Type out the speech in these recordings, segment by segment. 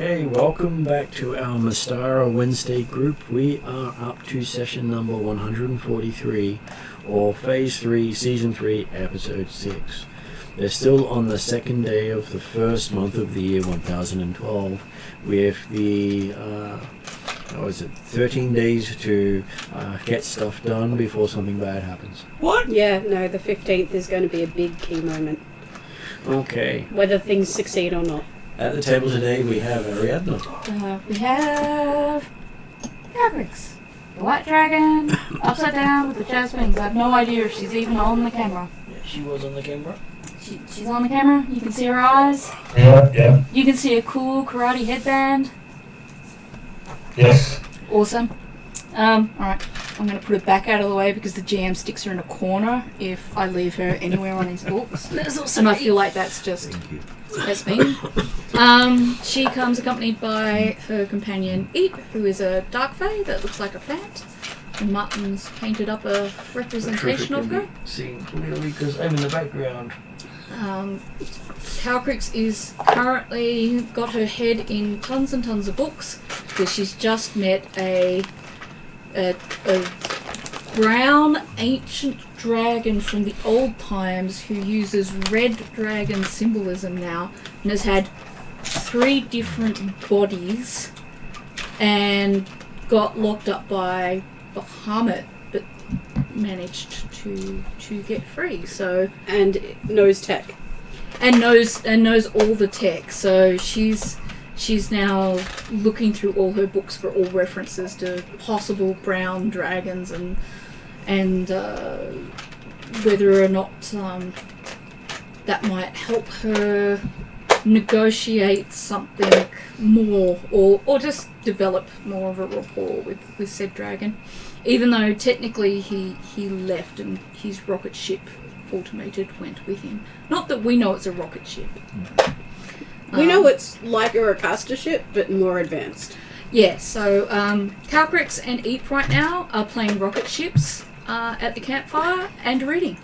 Okay, welcome back to our Mystara Wednesday group. We are up to session number 143, or Phase 3, Season 3, Episode 6. They're still on the second day of the first month of the year 1012, with the, 13 days to get stuff done before something bad happens. What? Yeah, no, the 15th is going to be a big key moment. Okay. Whether things succeed or not. At the table today we have Ariadna. We have Mavericks. The white dragon, upside down with the jazz wings. I have no idea if she's even on the camera. Yeah, she was on the camera. She's on the camera. You can see her eyes. Yeah. You can see a cool karate headband. Yes. Awesome. Alright, I'm going to put it back out of the way because the GM sticks her in a corner if I leave her anywhere on these books. And I feel like that's just... That's me. She comes accompanied by her companion Eep, who is a dark fae that looks like a plant. And Martin's painted up a representation of her. Seen clearly because I'm in the background. Cowcrix is currently got her head in tons and tons of books because she's just met a brown ancient dragon from the old times who uses red dragon symbolism now and has had 3 different bodies and got locked up by Bahamut but managed to get free. So And knows tech. and knows all the tech. So she's now looking through all her books for all references to possible brown dragons and whether or not that might help her negotiate something more or just develop more of a rapport with said dragon. Even though technically he left and his rocket ship automated went with him. Not that we know it's a rocket ship. We know it's like a Rakasta ship, but more advanced. Yeah, so Calcrix and Eep right now are playing rocket ships at the campfire and reading.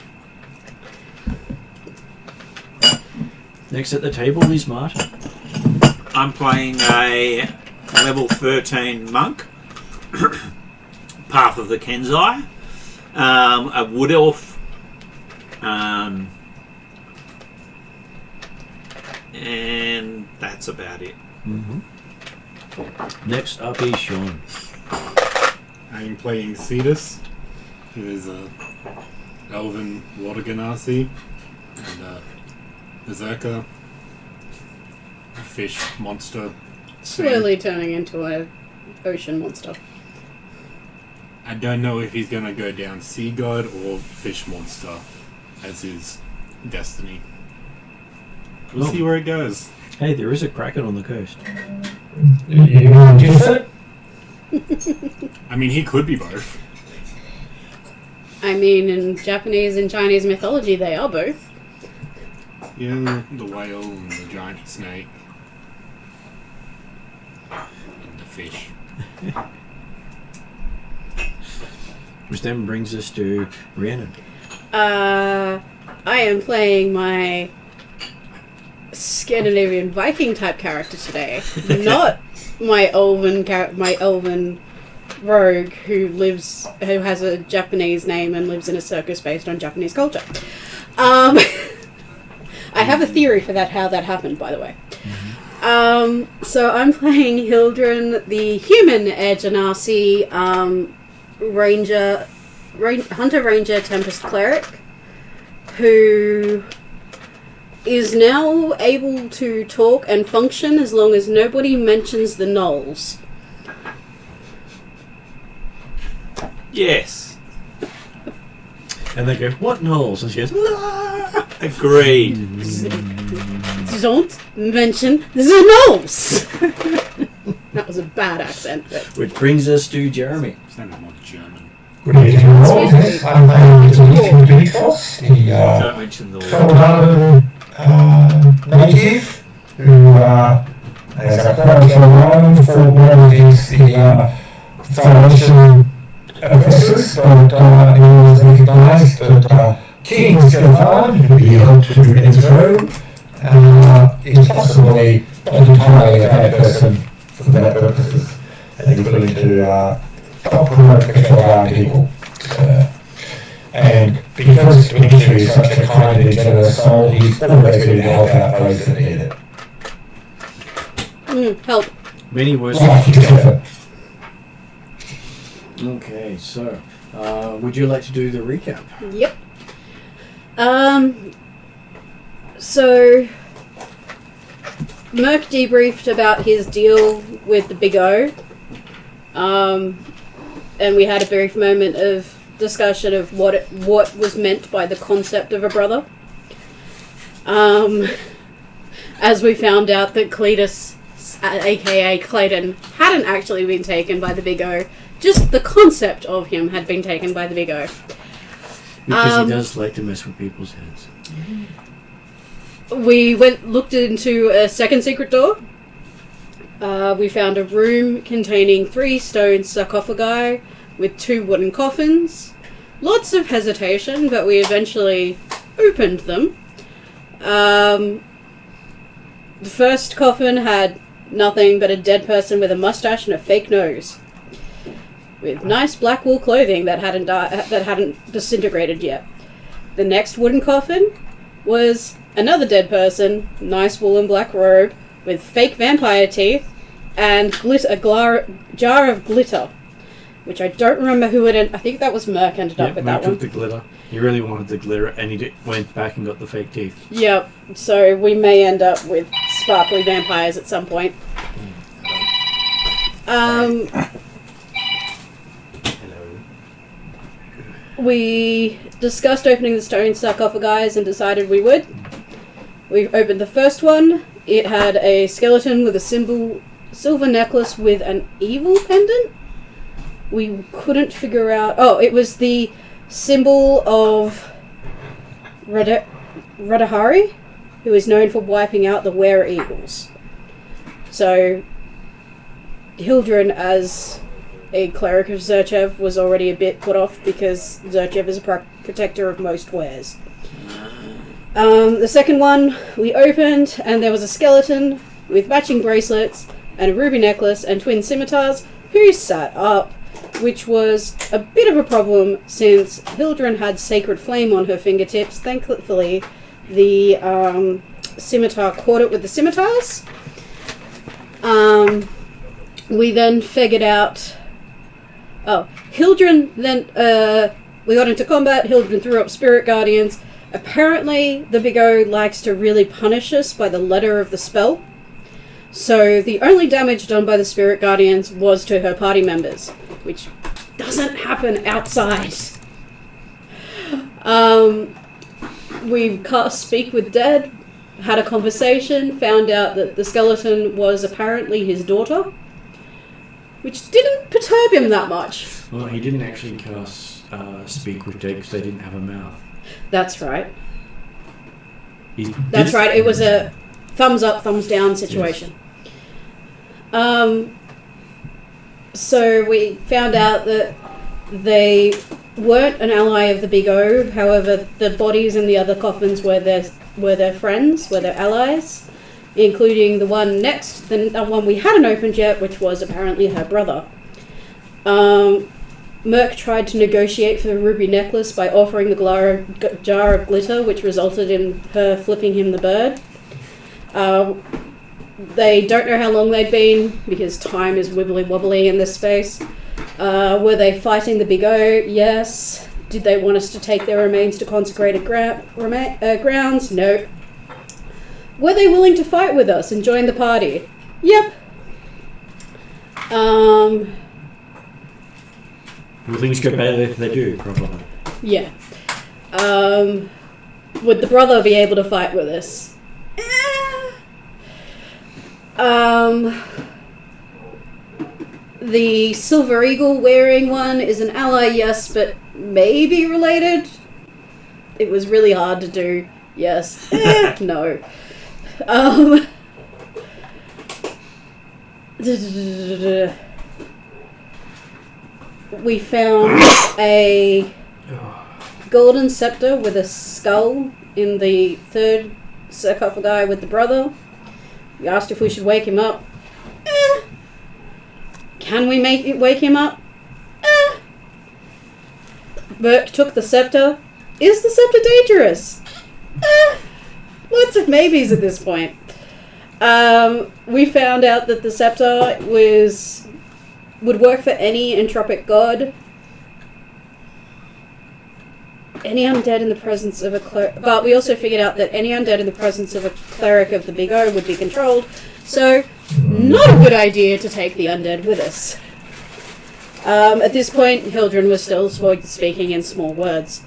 Next at the table is Martin. I'm playing a level 13 monk, Path of the Kenzai, a wood elf, and that's about it. Mm-hmm. Next up is Sean. I'm playing Cetus, who is a elven water ganassi, and berserker, fish monster. Slowly turning into an ocean monster. I don't know if he's gonna go down sea god or fish monster as his destiny. We'll see where it goes. Hey, there is a kraken on the coast. You want to do it? I mean, he could be both. I mean, in Japanese and Chinese mythology, they are both. Yeah, the whale and the giant snake. And the fish. Which then brings us to Rhiannon. I am playing my Scandinavian Viking type character today, not my elven rogue who has a Japanese name and lives in a circus based on Japanese culture. I have a theory for that, how that happened, by the way. So I'm playing Hildren, the human Air Genasi Hunter Ranger Tempest Cleric, who is now able to talk and function as long as nobody mentions the gnolls. Yes. And they go, what gnolls? And she goes, ah! Agreed. Don't mention the gnolls! That was a bad accent, but... Which brings us to Jeremy. Sounded more German. Good evening, all. Yes, I'm playing Dimitros, the Don't mention the Colorado native who has a character alone for war against the Foundation oppressors, but it was recognized that King Stefan, who he helped to overthrow, is possibly not entirely a bad person for that purposes, and he's willing to help promote the people. And because Dimitri is such a kind and generous soul, he's always ready to help out those that need it. Help. Many words. Like together. Okay, so would you like to do the recap? Yep. So Merc debriefed about his deal with the Big O. And we had a brief moment of discussion of what was meant by the concept of a brother. As we found out that Cletus, aka Clayton, hadn't actually been taken by the Big O. Just the concept of him had been taken by the Big O. Because he does like to mess with people's heads. We looked into a second secret door. We found a room containing 3 stone sarcophagi with 2 wooden coffins. Lots of hesitation, but we eventually opened them. The first coffin had nothing but a dead person with a mustache and a fake nose, with nice black wool clothing that hadn't disintegrated yet. The next wooden coffin was another dead person, nice wool and black robe, with fake vampire teeth, and a jar of glitter, which I don't remember who it ended. I think that was Merc ended up with Merc that one. took the glitter. He really wanted the glitter, and he went back and got the fake teeth. Yep, so we may end up with sparkly vampires at some point. Hello. We discussed opening the stone sarcophagi and decided we would. We opened the first one. It had a skeleton with a silver necklace with an evil pendant. We couldn't figure out... Oh, it was the symbol of Radahari, who is known for wiping out the were-eagles. So, Hildren, as a cleric of Zerchev, was already a bit put off because Zerchev is a protector of most wares. The second one we opened, and there was a skeleton with matching bracelets and a ruby necklace and twin scimitars who sat up, which was a bit of a problem since Hildren had sacred flame on her fingertips. Thankfully, the scimitar caught it with the scimitars. We then figured out... Oh, Hildren then... we got into combat. Hildren threw up spirit guardians. Apparently, the Big O likes to really punish us by the letter of the spell. So the only damage done by the spirit guardians was to her party members, which doesn't happen outside. We cast Speak with Dead, had a conversation, found out that the skeleton was apparently his daughter, which didn't perturb him that much. Well, he didn't actually cast Speak with Dead because they didn't have a mouth. That's right. That's right, it was a thumbs up, thumbs down situation. Yes. So we found out that they weren't an ally of the Big O, however the bodies in the other coffins were their friends, were their allies, including the one next, the one we hadn't opened yet, which was apparently her brother. Merc tried to negotiate for the ruby necklace by offering the jar of glitter, which resulted in her flipping him the bird. They don't know how long they'd been, because time is wibbly-wobbly in this space. Were they fighting the Big O? Yes. Did they want us to take their remains to consecrated grounds? No. Were they willing to fight with us and join the party? Yep. Will things go better if they do, probably? Yeah. Would the brother be able to fight with us? The Silver Eagle wearing one is an ally, yes, but maybe related. It was really hard to do. Yes. No. We found a golden scepter with a skull in the third sarcophagi with the brother. We asked if we should wake him up. Can we wake him up? Merc took the scepter. Is the scepter dangerous? Lots of maybes at this point. We found out that the scepter would work for any entropic god. Any undead in the presence of a cleric... But we also figured out that any undead in the presence of a cleric of the Big O would be controlled. So, not a good idea to take the undead with us. At this point, Hildren was still speaking in small words.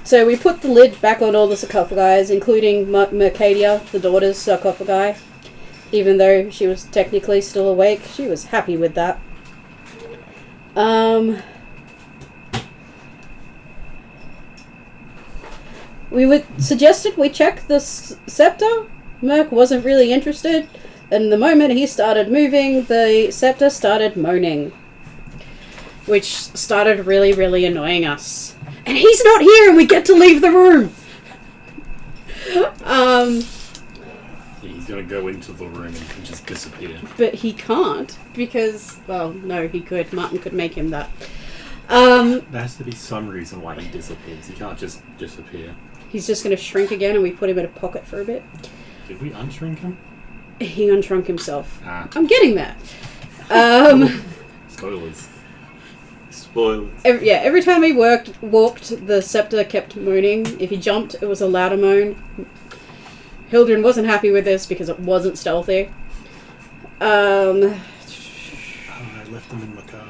So we put the lid back on all the sarcophagi, including Mercadia, the daughter's sarcophagi. Even though she was technically still awake, she was happy with that. Suggested we check the scepter. Merc wasn't really interested, and the moment he started moving, the scepter started moaning, which started really, really annoying us. And he's not here, and we get to leave the room. He's gonna go into the room and just disappear. But he can't, because, well, no, he could. Martin could make him that. There has to be some reason why he disappears. He can't just disappear. He's just going to shrink again, and we put him in a pocket for a bit. Did we unshrink him? He unshrunk himself. Ah. I'm getting there. Spoilers. Spoilers. Every time he walked, the scepter kept moaning. If he jumped, it was a louder moan. Hildren wasn't happy with this because it wasn't stealthy. I left them in my car.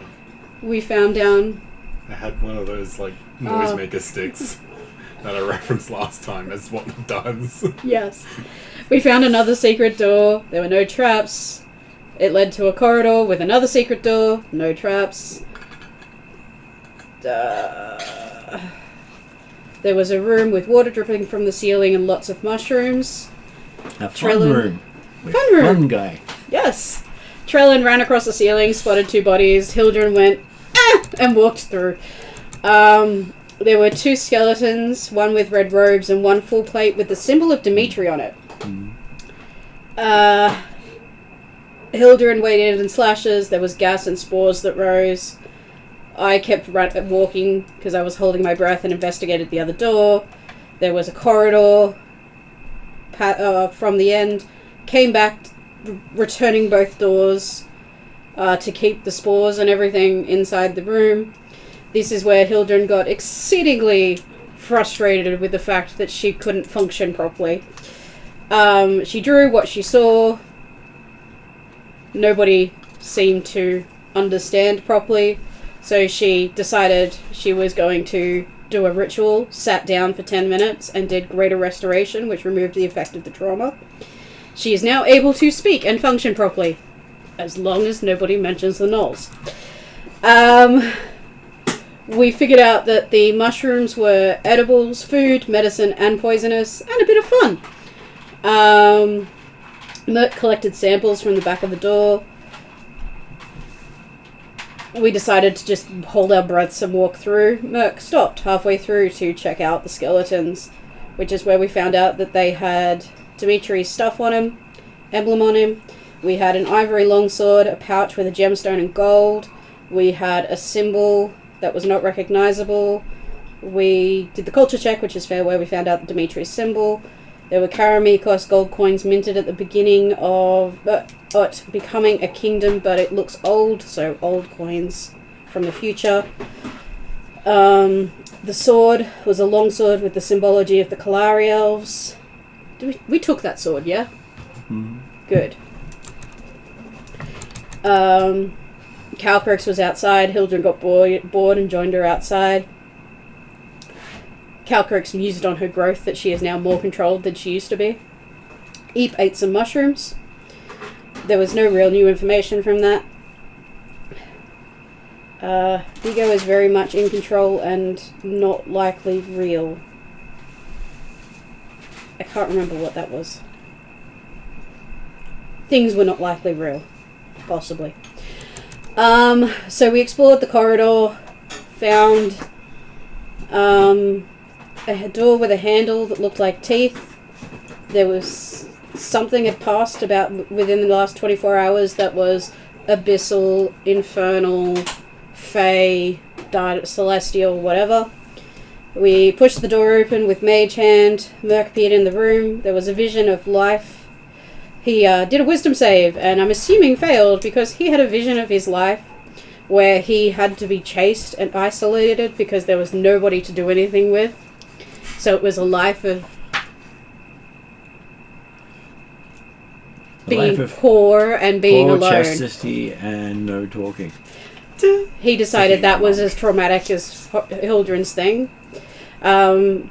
We found down... I had one of those, like, noisemaker sticks that I referenced last time as what it does. Yes. We found another secret door. There were no traps. It led to a corridor with another secret door. No traps. There was a room with water dripping from the ceiling and lots of mushrooms. A fun room. Fun room. Fun guy. Yes. Trellin ran across the ceiling, spotted two bodies. Hildren went, and walked through. There were two skeletons, one with red robes and one full plate with the symbol of Dimitri on it. Hildren waited in slashes. There was gas and spores that rose. I kept walking because I was holding my breath and investigated the other door. There was a corridor from the end. Came back, returning both doors to keep the spores and everything inside the room. This is where Hildren got exceedingly frustrated with the fact that she couldn't function properly. She drew what she saw. Nobody seemed to understand properly. So she decided she was going to do a ritual, sat down for 10 minutes, and did greater restoration, which removed the effect of the trauma. She is now able to speak and function properly, as long as nobody mentions the gnolls. We figured out that the mushrooms were edibles, food, medicine, and poisonous, and a bit of fun. Mert collected samples from the back of the door. We decided to just hold our breaths and walk through. Merc stopped halfway through to check out the skeletons, which is where we found out that they had Dimitri's stuff on him, emblem on him. We had an ivory longsword, a pouch with a gemstone and gold. We had a symbol that was not recognizable. We did the culture check, which is fair, where we found out Dimitri's symbol. There were Karamikos gold coins minted at the beginning of it becoming a kingdom, but it looks old, so old coins from the future. The sword was a longsword with the symbology of the Kalari elves. We took that sword, yeah? Mm-hmm. Good. Calcrix was outside. Hildren got bored and joined her outside. Calcrix mused on her growth, that she is now more controlled than she used to be. Eep ate some mushrooms. There was no real new information from that. Vigo is very much in control and not likely real. I can't remember what that was. Things were not likely real. Possibly. So we explored the corridor, found a door with a handle that looked like teeth. There was something had passed about within the last 24 hours that was abyssal, infernal, fey, celestial, whatever. We pushed the door open with mage hand. Merc appeared in the room. There was a vision of life. He did a wisdom save, and I'm assuming failed because he had a vision of his life where he had to be chased and isolated because there was nobody to do anything with. So it was a life of being poor and being alone. Chastity and no talking. He decided that was as traumatic as Hildren's thing. I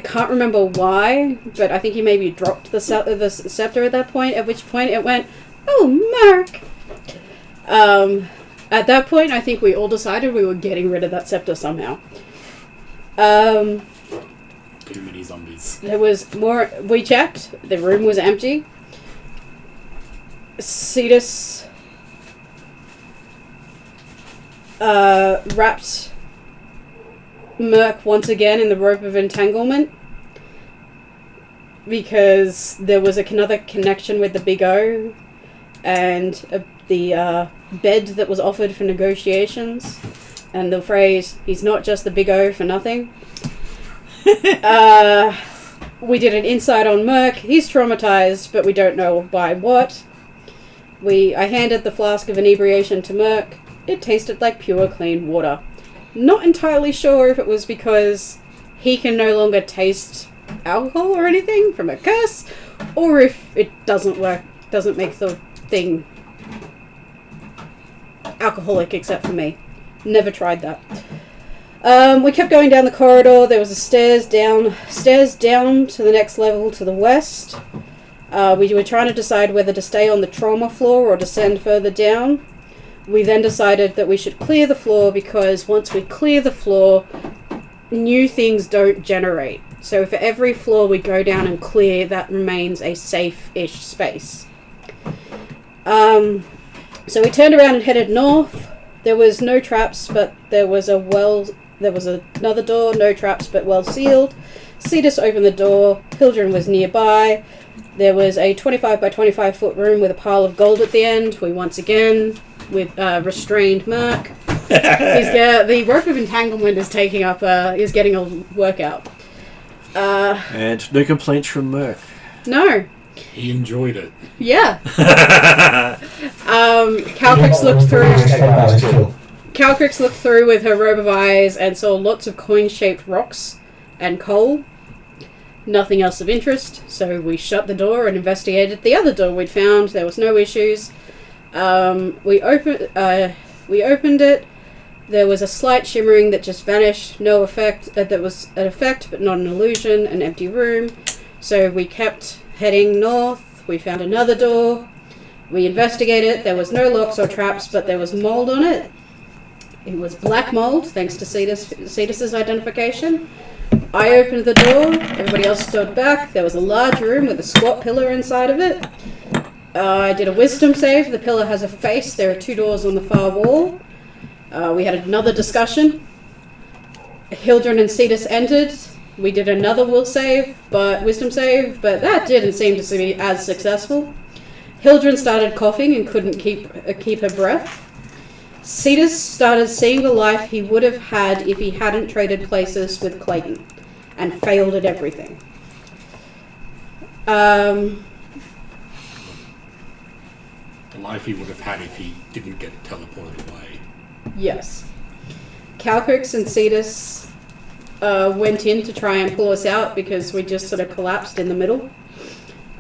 can't remember why, but I think he maybe dropped the scepter at that point, at which point it went, "Oh, Mark!" At that point, I think we all decided we were getting rid of that scepter somehow. Too many zombies. There was more. We checked. The room was empty. Cetus wrapped Merc once again in the rope of entanglement because there was another connection with the Big O and the bed that was offered for negotiations, and the phrase, "He's not just the Big O for nothing." We did an insight on Merc. He's traumatized, but we don't know by what. I handed the flask of inebriation to Merc. It tasted like pure, clean water. Not entirely sure if it was because he can no longer taste alcohol or anything from a curse, or if it doesn't make the thing alcoholic except for me. Never tried that. We kept going down the corridor. There was a stairs down to the next level to the west. We were trying to decide whether to stay on the trauma floor or descend further down. We then decided that we should clear the floor because once we clear the floor, new things don't generate. So for every floor we go down and clear, that remains a safe-ish space. So we turned around and headed north. There was no traps, but there was another door, no traps, but well sealed. Cetus opened the door. Hildren was nearby. There was a 25 by 25 foot room with a pile of gold at the end. We once again, with restrained Merc. The rope of entanglement is taking up, is getting a workout. And no complaints from Merc. No. He enjoyed it. Yeah. Calcrix looked through with her robe of eyes and saw lots of coin-shaped rocks and coal. Nothing else of interest, so we shut the door and investigated the other door we'd found. There was no issues. We opened it. There was a slight shimmering that just vanished. No effect. That was an effect, but not an illusion. An empty room. So we kept heading north. We found another door. We investigated. There was no locks or traps, but there was mold on it. It was black mold, thanks to Cetus's identification. I opened the door. Everybody else stood back. There was a large room with a squat pillar inside of it. I did a wisdom save. The pillar has a face. There are 2 doors on the far wall. We had another discussion. Hildren and Cetus entered. We did another wisdom save, but that didn't seem to be as successful. Hildren started coughing and couldn't keep her breath. Cetus started seeing the life he would have had if he hadn't traded places with Clayton, and failed at everything. The life he would have had if he didn't get teleported away. Yes. Calcrix and Cetus went in to try and pull us out because we just sort of collapsed in the middle.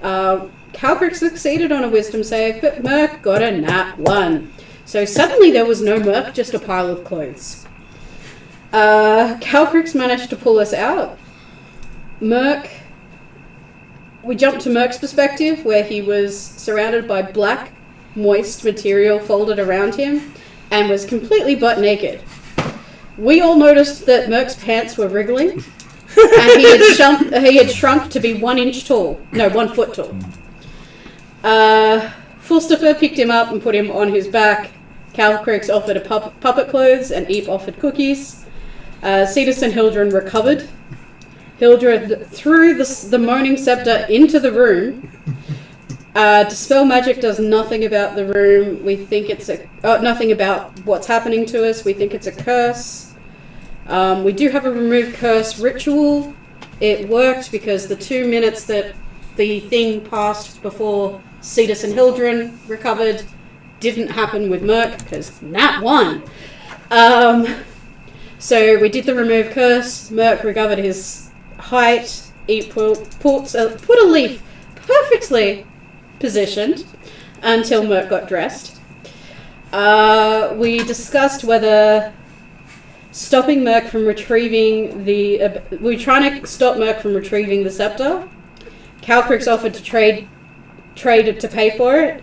Calcrix succeeded on a wisdom save, but Merc got a nat 1. So suddenly there was no Merc, just a pile of clothes. Calcrix managed to pull us out. We jumped to Merc's perspective, where he was surrounded by black, moist material folded around him, and was completely butt naked. We all noticed that Merc's pants were wriggling, and he had shrunk to be 1 foot tall. Fulstifer picked him up and put him on his back. Calcrix offered puppet clothes, and Eep offered cookies. Cetus and Hildren recovered. Hildred threw the moaning scepter into the room. Dispel magic does nothing about the room. We think it's nothing about what's happening to us. We think it's a curse. We do have a remove curse ritual. It worked because the 2 minutes that the thing passed before Cetus and Hildren recovered didn't happen with Merc because Nat won. So we did the remove curse. Merc recovered his height. Put a leaf perfectly positioned until Merc got dressed. We discussed whether stopping Merc from retrieving we were trying to stop Merc from retrieving the scepter. Calcrix offered to trade to pay for it.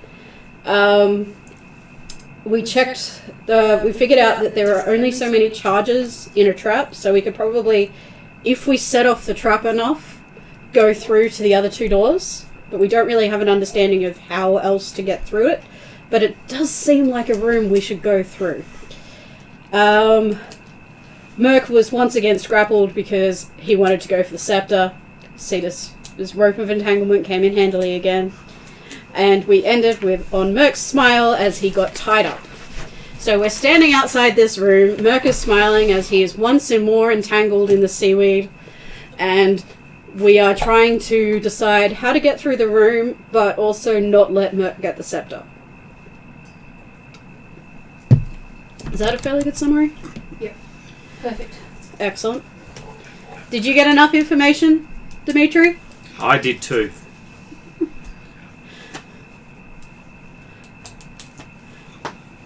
We checked. We figured out that there are only so many charges in a trap, so we could probably, if we set off the trap enough, go through to the other 2 doors. But we don't really have an understanding of how else to get through it. But it does seem like a room we should go through. Merc was once again grappled because he wanted to go for the scepter. Cetus's rope of entanglement came in handily again. And we ended on Merc's smile as he got tied up. So we're standing outside this room. Merc is smiling as he is once more entangled in the seaweed. And we are trying to decide how to get through the room, but also not let Merc get the scepter. Is that a fairly good summary? Yep. Perfect. Excellent. Did you get enough information, Dimitri? I did too.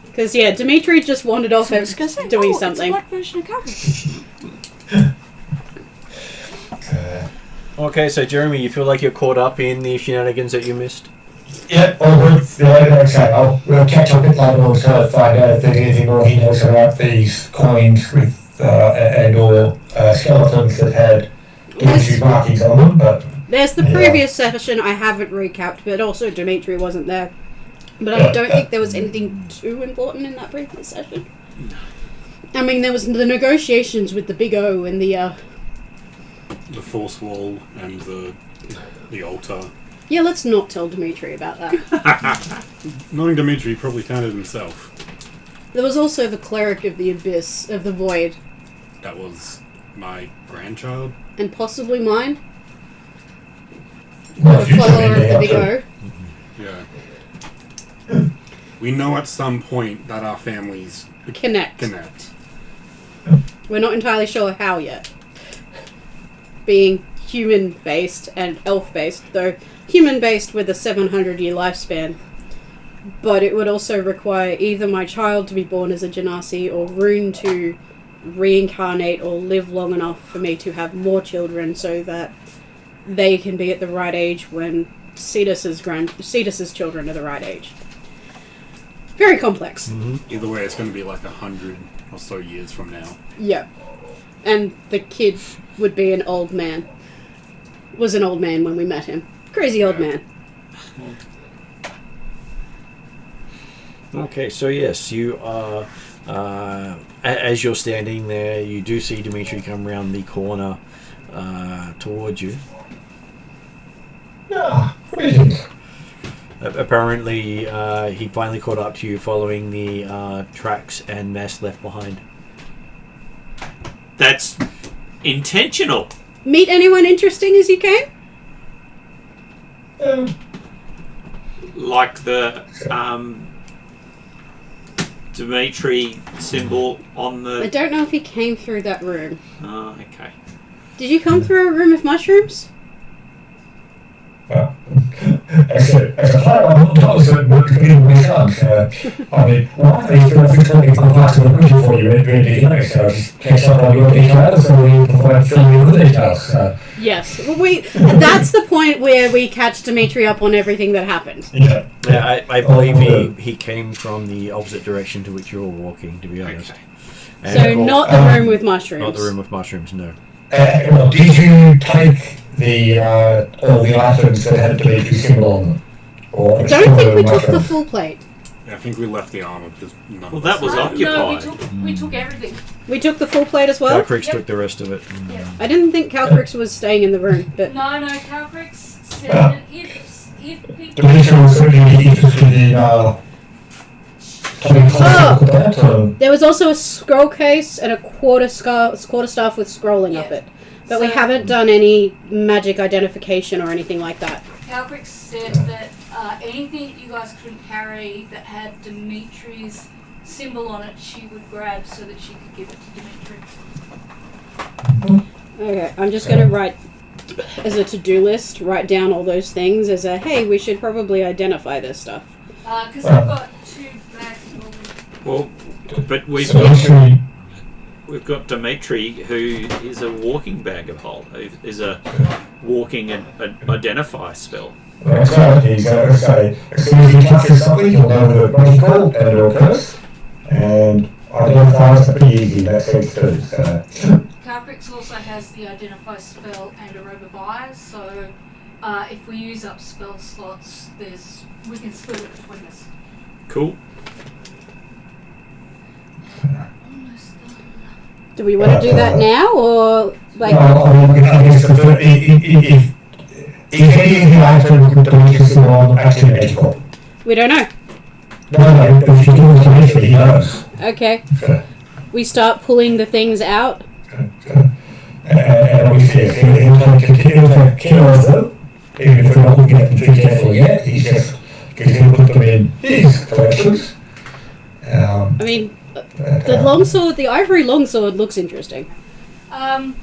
Because, yeah, Dimitri just wandered off and doing something. It's a black version of Calcrix. Okay, so Jeremy, you feel like you're caught up in the shenanigans that you missed? Yeah, well, we'll catch up a bit later on to find out if there's anything more he knows about these coins with and or skeletons that had Dimitri markings on them. But there's the previous session I haven't recapped, but also Dimitri wasn't there. But I don't think there was anything too important in that previous session. I mean, there was the negotiations with the Big O and the force wall and the altar. Yeah, let's not tell Dimitri about that. Knowing Dimitri, he probably found it himself. There was also the Cleric of the Abyss, of the Void. That was my grandchild. And possibly mine. well, The follower of the Big O. Yeah. We know at some point that our families Connect. connect. We're not entirely sure how yet. Being human-based and elf-based, though human-based with a 700-year lifespan. But it would also require either my child to be born as a Genasi or Rune to reincarnate or live long enough for me to have more children so that they can be at the right age when Cetus's children are the right age. Very complex. Mm-hmm. Either way, it's going to be like 100 or so years from now. Yeah. And the kid would be an old man. Was an old man when we met him. Crazy old man. Okay, so yes, you are, as you're standing there, you do see Dimitri come round the corner towards you. Ah, brilliant. Apparently, he finally caught up to you following the tracks and mess left behind. That's intentional. Meet anyone interesting as you came? Like the Dimitri symbol on I the... don't know if he came through that room. Oh, okay. Did you come through a room of mushrooms? Well, as a player, I'm not positive what could be when it comes. I mean, why are you going to tell me to come back to the region for you? It nice. Just catch up on your details and we provide filling in the details. Yes. Well, that's the point where we catch Dimitri up on everything that happened. Yeah. Yeah, I believe he came from the opposite direction to which you were walking, to be honest. Okay. And So not the room with mushrooms. Not the room with mushrooms, no. Well, did you take the all the items that had Dimitri symbol on them? Or I don't think we took the mushrooms? full plate. I think we left the armor because none Well, of that us was had it. occupied. No, we took everything. We took the full plate as well. Calcrix Yep. took the rest of it. Yep. I didn't think Calcrix was staying in the room, but No, Calcrix said that if people... Dimitri was certainly interested in taking closer look at that. there was also a scroll case and a quarterstaff with scrolling up Yeah. it. But we So- haven't done any magic identification or anything like that. Calcrix said that anything you guys couldn't carry that had Dimitri's symbol on it, she would grab so that she could give it to Dimitri. Okay, I'm just going to write as a to-do list, write down all those things as a, hey, we should probably identify this stuff. Because I've got 2 maximum... Well, but we've So got Dimitri, we've got Dimitri, who is a walking bag of hold, who is a walking and identify spell. that's right, he's going to say, as soon as he touches something, he'll know the magical and it'll curse. And identifies are pretty easy, that seems too. So. Calcrix also has the Identify spell and a Robe of Eyes, so if we use up spell slots, we can split it between us. Cool. Almost done. Do we want to do that now, or like? Well, I mean, I guess if anything happens with Dimitri's on actually magical. We don't know. No, but if you do it to Dimitri, he knows. Okay, So, we start pulling the things out. and obviously, he'll take care of them, even if we're not looking at them too carefully yet. He's just, because he'll put them in his collections. I mean, the longsword, the ivory longsword looks interesting. I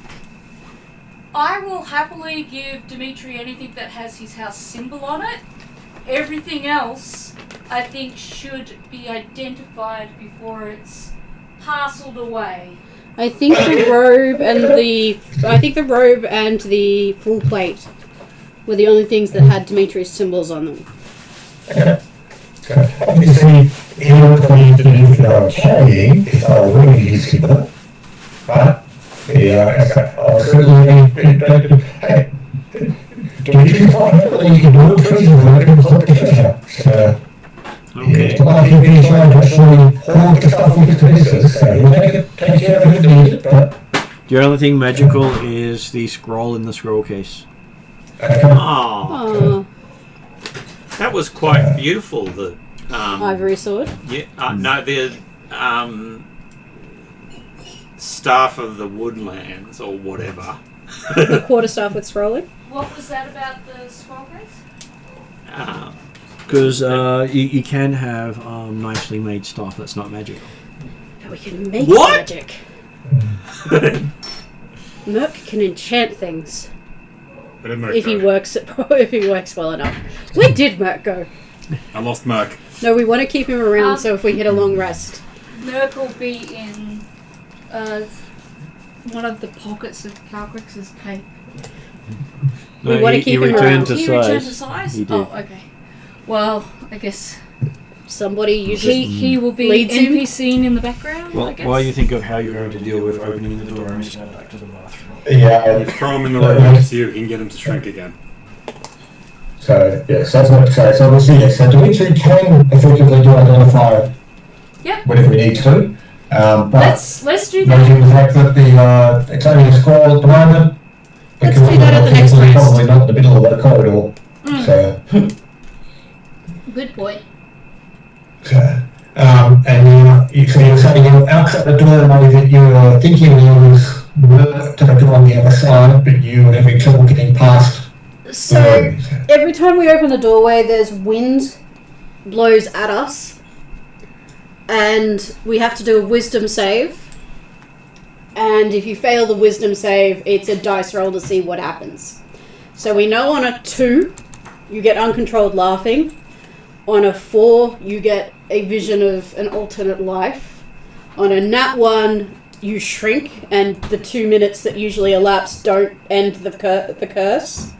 will happily give Dimitri anything that has his house symbol on it. Everything else, I think, should be identified before it's parceled away. I think the robe and the full plate were the only things that had Dimitri's symbols on them. So, obviously, he was going to do if they were carrying, if they were wearing his symbol. But, I'll certainly, hey, Dimitri's fine, you can do it, trees and work in the so, Okay. it's not like he's trying to actually hold the stuff with his business, so he'll take care of it if needed, but The only thing magical is the scroll in the scroll case. Oh, Oh, that was quite beautiful. The ivory sword. yeah, no, the staff of the woodlands or whatever. The quarterstaff with scrolling. What was that about the scroll case? Because you can have nicely made stuff that's not magical. But we can make What? magic. Merc can enchant things Where did Merc if he go? works well enough. Where did Merc go? I lost Merc. No, we want to keep him around Um, so if we hit a long rest. Merc will be in one of the pockets of Calcrix's cape. We wanna he keep him returned around. to He size. returned to size? He did. Oh, okay. Well, I guess Somebody usually he will be Leads him? NPCing in the background, Well, I guess. while you think of how you're going to deal with opening the door and just go back to the bathroom. yeah, Throw him in the room next to you. He can get him to shrink again. so, yes, that's what I'm saying. So we'll see, yes, so Dimitri can effectively do identify Yep. whatever he needs to, but Let's do noting that. the fact that the it's only a scroll at the moment. Let's because do that at the next it's rest. probably not in the middle of that corridor. Mm. So, Good point. and so you're saying you're outside the doorway that you were thinking there was work to do on the other side, but you were having trouble getting past. So every time we open the doorway, there's wind blows at us, and we have to do a wisdom save. And if you fail the wisdom save, it's a dice roll to see what happens. So we know on a 2, you get uncontrolled laughing. On a 4, you get a vision of an alternate life. On a nat 1, you shrink, and the 2 minutes that usually elapse don't end the curse.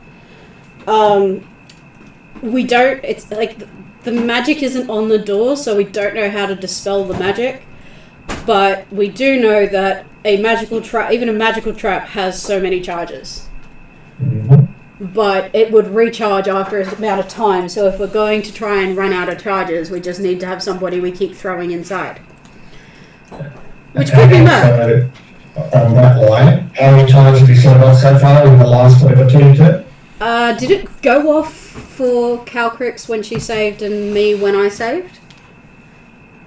We don't, it's like the magic isn't on the door, so we don't know how to dispel the magic. But we do know that a magical trap, even a magical trap, has so many charges. but it would recharge after a amount of time. So if we're going to try and run out of charges, we just need to have somebody we keep throwing inside. Which could be Merc. On that line, how many times have you set off so far in the last whatever 2 turns? Did it go off for Calcrix when she saved and me when I saved?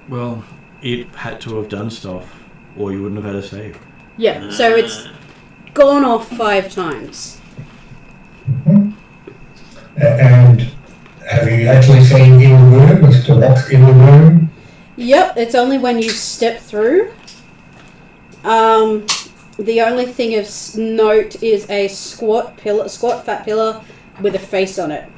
Well, it had to have done stuff, or you wouldn't have had a save. Yeah, so it's gone off 5 times. And have you actually seen in the room? Was the box in the room? Yep, it's only when you step through. The only thing of note is a squat fat pillar with a face on it.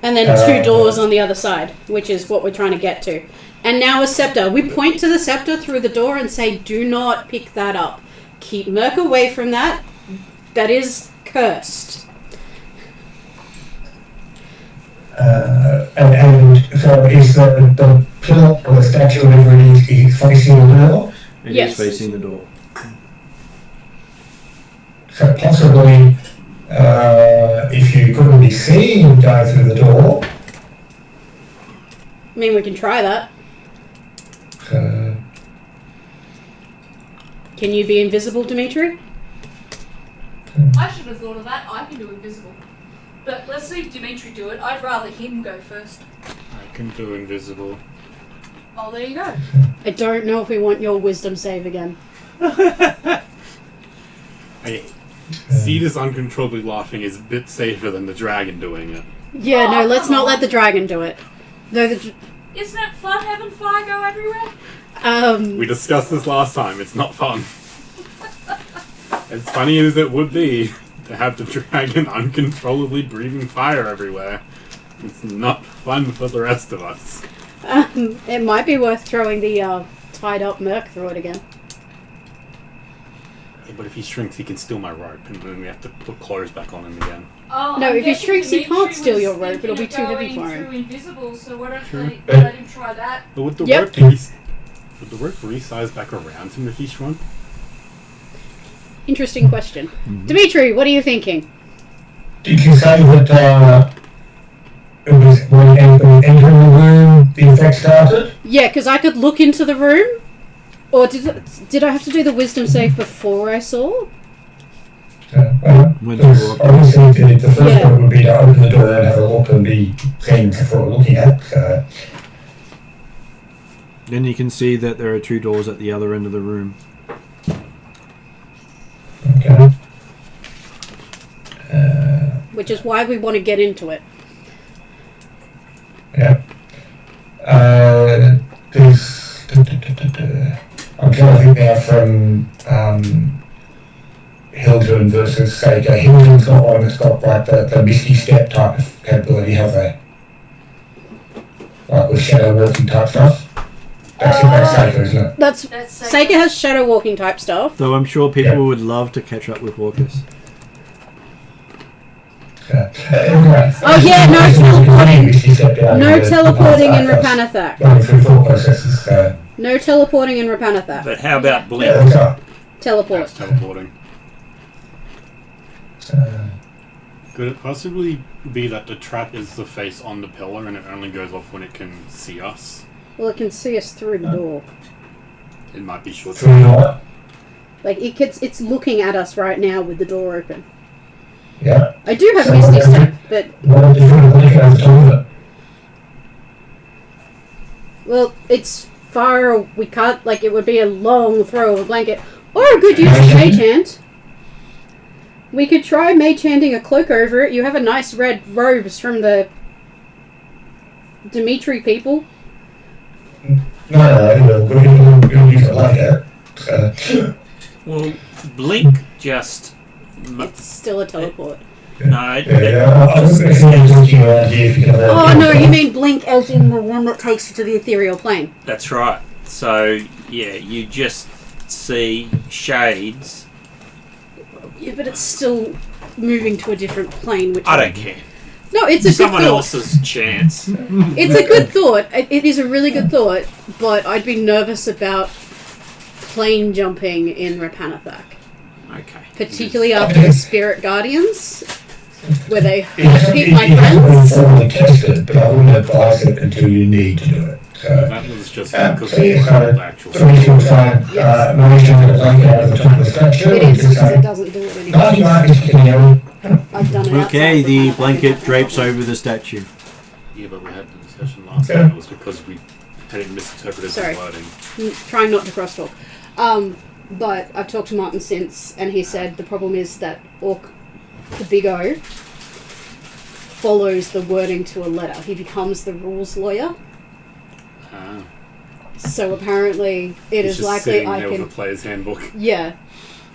And then 2 doors on the other side, which is what we're trying to get to. And now a scepter. We point to the scepter through the door and say, do not pick that up. Keep Merc away from that. That is cursed. And so is the pillar or the statue or whatever it is facing the door? It Yes. is facing the door. So possibly, if you couldn't be seen going through the door, I mean, we can try that. Can you be invisible, Dimitri? I should have thought of that. I can do invisible. But let's see Dimitri do it. I'd rather him go first. I can do invisible. Oh, there you go. I don't know if we want your wisdom save again. I see this uncontrollably laughing is a bit safer than the dragon doing it. Yeah, Oh, no, let's come not on. let the dragon do it. No, Isn't it fun having fire go everywhere? We discussed this last time. It's not fun. As funny as it would be to have the dragon uncontrollably breathing fire everywhere, it's not fun for the rest of us. it might be worth throwing the tied up Merc through it again. Yeah, but if he shrinks, he can steal my rope, and then we have to put clothes back on him again. Oh, No, I'm if he guessing shrinks, he Dimitri can't steal was your rope. It'll be thinking too of heavy for going him. through invisible, so why don't True. they let him try that? But would the Yep. rope would the rope resize back around him if he shrunk? Interesting question. Dimitri, what are you thinking? did you say that it was when entering the room the effect started? Yeah, because I could look into the room. Or did I have to do the wisdom save before I saw? When because you walk- obviously the first Yeah. one would be to open the door and have a look and be seen for looking at. Then you can see that there are 2 doors at the other end of the room. Okay. Which is why we want to get into it. Yeah. There's. I'm trying to think now from Hildren versus Sega. Hildren's got one that's got like the Misty Step type of capability, have they? Like with shadow walking type stuff. That's Sega, isn't it? That's That's Sega has shadow walking type stuff. Though I'm sure people Yeah. would love to catch up with Walkers. Anyway, Oh, yeah, no teleporting. Misty Step down No the teleporting in path, Rapanathak. going through thought processes. No teleporting in Rapanathak. But how about blink? Yeah, that's right. Teleport. That's teleporting. Could it possibly be that the trap is the face on the pillar and it only goes off when it can see us? Well, it can see us through the door. It might be short. Through what? Like, it's looking at us right now with the door open. Yeah. I do have So Misty what- Step, but, What if you want to look over the top of it? well, it's far, we can't, like, it would be a long throw of a blanket. Or a good use of Mage Hand. We could try Mage Handing a cloak over it. You have a nice red robes from the Dimitri people. No, we'll use it later. Well, blink just. It's still a teleport. No, I was actually looking around here if you can have a Oh, no, you mean Blink as in the one that takes you to the ethereal plane. that's right. So, yeah, you just see shades. Yeah, but it's still moving to a different plane, which I don't care. No, it's a good Someone thought. else's chance. It's a good thought. It is a really good thought, but I'd be nervous about plane jumping in Rapanathak. Okay. Particularly after the Spirit Guardians, where they hit my It hasn't been friends. formally tested, but I wouldn't advise it until you need to do it. So, That was just because so yeah, of the actual. so we should try and Yes. manage to blanket out of the top of the statue. It and is, just because say, it doesn't do it "Nighty anymore. night, Mr. Canary." I've done it Okay, outside the Rapanathak, blanket and drapes that's over the statue. Yeah, but we had the discussion last Okay. time. It was because we had misinterpreted Sorry. the wording. trying not to crosstalk. But I've talked to Martin since, and he said the problem is that Orc, the Big O, follows the wording to a letter. He becomes the rules lawyer. Ah. So apparently it He's is just likely sitting I there can... with a player's handbook. Yeah.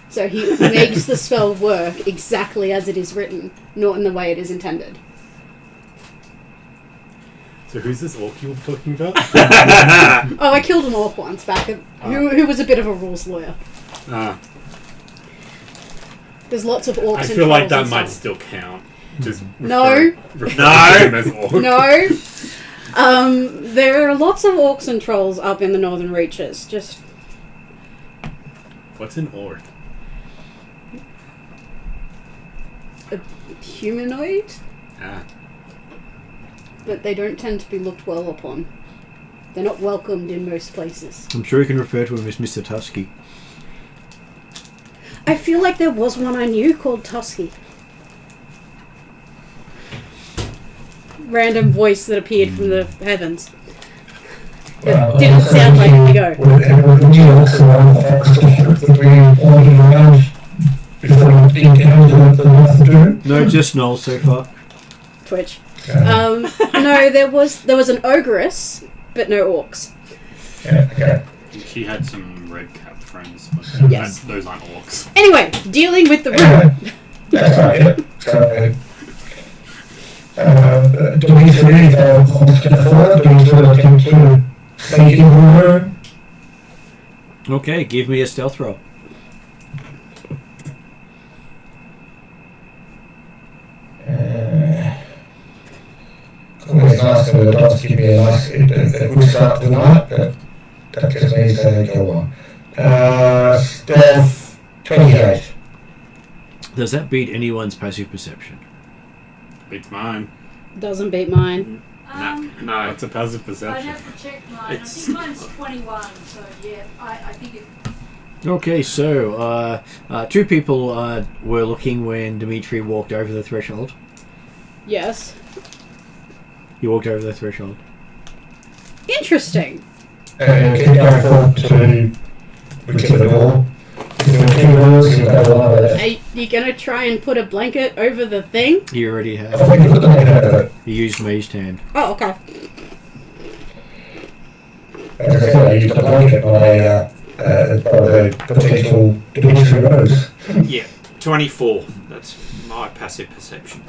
So he makes the spell work exactly as it is written, not in the way it is intended. So who's this orc you were talking about? Oh, I killed an orc once back, who was a bit of a rules lawyer. Ah, There's lots of orcs I and feel like trolls that might and stuff. still count. Just No. referring to him as orc. No. There are lots of orcs and trolls up in the northern reaches. Just What's an orc? a humanoid, Ah, but they don't tend to be looked well upon. They're not welcomed in most places. I'm sure you can refer to him as Mr. Tusky. I feel like there was one I knew called Tusky. Random voice that appeared from the heavens. It didn't sound like Vigo. Would you also know the facts that we ordered around before we encountered the North Doom? No, just Noel so far. Twitch. No, there was an ogress, but no orcs. Yeah, okay. she had some red cap friends, but Yes. those aren't orcs. Anyway, dealing with the room. Anyway, that's right, yeah. So, do we need to leave our step forward? Do we need to attempt to sneak into the room? Okay, give me a stealth roll. Always nice for the dogs to give me a nice a good start to the night, but that just means they go on. Stealth 28. Does that beat anyone's passive perception? Beats mine. Doesn't beat mine. No. That's a passive I'd perception. have to check mine. It's- I think mine's 21, so yeah, I think it. Okay, so two people were looking when Dimitri walked over the threshold. Yes. He walked over the threshold. Interesting. Keep going forward to whichever door. If there are two doors, you've got one on the left. Are you gonna try and put a blanket over the thing? He already I had. think you put the name over it. He used Mage's Hand. Oh, okay. As I said, I used a blanket on a potential Dimitri Rose. Yeah, 24. That's my passive perception.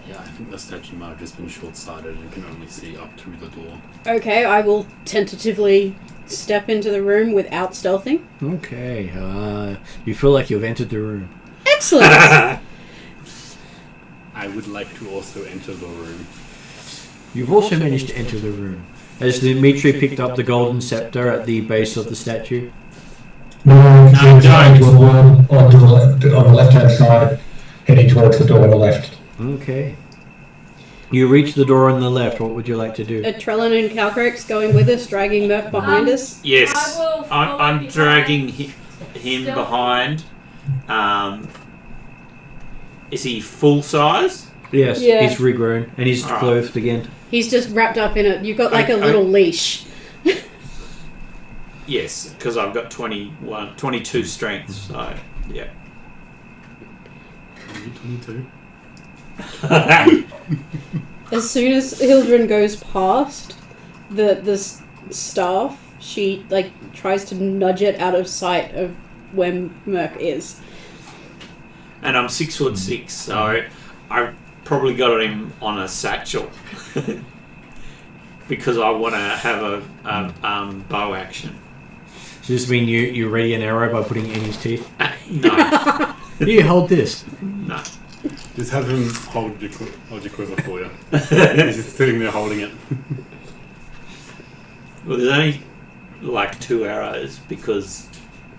Yeah, I think the statue might have just been short-sighted and can only see up through the door. Okay, I will tentatively step into the room without stealthing. Okay, you feel like you've entered the room. Excellent! I would like to also enter the room. You've also managed to enter the room. As Dimitri picked up the golden scepter at the base of the statue. No, No, going don't. to one on the left-hand side, heading towards the door on the left. Okay. You reach the door on the left. What would you like to do? Are Trellin and Calcrex going with us, dragging Murph behind us? Yes. I will follow I'm behind. dragging him Stealth. behind. Is he full size? Yes, Yeah. he's regrown and he's Alright. clothed again. He's just wrapped up in it. You've got like a Okay. little leash. Yes, because I've got 22 strength, so yeah. Are you 22? As soon as Hildren goes past the staff, she like tries to nudge it out of sight of where Merc is. And I'm 6'6", so I probably got him on a satchel because I want to have a bow action. Does this mean you ready an arrow by putting it in his teeth? No, Here, hold this. no. Just have him hold your quiver for you. He's just sitting there holding it. Well, there's like 2 arrows because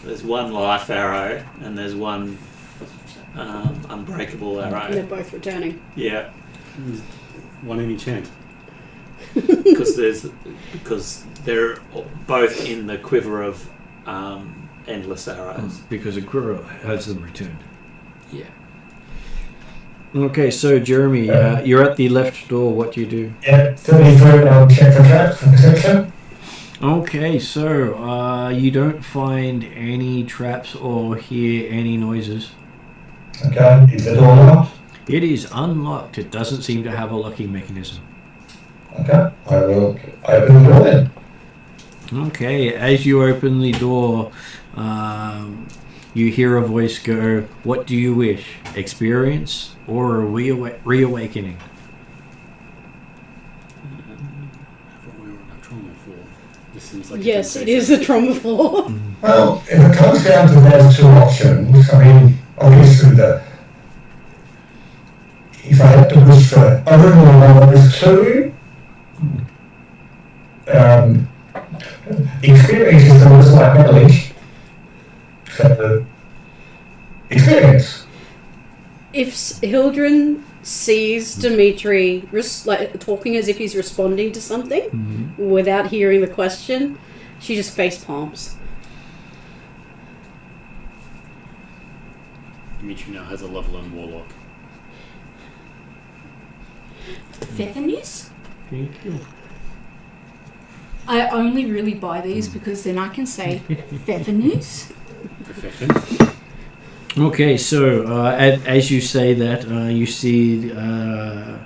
there's one life arrow and there's one unbreakable And they're arrow. both returning. Yeah, One in each hand. because they're both in the quiver of endless arrows. Because a Quirrell has them returned. Yeah. Okay, so Jeremy, you're at the left door. What do you do? Yeah, 30 foot, I'll check for traps for perception. Okay, so you don't find any traps or hear any noises. Okay, is the door locked? It is unlocked. It doesn't seem to have a locking mechanism. Okay, I will open the door then. Okay, as you open the door, you hear a voice go, "What do you wish? Experience or a reawakening?" I thought we were on a trauma floor. This seems like Yes, it is the trauma floor. Well, if it comes down to those 2 options, I mean, obviously if I had to wish for overall one of those 2, experience is the most like knowledge. So, experience. If Hildren sees Dimitri talking as if he's responding to something without hearing the question, she just face palms. Dimitri now has a level 1 warlock. Feather news? Thank you. I only really buy these because then I can say feather news. Profession. Okay, so as you say that, you see a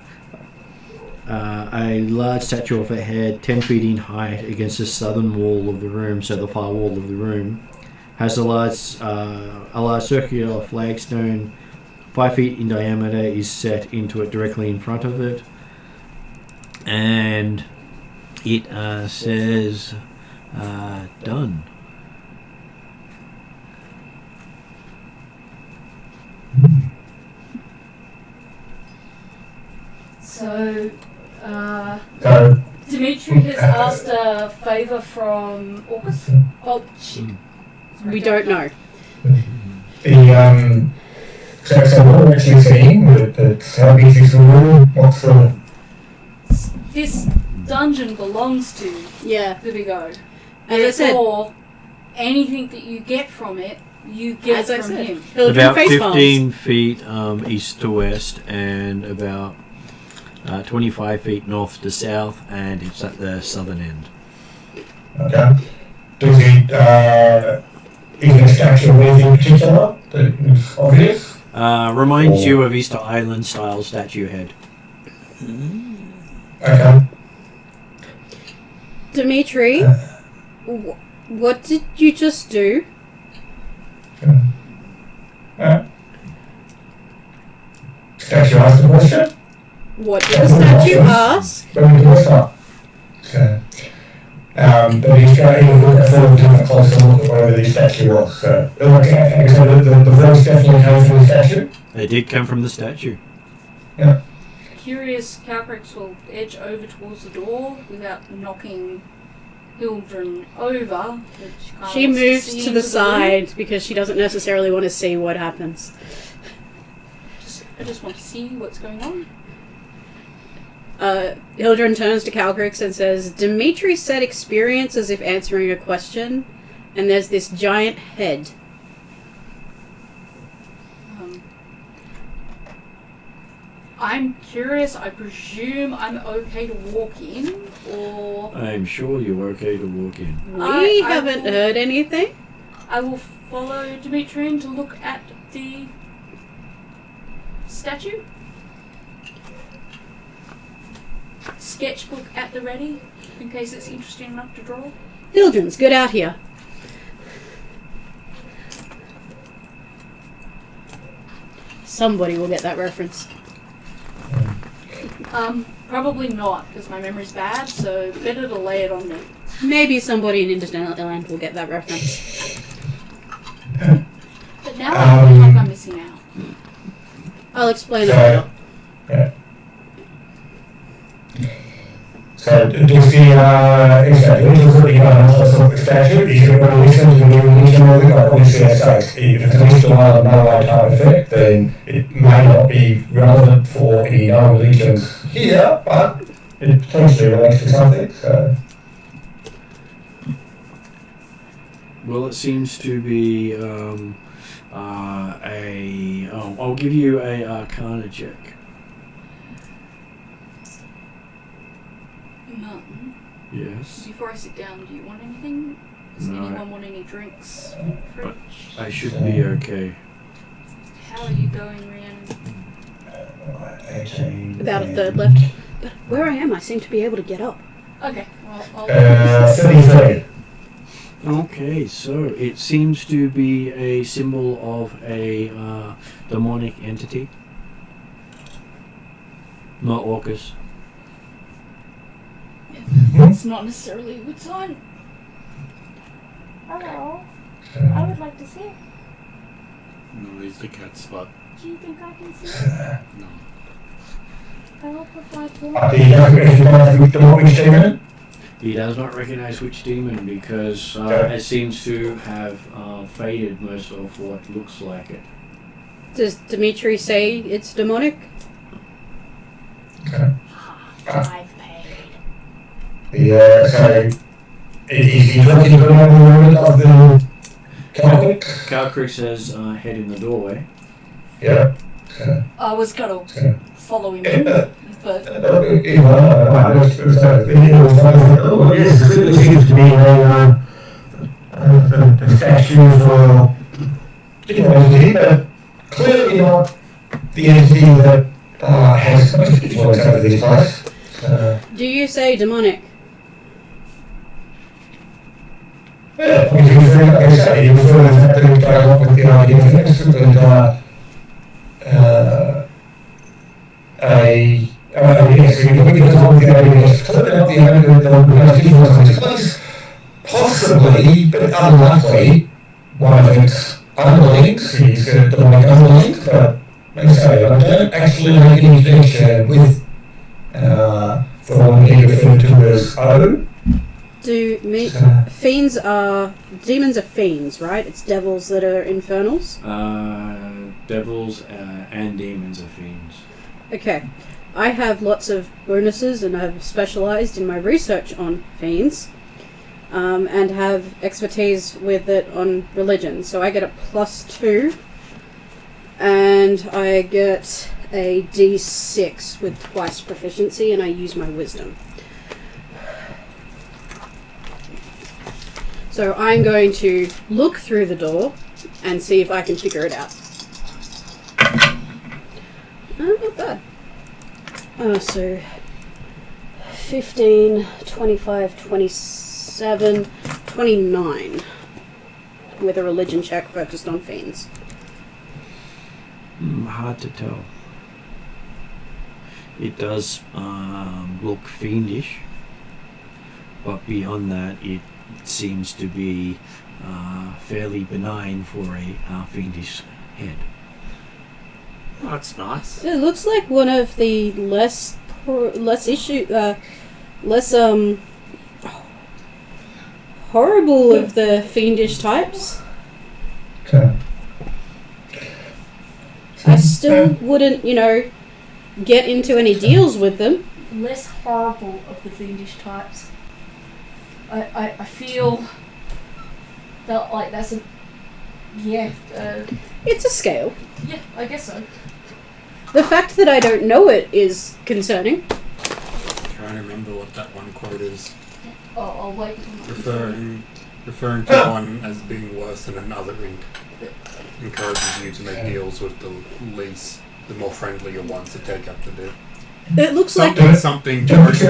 large statue of a head, 10 feet in height, against the southern wall of the room. So the far wall of the room has a large circular flagstone, 5 feet in diameter, is set into it directly in front of it, and it says "Done." So, So, Dimitri has asked a favour from August. Oh, shit. We don't know. so what we're actually seeing, how big is the room? What's the... This dungeon belongs to Yeah. the Big O. As I said, Therefore, anything that you get from it, you get as I from said, him. Hildren About face 15 feet east to west, and about 25 feet north to south, and it's at the southern end. Okay. Does it, is there a statue of anything in particular that is obvious? Reminds you of Easter Island style statue head. Okay. Dimitri, what did you just do? Statue asked the question? What did the statue ask? When we do start. Okay. But he's going to look forward to a closer look at wherever the statue was. So, okay, so the voice definitely came from the statue? It did come from the statue. Yeah. Curious, Calcrix will edge over towards the door without knocking Hildren over. Which She moves to the side because she doesn't necessarily want to see what happens. I just want to see what's going on. Hildren turns to Calcrix and says, Dimitri said experience as if answering a question, and there's this giant head. I'm curious, I presume I'm okay to walk in, or... I'm sure you're okay to walk in. We haven't heard anything. I will follow Dimitri in to look at the statue. Sketchbook at the ready, in case it's interesting enough to draw. Hildren's good out here. Somebody will get that reference. Probably not, because my memory's bad, so better to lay it on me. Maybe somebody in Interland will get that reference. But now I feel like I'm missing out. I'll explain it later. Yeah. So does the exactly does the sort of expansion? Is it going to listen to the new religion or like obviously as I say, if it's a list of no type effect, then it may not be relevant for any no religions here, but it potentially relates to something. So Well, it seems to be I'll give you a Arcana check. Martin, Yes. before I sit down, do you want anything? Does No. anyone want any drinks? Fridge? I should be okay. How are you going, Rhiannon? 18. About a third left. But where I am, I seem to be able to get up. Okay, well, I'll... 33. Okay, so it seems to be a symbol of a demonic entity. Not Orcus. It's not necessarily a good sign. Hello. I would like to see it. No, he's the cat spot. Do you think I can see it? No. I will provide for Do you recognize which demonic demon? He does not recognize which demon because Okay. it seems to have faded most of what looks like it. Does Dimitri say it's demonic? Okay. I've paid. Yeah, so is he looking for the movement of the Celtic? Kalkrick says head in the doorway. Yeah. So, I was gonna so. follow him in, but Yes, it seems to be a statue for entity, but clearly not the entity that has most influence over this place. Do you say demonic? Yeah, like I say, you refer to that it goes along with the idea of innocent and yes, you look at all the ideas, clearly not the idea that the most influence on this place. Possibly, but unlikely, one of its underlings, he's a demonic underling, but like I say, I don't actually make any connection with the one he referred to as O. Fiends are... Demons are fiends, right? It's devils that are infernals? Devils and demons are fiends. Okay. I have lots of bonuses and I've specialised in my research on fiends and have expertise with it on religion. So I get a +2 and I get a D6 with twice proficiency and I use my wisdom. So I'm going to look through the door and see if I can figure it out. Not bad. So 15, 25, 27, 29 with a religion check focused on fiends. Hard to tell. It does look fiendish, but beyond that it seems to be fairly benign for a fiendish head. Oh, that's nice. It looks like one of the less horrible of the fiendish types. Okay. I still wouldn't, get into any deals with them. less horrible of the fiendish types. I feel that like that's a It's a scale. yeah, I guess so. The fact that I don't know it is concerning. Trying to remember what that one quote is. I'll wait. Referring to one as being worse than another encourages you to make deals with the more friendlier ones to take up the deal. It looks like Something Don't you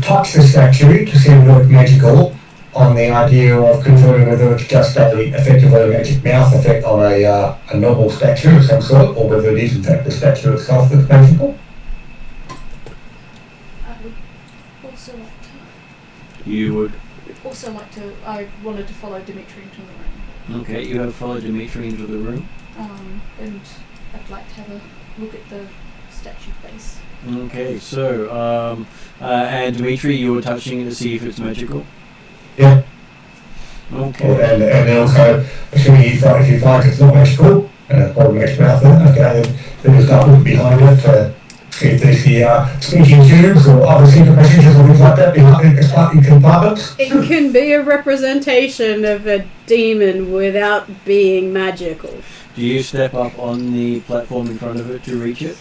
touch the statue to see whether it's magical on the idea of confirming whether it's just effectively a magic mouth effect on a normal statue of some sort, or whether it is in fact the statue itself that's magical? I would also like to. You would. Also like to. I wanted to follow Dimitri into the room. Okay, you have followed Dimitri into the room. And I'd like to have a look at the statue, please. Okay, so, and Dimitri, you were touching it to see if it's magical? Yeah. Okay. And also, assuming if you find it's not magical, probably makes mouth then, okay, then there's nothing behind it to see if there's the speaking tubes or other secret messages or things like that in compartments. It can be a representation of a demon without being magical. Do you step up on the platform in front of it to reach it?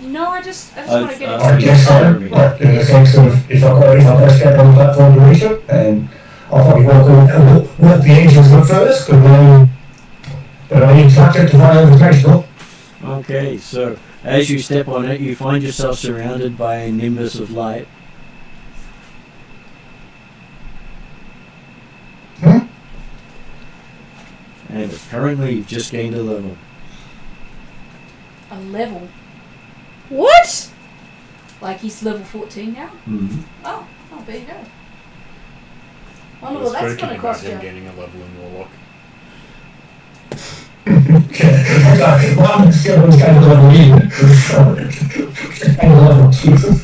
No, I just want to get it. I guess so, but in the sense of if I've got to step on the platform to reach it, then I'll probably work the engines at first, and then I instruct it to find out if it's magical. Okay, so as you step on it, you find yourself surrounded by a nimbus of light. And apparently you've just gained a level. A level? What? Like he's level 14 now? Mm-hmm. Oh, there you go. I Wonder was what that's joking going to about cost him you. gaining a level in Warlock. One skill is kind of level in. Kind of level, Jesus.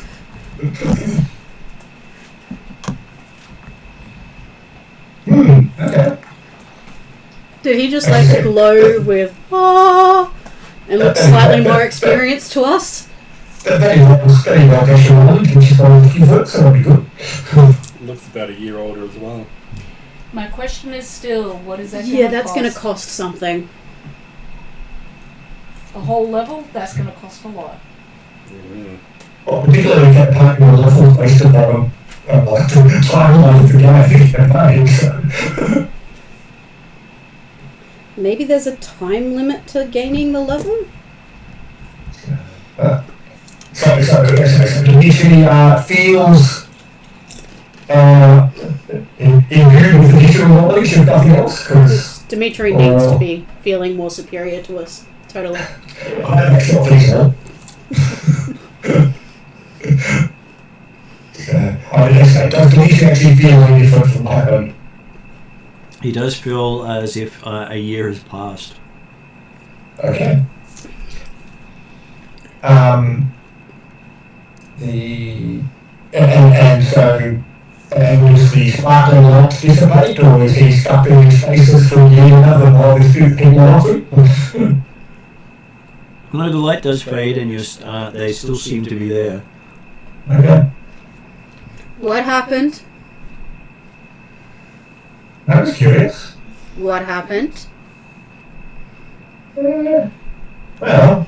Okay. Did he just like glow with and look slightly more experienced to us? I guess you're right, and she's on a few books, so that'll be good. Looks about a year older as well. My question is still, what is that Yeah, gonna that's cost? going to cost something. A whole level? That's going to cost a lot. Well, particularly if that part of your level is based upon like the timeline of the game, so. Maybe there's a time limit to gaining the level? So Dimitri feels imbued with the digital knowledge if nothing else, because Dimitri needs to be feeling more superior to us. Totally. that makes it feasible. I guess that does Dimitri actually feel any different from my own? He does feel as if a year has passed. Okay. And does the sparkling lights dissipate, or is he stuck in his faces for a year and another while there's two people laughing? No, the light does fade and they still seem to be there. Okay. What happened? I was curious. What happened? Well,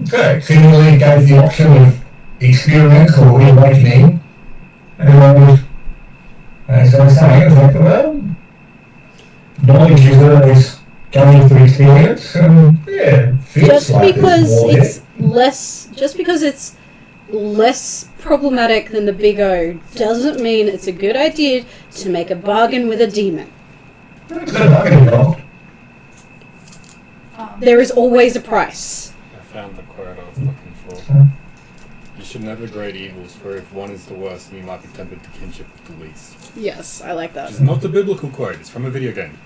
okay, seemingly gave the option of experience or reawakening. And as I was saying, it's like, well, knowledge is always going through experience, and yeah, feels Just like because there's more it's less, just because it's less problematic than the Big O doesn't mean it's a good idea to make a bargain with a demon. there. There's no bargain involved. There is always a price. I found the quote I was looking for. You should never grade evils, for if one is the worst, then you might be tempted to kinship with the least. Yes, I like that. Which is not the biblical quote, it's from a video game.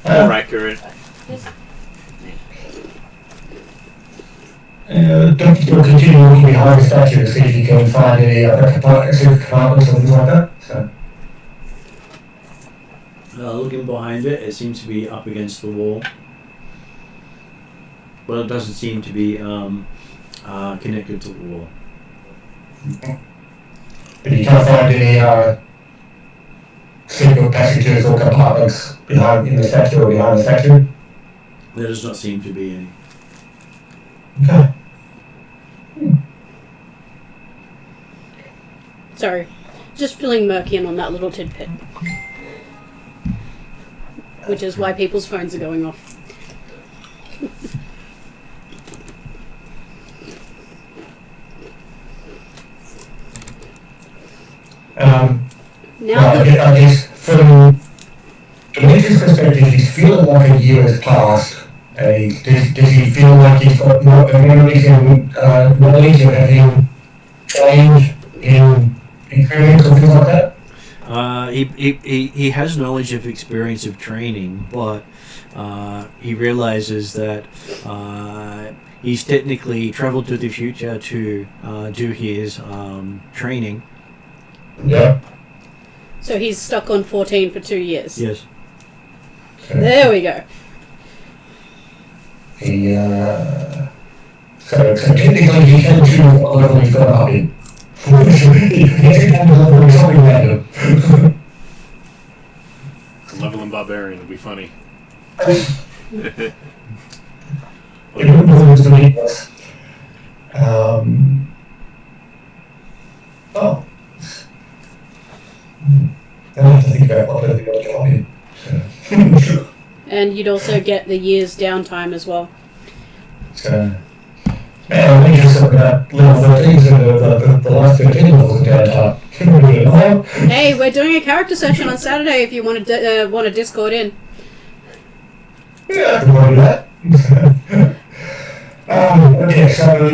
More accurate. Don't you continue looking behind the statue to see if you can find any other compartments or things like that? So. Looking behind it, it seems to be up against the wall. Well, it doesn't seem to be connected to the wall. But you can't find any secret passages or compartments behind in the statue or behind the statue? There does not seem to be any. Okay. Sorry, just filling murky in on that little tidbit. Which is why people's phones are going off. Now Well, that I guess from Dimitri's perspective, he's feeling like a year has passed. Does he feel like he's got more memories and knowledge of having trained in experience or things like that? He has knowledge of experience of training, but he realizes that he's technically traveled to the future to do his training. Yeah. So he's stuck on 14 for 2 years. Yes. There we go. He, so technically he can choose what level he's got up in. He can level something random. Level and barbarian would be funny. It wouldn't to me. Oh. I have to think about what level you're going in. So. And you'd also get the year's downtime as well. So, man, when you just look at level 13, so the last 13 levels of downtime. Hey, we're doing a character session on Saturday if you want to Discord in. Yeah, I can do that. Okay, so,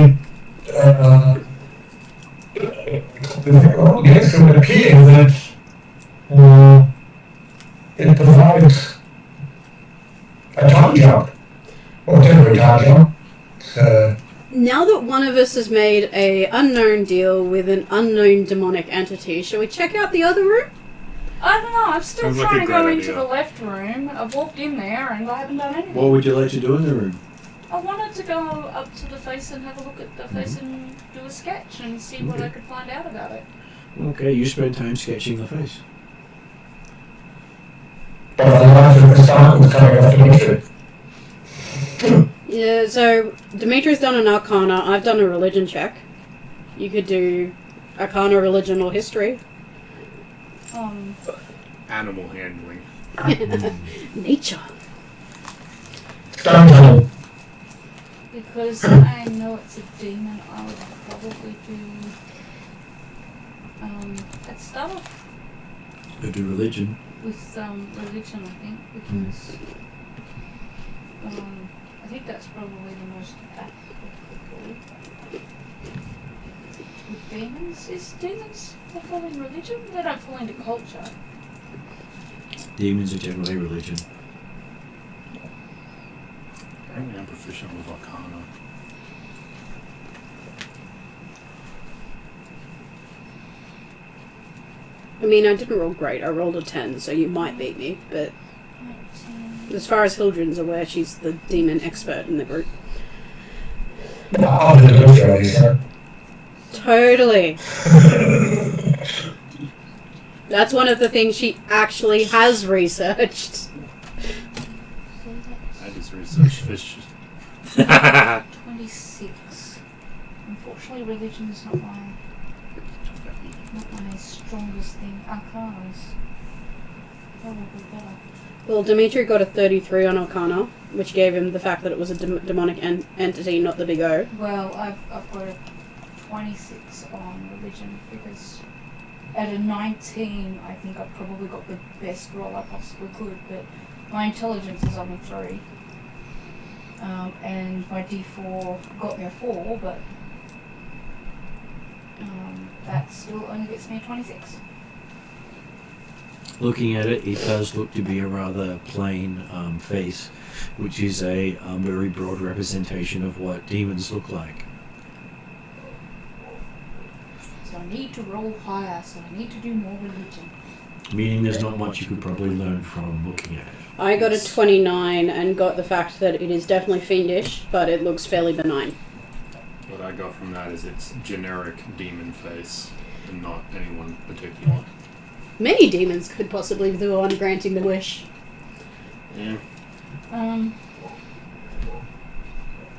yes, it would appear that it provides a time jump, or a temporary time jump. So, Now that one of us has made a unknown deal with an unknown demonic entity, shall we check out the other room? I don't know, I'm still Sounds like trying a to go great into idea. the left room. I've walked in there and I haven't done anything. What would you like to do in the room? I wanted to go up to the face and have a look at the face and do a sketch and see what I could find out about it. Okay, you spend time sketching the face. but the life of the start was coming off Dimitri. Yeah, so Dimitri's done an Arcana, I've done a religion check. You could do Arcana, religion, or history. Animal handling. Nature. Stone Because I know it's a demon, I would probably do. Let's start off You do religion. with religion, I think, because I think that's probably the most applicable. With demons, they fall in religion? They don't fall into culture. Demons are generally religion. I think I'm proficient with Arcana. I mean, I didn't roll great, I rolled a 10, so you might beat me, but 19. as far as Hildren's aware, she's the demon expert in the group. I'll do the Dimitri, so. Totally. That's one of the things she actually has researched. I just researched fish. 26. Unfortunately, religion is not my strongest thing. Arcana's probably better. Well, Dimitri got a 33 on Arcana, which gave him the fact that it was a demonic entity, not the big O. Well, I've got a 26 on religion because at a 19, I think I probably got the best roll I possibly could, but my intelligence is on a 3. And my D4 got me a 4, but that still only gets me a 26. Looking at it, it does look to be a rather plain face, which is a very broad representation of what demons look like. So I need to roll higher, so I need to do more religion. Meaning there's not much you could probably learn from looking at it. I got a 29 and got the fact that it is definitely fiendish, but it looks fairly benign. What I got from that is it's generic demon face and not anyone particular. Many demons could possibly be the one granting the wish. Yeah.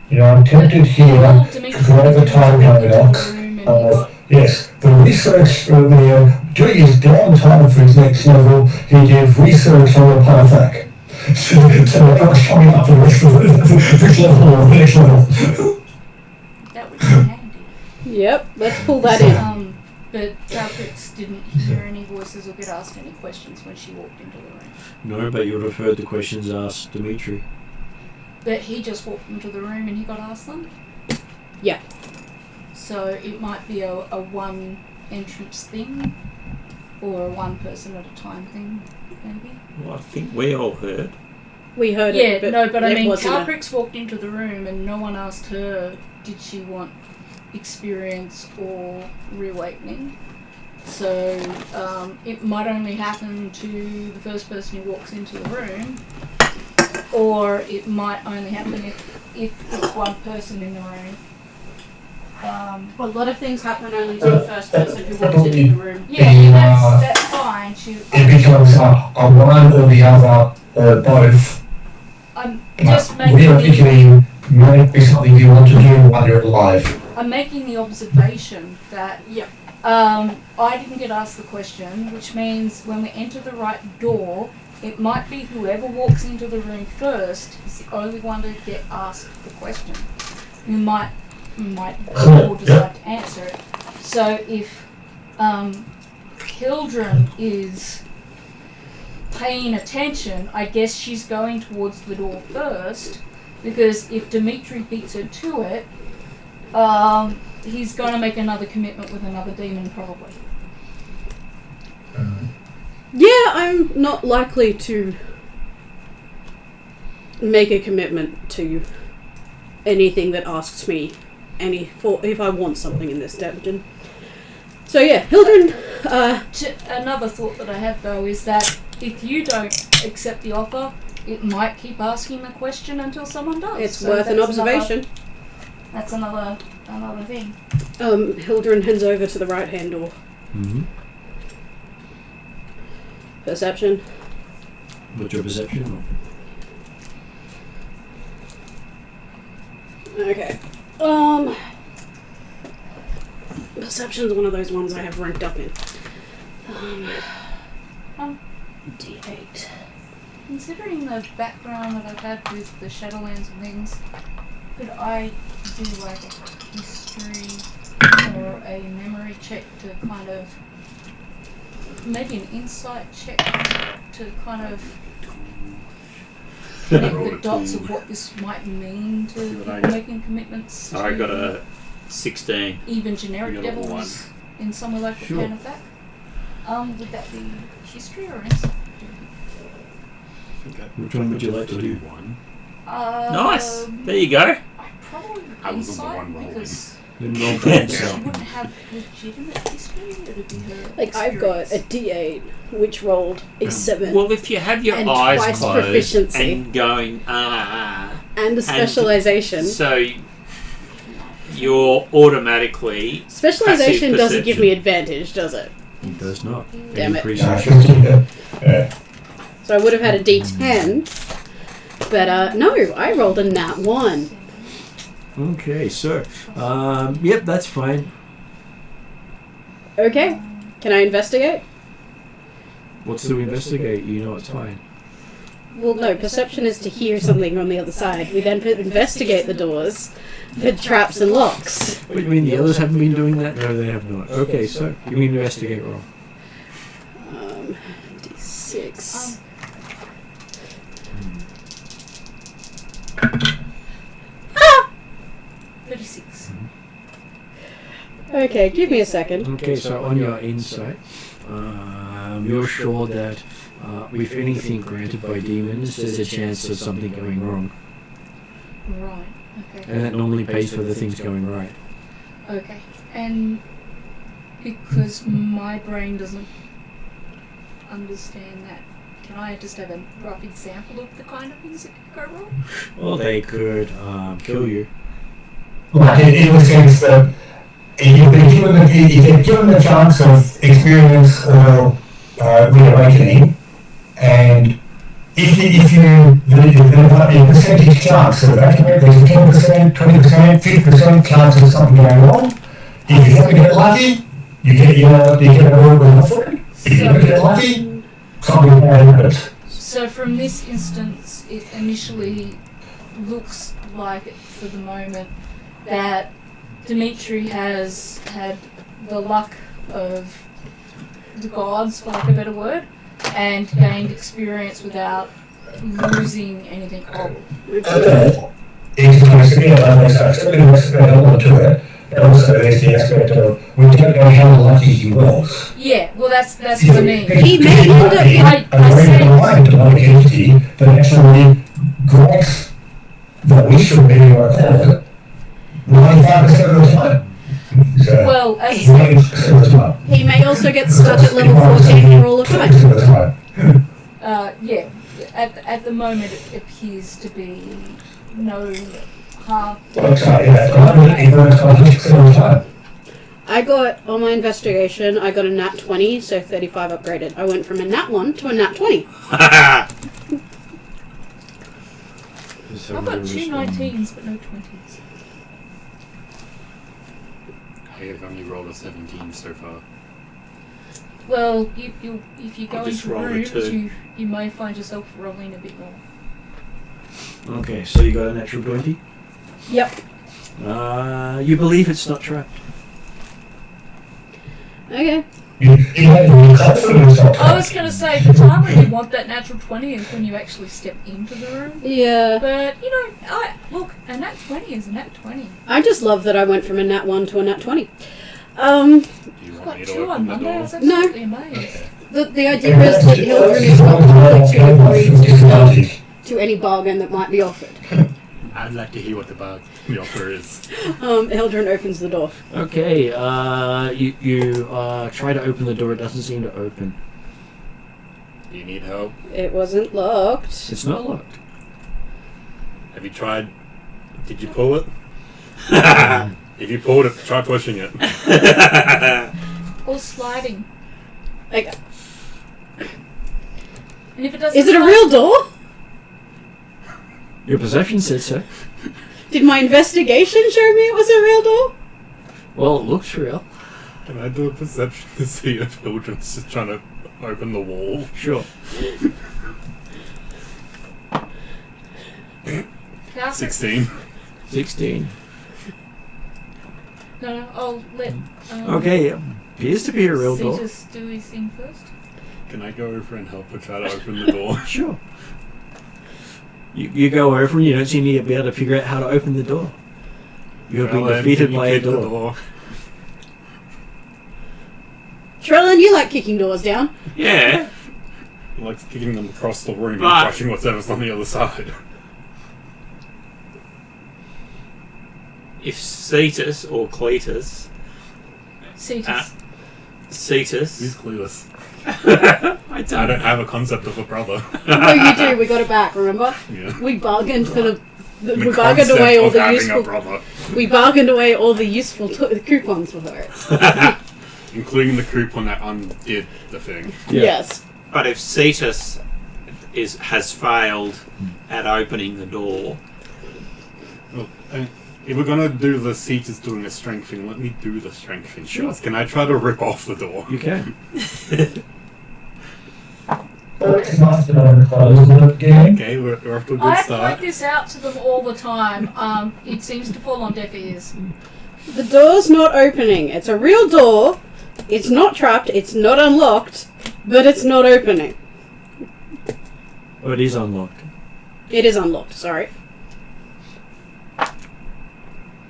You know, I'm tempted here Well, to Dimitri throw the time paradox. room and he got Yes, the research during his downtime for his next level, he did research on the Pathak. So that was coming up the rest of this level or the next level. that would be handy. Yep, let's pull that in. But Daltrix didn't hear any voices or get asked any questions when she walked into the room. No, but you would have heard the questions asked Dimitri. But he just walked into the room and he got asked them? Yeah. So it might be a one entrance thing, or a one person at a time thing, maybe. Well, I think we all heard. We heard Yeah, it, but I it mean, wasn't a- Caltrix walked into the room and no one asked her, did she want experience or reawakening? So it might only happen to the first person who walks into the room, or it might only happen if it's one person in the room. A lot of things happen only to the first person who walks into the room. Yeah, that's fine. It becomes a one or the other or both. I'm just Realistically, might be something you want to do while you're alive. I'm making the observation that Yep. I didn't get asked the question, which means when we enter the right door, it might be whoever walks into the room first is the only one to get asked the question. You might all decide to answer it. So if Hildren is paying attention, I guess she's going towards the door first, because if Dimitri beats her to it, he's going to make another commitment with another demon, probably. Yeah, I'm not likely to make a commitment to anything that asks me if I want something in this dungeon. So yeah, Hildren. Another thought that I have though is that if you don't accept the offer, it might keep asking the question until someone does. It's So worth an that's observation. That's another thing. Hildren heads over to the right-hand door. Mm-hmm. Perception. What's your perception? Okay. Perception's one of those ones I have ranked up in. D8. Considering the background that I've had with the Shadowlands and things, could I do like a history or a memory check to kind of, maybe an insight check to kind of connect the dots of what this might mean to people making commitments to I got a 16. even generic You got a devils in somewhere like the Sure. Pan of That? Would that be history or insight? Which one would you like to do? One. Nice. There you go. I probably I was on the insight one rolling. because Then roll for she himself. wouldn't have legitimate history. It would be her. Like, I've got a D8, which rolled a 7. Well, if you have your And eyes twice closed proficiency. and going, and a specialization. so you're automatically Specialization passive doesn't give me perception. advantage, does it? It does not. Damn it. Increases. So I would have had a D10. But, no, I rolled a nat 1. Okay, so, yep, that's fine. Okay. Can I investigate? What's to investigate? You know it's fine. Well, no, perception is to hear something on the other side. We then investigate the doors for traps and locks. What, you mean the others haven't been doing that? No, they have not. Okay, so, give me an investigate roll. D6. 36. Okay, give me a second. Okay, so on your insight, you're sure that with anything granted by demons, there's a chance of something going wrong. Right. Okay. And that normally pays for the things going right. Okay. And because my brain doesn't understand that, can I just have a rough example of the kind of things that could go wrong? Well, they could kill you. Like in the sense that if you're given the chance of experience or reawakening, and if the percentage chance of that, there's a 10%, 20%, 50% chance of something going wrong. If you happen to get lucky, you get a roll with a foot. If you don't get lucky, something bad happens. So from this instance, it initially looks like, for the moment, that Dimitri has had the luck of the gods, for lack of a better word, and gained experience without losing anything horrible. It's going to be a lot to it, And also there's the aspect of, we don't know how lucky he was. Yeah, well, that's what I mean. He may end up- a very alive demonic entity that actually grants that we should be able to call it 95% of the time. So, Well, as 90% of the time. He may also get stuck at level 14 for all of time. 20% of the time. yeah, at the moment it appears to be no harm. Well, sorry, yeah, even it's 100% of the time. I got, on my investigation, I got a nat 20, so 35 upgraded. I went from a nat 1 to a nat 20. I've got two 19s but no 20s. I have only rolled a 17 so far. Well, you if you go I'll just into roll a rooms, two. you may find yourself rolling a bit more. Okay, so you got a natural 20? Yep. You believe it's not trapped. Okay. You have to be confident it's not I was going to say, the time when you want that natural 20 is when you actually step into the room. Yeah. But, you know, look, a nat 20 is a nat 20. I just love that I went from a nat 1 to a nat 20. Do you I've want got me to 2 on open the Monday. I door? was No. absolutely amazed. The idea is that Hildren is not likely to agree to any bargain that might be offered. I'd like to hear what the offer is. Hildren opens the door. Okay, you try to open the door, it doesn't seem to open. Do you need help? It wasn't locked. It's not locked. Have you tried? Did you pull it? If you pulled it, try pushing it. Or sliding. Like, And if it doesn't is it a slide- real door? Your perception says so. Did my investigation show me it was a real door? Well, it looks real. Can I do a perception to see if Hildren's just trying to open the wall? Sure. Cast it? 16. 16. No, I'll let. Okay, it appears to be a real door. Cetus do his thing first. Can I go over and help her try to open the door? Sure. You go over and you don't seem to be able to figure out how to open the door. You're being Ellen, defeated can you by a kick the door. Trellin, you like kicking doors down. Yeah. He likes kicking them across the room and But- crushing whatever's on the other side. If Cetus or Cletus, Cetus. Cetus, Who's clueless? I I don't don't have a concept of a brother. Oh, you do. We got it back. Remember? Yeah. We bargained for the The we bargained concept away all of the having useful. a brother, We bargained away all the useful coupons for it. including the coupon that undid the thing. Yeah. Yes. But if Cetus has failed at opening the door, Well, if we're gonna do the seat is doing a strength thing, let me do the strength thing. Sure. first. Can I try to rip off the door? You can. It's nice to know the close of the game. Okay, we're off to a good I point start. this out to them all the time. It seems to fall on deaf ears. The door's not opening. It's a real door. It's not trapped. It's not unlocked. But it's not opening. Oh, it is unlocked. It is unlocked. Sorry.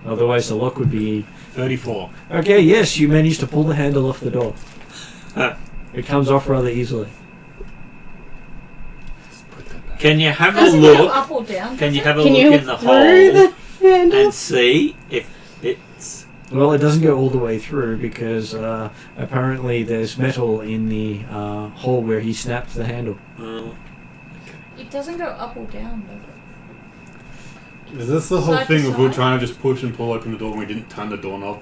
Otherwise, the lock would be. 34. Okay, yes, you managed to pull the handle off the door. It comes off rather easily. Just put that back. can you have a Does it go look? up or down? Can you have a Can you look in the through hole the handle? and see if it's? Well, it doesn't go all the way through because apparently there's metal in the hole where he snapped the handle. Oh, It doesn't go up or down, does it? Is this the whole Side to thing of we're side? trying to just push and pull open the door and we didn't turn the doorknob?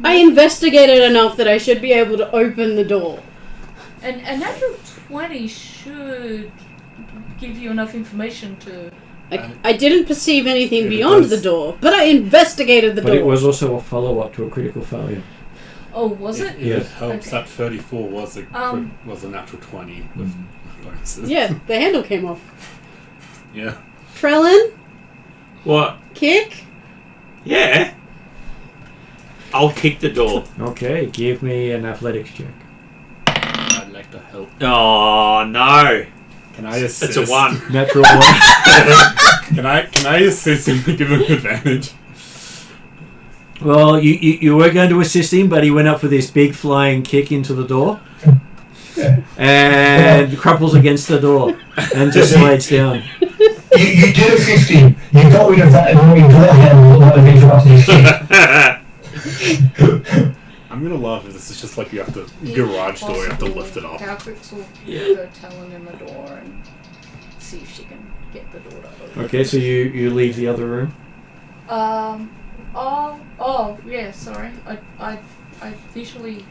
I investigated enough that I should be able to open the door. And a natural 20 should give you enough information to. I didn't perceive anything If it beyond does- the door, but I investigated the But door. it was also a follow-up to a critical failure. Oh, was it? If Yeah. it helps, Okay. that 34 was a natural 20 with bonuses. Yeah, the handle came off. Yeah. Trellin, what? kick. Yeah. I'll kick the door. Okay, give me an athletics check. I'd like to help. Oh no! Can I assist? It's a 1. Natural 1. Can I assist and give him advantage? Well, you were going to assist him, but he went up with this big flying kick into the door. And crumples against the door and just slides down. You did assist him. You got rid of that annoying door handle that interrupted his kick. I'm gonna laugh if this is just like you have to garage door, you have to lift it up. Calcrix will Yeah. go telling in the door and see if she can get the door to open. Okay, so you leave the other room. Oh, yeah. Sorry, I visually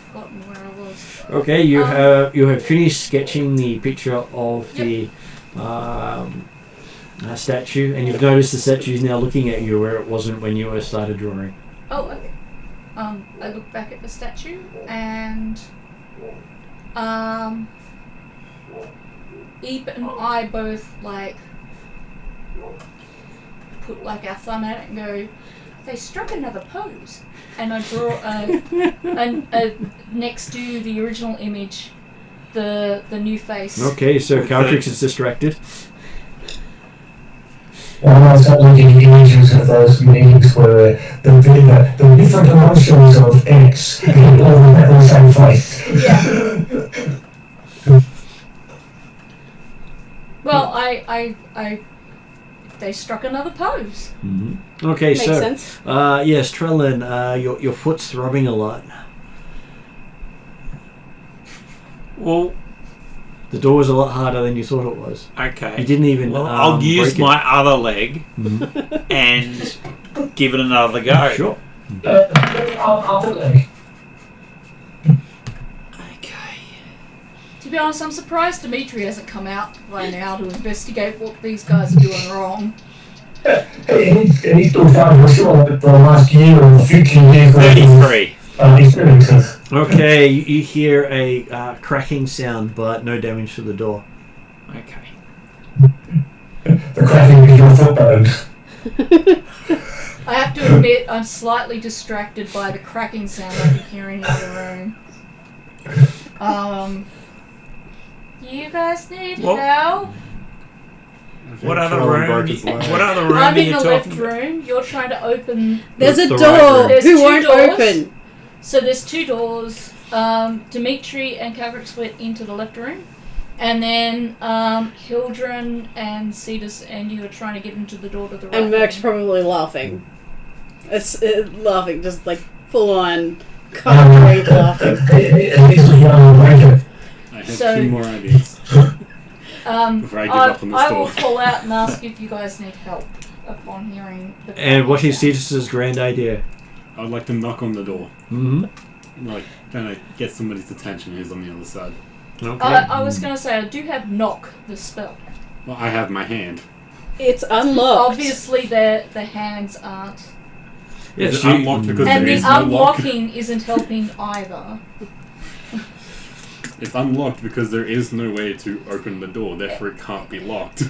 forgotten where I was. Okay, you have finished sketching the picture of the statue, and you've noticed the statue is now looking at you where it wasn't when you started drawing. Oh, okay. I look back at the statue and Eve and I both like put like our thumb at it and go, they struck another pose. And I draw a next to the original image, the new face. Okay, so Caltrix is distracted. While I was looking at images of those memes where the different emotions of X being all at the same face. Yeah. Well, I they struck another pose. Mm-hmm. Okay, Makes so sense. yes, Trellin, your foot's throbbing a lot. Well, The door was a lot harder than you thought it was. okay. You didn't even. Well, I'll use break it. my other leg Mhm. and give it another go. Sure. I'll think. Okay. To be honest, I'm surprised Dimitri hasn't come out by now to investigate what these guys are doing wrong. He's still trying for sure that the last year or future years 33. experiences. Okay, you hear a cracking sound, but no damage to the door. Okay. The cracking of your foot bones. I have to admit, I'm slightly distracted by the cracking sound I can hear in the other room. You guys need Well, help? What other Trellin broke room? his leg. What other room I'm are in you the talking left about? room. You're trying to open. There's a the door. right room. There's Who two won't doors. open? So there's two doors. Dimitri and Calcrix went into the left room, and then Hildren and Cetus and you are trying to get into the door to the right. And Merc's room. probably laughing. It's laughing, just like full on, can't breathe laughing. This was young Ranger. I have So- 2 more ideas. Before I give up on this I will door. call out and ask if you guys need help upon hearing the And what is sound. Cetus's grand idea? I would like to knock on the door. Mm-hmm. Like, trying to get somebody's attention who's on the other side. Okay. I was going to say, I do have knock, the spell. Well, I have my hand. It's unlocked. Obviously, the hands aren't. Yes, Is it you- unlocked because And there the is no lock? unlocking isn't helping either. It's unlocked because there is no way to open the door, therefore it can't be locked.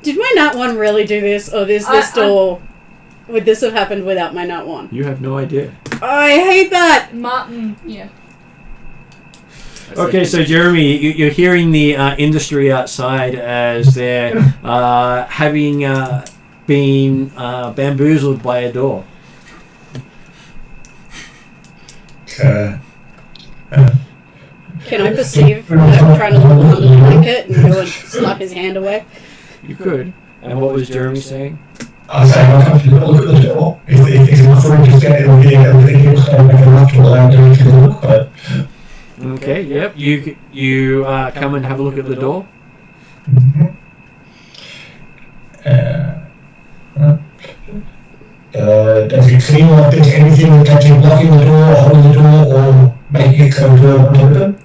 Did my Nat 1 really do this, or is this door... Would this have happened without my Nat 1? You have no idea. I hate that! Martin, yeah. I Okay, said- so Jeremy, you're hearing the industry outside as they're having been bamboozled by a door. Can I perceive Merc trying to look under the blanket and go and slap his hand away? You could. And what was Jeremy saying? I say, I'll come to look at the door. If enough room to get in here, everything else, I'll make enough to allow them to look, but Okay, yep. You come and have a look at the door. does it seem like there's anything touching blocking the door, holding the door, or making it so the door won't open?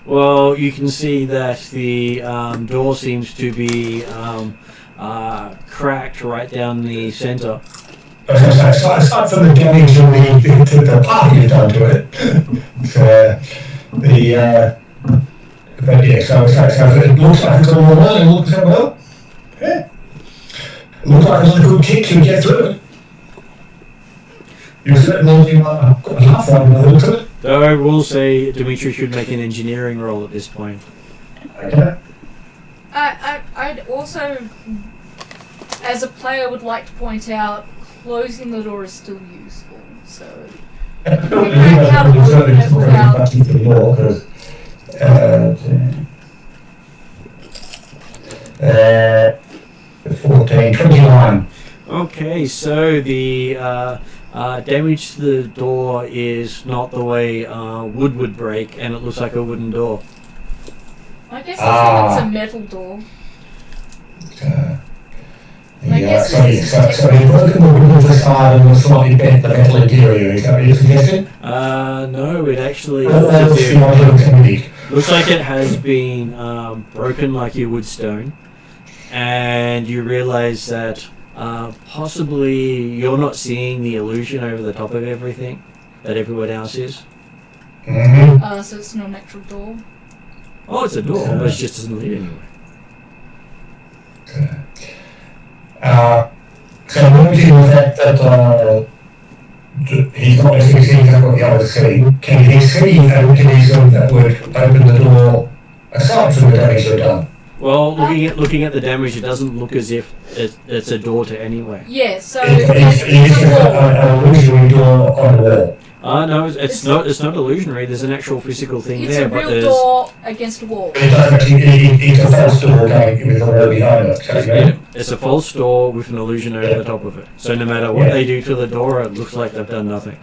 Well, you can see that the door seems to be cracked right down the center. Aside from the damage and the party has done to it, but yeah, so it looks like it's all right, it looks like, well, yeah. It looks like another good kick to get through it. You're certainly got enough on the looks of it. Though I will say Dimitri should make an engineering roll at this point. Okay. I'd also, as a player, would like to point out, closing the door is still useful. So uh, 14, 21. Okay, so the damage to the door is not the way wood would break, and it looks like a wooden door. I guess it's a metal door. I Yeah, guess so you've broken the wood of the side and slightly bent the metal interior, is that what you're suggesting? No, it actually That's the idea of technique. looks like it has been broken like you would stone, and you realise that possibly you're not seeing the illusion over the top of everything that everyone else is. Mm-hmm. So it's not an actual door. Oh, it's a door, but it just doesn't lead anywhere. So when we see the fact that he's not necessarily seeing what the others see, can he see a mechanism that would open the door aside from the damage they've done? Well, looking at the damage, it doesn't look as if it's a door to anywhere. Yeah, so It's an illusory door on the wall. No, it's not illusionary. There's an actual physical thing it's there, a but real there's door against a wall. But it doesn't actually, it's a false door going with a wall behind it. So, yeah, it's a false door with an illusion over the top of it. So no matter what they do to the door, it looks like they've done nothing.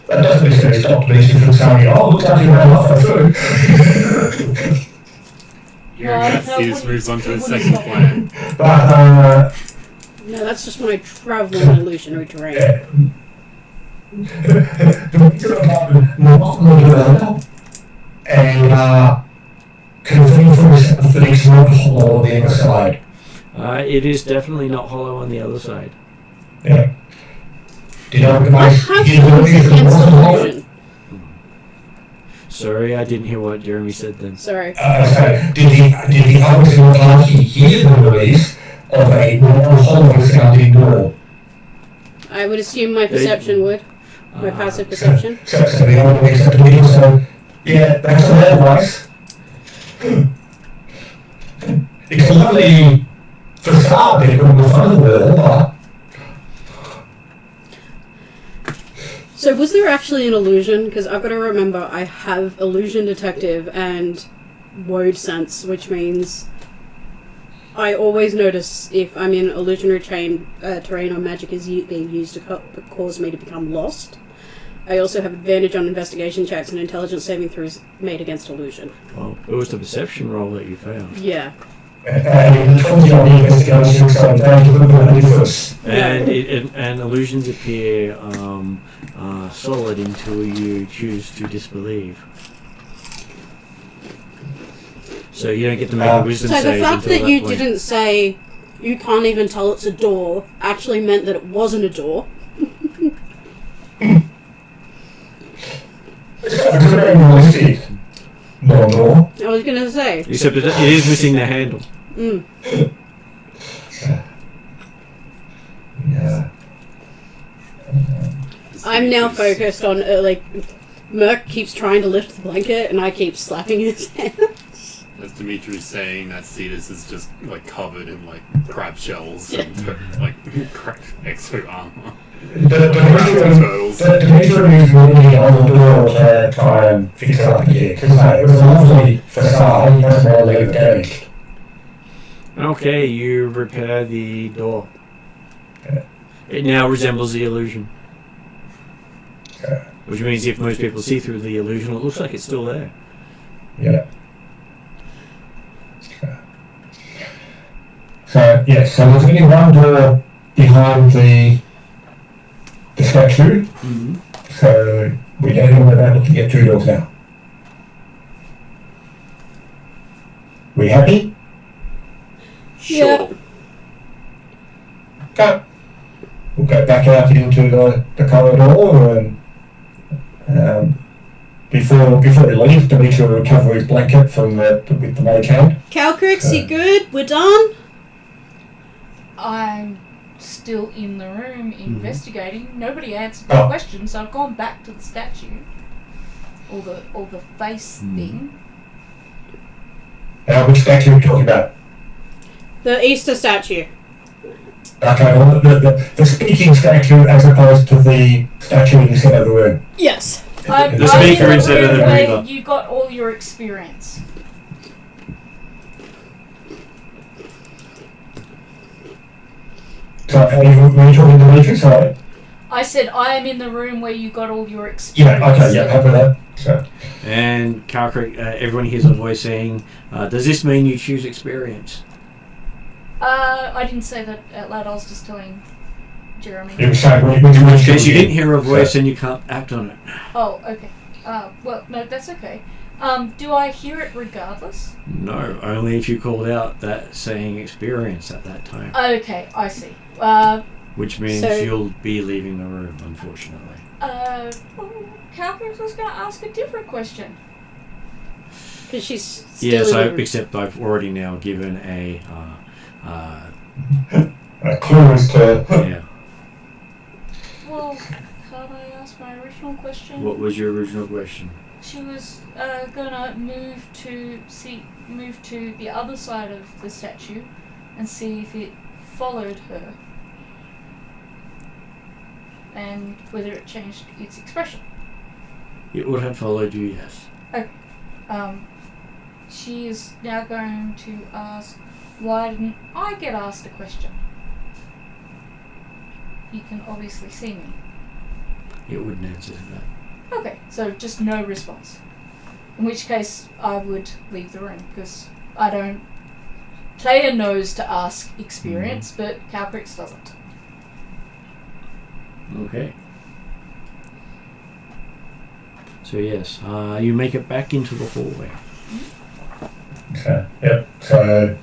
that doesn't necessarily stop the police from saying, oh, looks like you ran off the food. He moves on to his second plan. But, No, that's just when I travel in illusionary terrain. and confirm for yourself that it's not hollow on the other side. It is definitely not hollow on the other side. Yeah. Did I I recognize have you the things against illusion. Sorry, I didn't hear what Jeremy said then. Sorry. So did the others in the party hear the release of a hollow sounding door? I would assume my perception would. My passive perception. So the other way to do so, yeah, that's a little nice. It's a lovely facade there on the front of the wall, but So was there actually an illusion? Because I've got to remember I have illusion detective and word sense, which means I always notice if I'm in illusionary terrain or magic is being used to cause me to become lost. I also have advantage on investigation checks and intelligence saving throws made against illusion. Well, it was the perception roll that you failed. Yeah. and 20 on the investigation, so down to the first. And illusions appear solid until you choose to disbelieve. So you don't get to make a wisdom So the save fact until that you point. didn't say you can't even tell it's a door actually meant that it wasn't a door. It's a very realistic no. I was going to say. Except it is missing the handle. Mm. Yeah. I'm now focused on, Merc keeps trying to lift the blanket and I keep slapping his hands. As Dimitri's saying, that Cetus is just like covered in like crab shells and like exo armor. The measure is really on the door to try and fix it up again, because it was a lovely facade, that's all they were damaged. Okay, you repair the door. Yeah. It now resembles the illusion. Yeah. Which means if most people see through the illusion, it looks like it's still there. Yeah. So, yes, so there's only one door behind the statue, Mm-hmm. so we don't know about looking at two doors now. We happy? Yeah. Okay. We'll go back out into the corridor and before we leave, Dimitri will recover his blanket from with the mage hand. Calcrix, you good? We're done? I'm still in the room investigating. Nobody answered my question, so I've gone back to the statue. Or the face thing. Which statue are you talking about? The Easter statue. Okay, well, the speaking statue as opposed to the statue in the centre of the room. Yes. I'm The in speaker instead of room the where reader. you got all your experience. So, were you talking to Richard? Sorry. I said I am in the room where you got all your experience. Yeah, okay, yeah, happy with that. So, And Karkrik, everyone hears a voice saying, does this mean you choose experience? I didn't say that out loud. I was just telling Jeremy. you were saying, when you In case you didn't hear a voice and you can't act on it. Oh, okay. Well, no, that's okay. Do I hear it regardless? No, only if you called out that saying experience at that time. Okay, I see. Which means So- you'll be leaving the room, unfortunately. Calvin was going to ask a different question. Because she's still Yes, in the room. except I've already now given a clue as to. yeah. Well, can't I ask my original question? What was your original question? She was gonna move to the other side of the statue and see if it followed her and whether it changed its expression. It would have followed you, yes. She is now going to ask, why didn't I get asked a question? You can obviously see me. It wouldn't answer to that. Okay, so just no response. In which case, I would leave the room, because I don't... Taya knows to ask experience, but Calcrix doesn't. Okay. So yes, you make it back into the hallway. Okay, yep, so,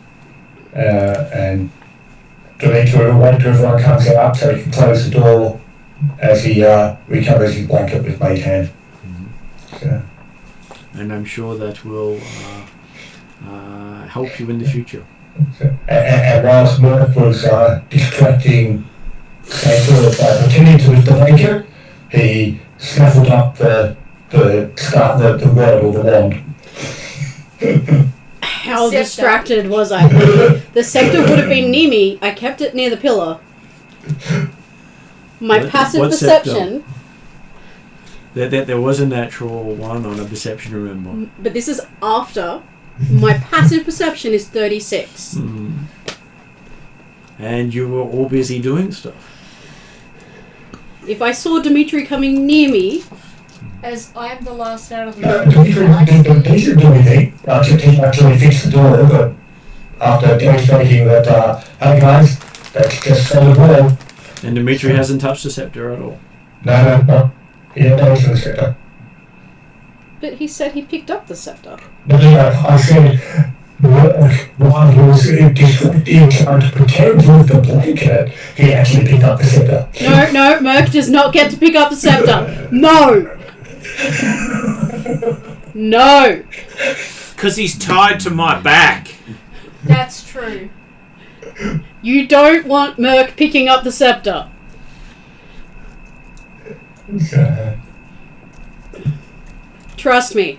and Dimitri will wait till everyone comes out so he can close the door as he recovers his blanket with made hand. So, And I'm sure that will help you in the future. and whilst Murph was distracting Santa by pretending to lift the blanket, he snuffled up the word or the wand. How Scepter. distracted was I? The scepter would have been near me. I kept it near the pillar. My passive what scepter? perception, There was a natural one on a perception, remember? but this is after. My passive perception is 36. Mm. And you were all busy doing stuff. If I saw Dimitri coming near me, As I am the last out of the Dimitri didn't do anything. He actually fixed the door, but after demonstrating that, hey guys, that's just solid wall. And Dimitri hasn't touched the scepter at all. No. He didn't touch the scepter. but he said he picked up the scepter. No, I said, while he was distracting, trying to pretend with the blanket, he actually picked up the scepter. No, Merc does not get to pick up the scepter. No! No! Because he's tied to my back. That's true. You don't want Merc picking up the scepter. Trust me.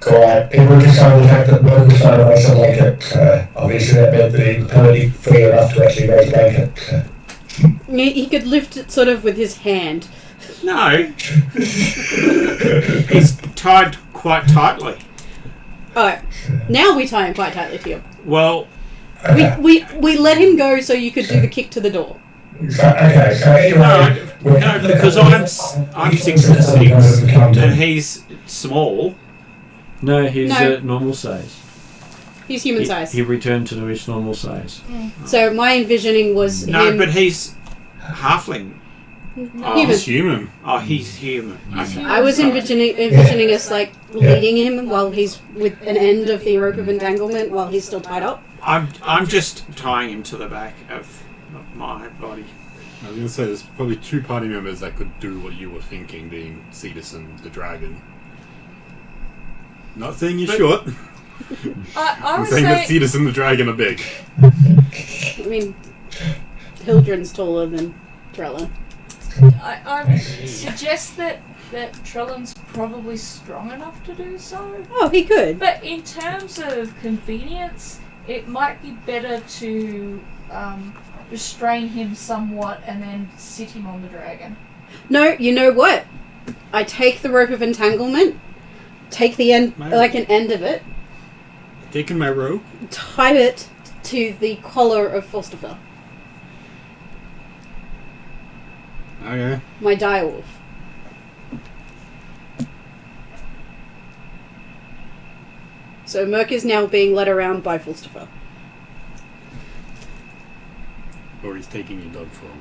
So people just on the fact that Merc was trying to raise a blanket, obviously that meant that he was totally free enough to actually raise a blanket. He could lift it sort of with his hand. No. He's tied quite tightly. Oh, now we tie him quite tightly to you. Well, We let him go so you could do the kick to the door. So anyway... no, because I'm 6'6", and he's small. No, he's No. normal size. He's human size. He returned to his normal size. So my envisioning was No, him. but he's halfling. Oh, Human. He's human. Oh, he's human. Okay. I was envisioning us like leading him while he's with an end of the rope of entanglement while he's still tied up. I'm just tying him to the back of my body. I was going to say, there's probably two party members that could do what you were thinking, being Cetus and the dragon. Not saying you're short. I I'm would saying that say... Cetus and the dragon are big. I mean, Hildren's taller than Trella. I would suggest that that Trellan's probably strong enough to do so. Oh, he could. But in terms of convenience, it might be better to restrain him somewhat and then sit him on the dragon. No, you know what? I take the rope of entanglement, take the end, like an end of it, Taking my rope? tie it to the collar of Falstafa, Okay. my direwolf. So Merc is now being led around by Falstafa. Or he's taking your dog for a walk.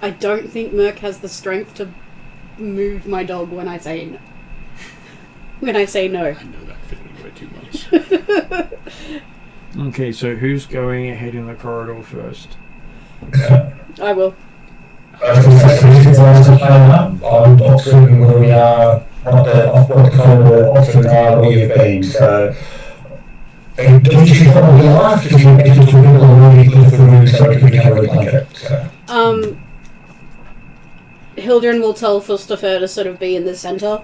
I don't think Merc has the strength to move my dog when I say no. When I say no. I know that feeling way too much. Okay, so who's going ahead in the corridor first? I will. I'm observing where we are, what the kind of options are where you've been, so don't you probably ask if you make it to the middle of the room, the room so it can become a blanket. So. Hildren will tell Falstafa to sort of be in the centre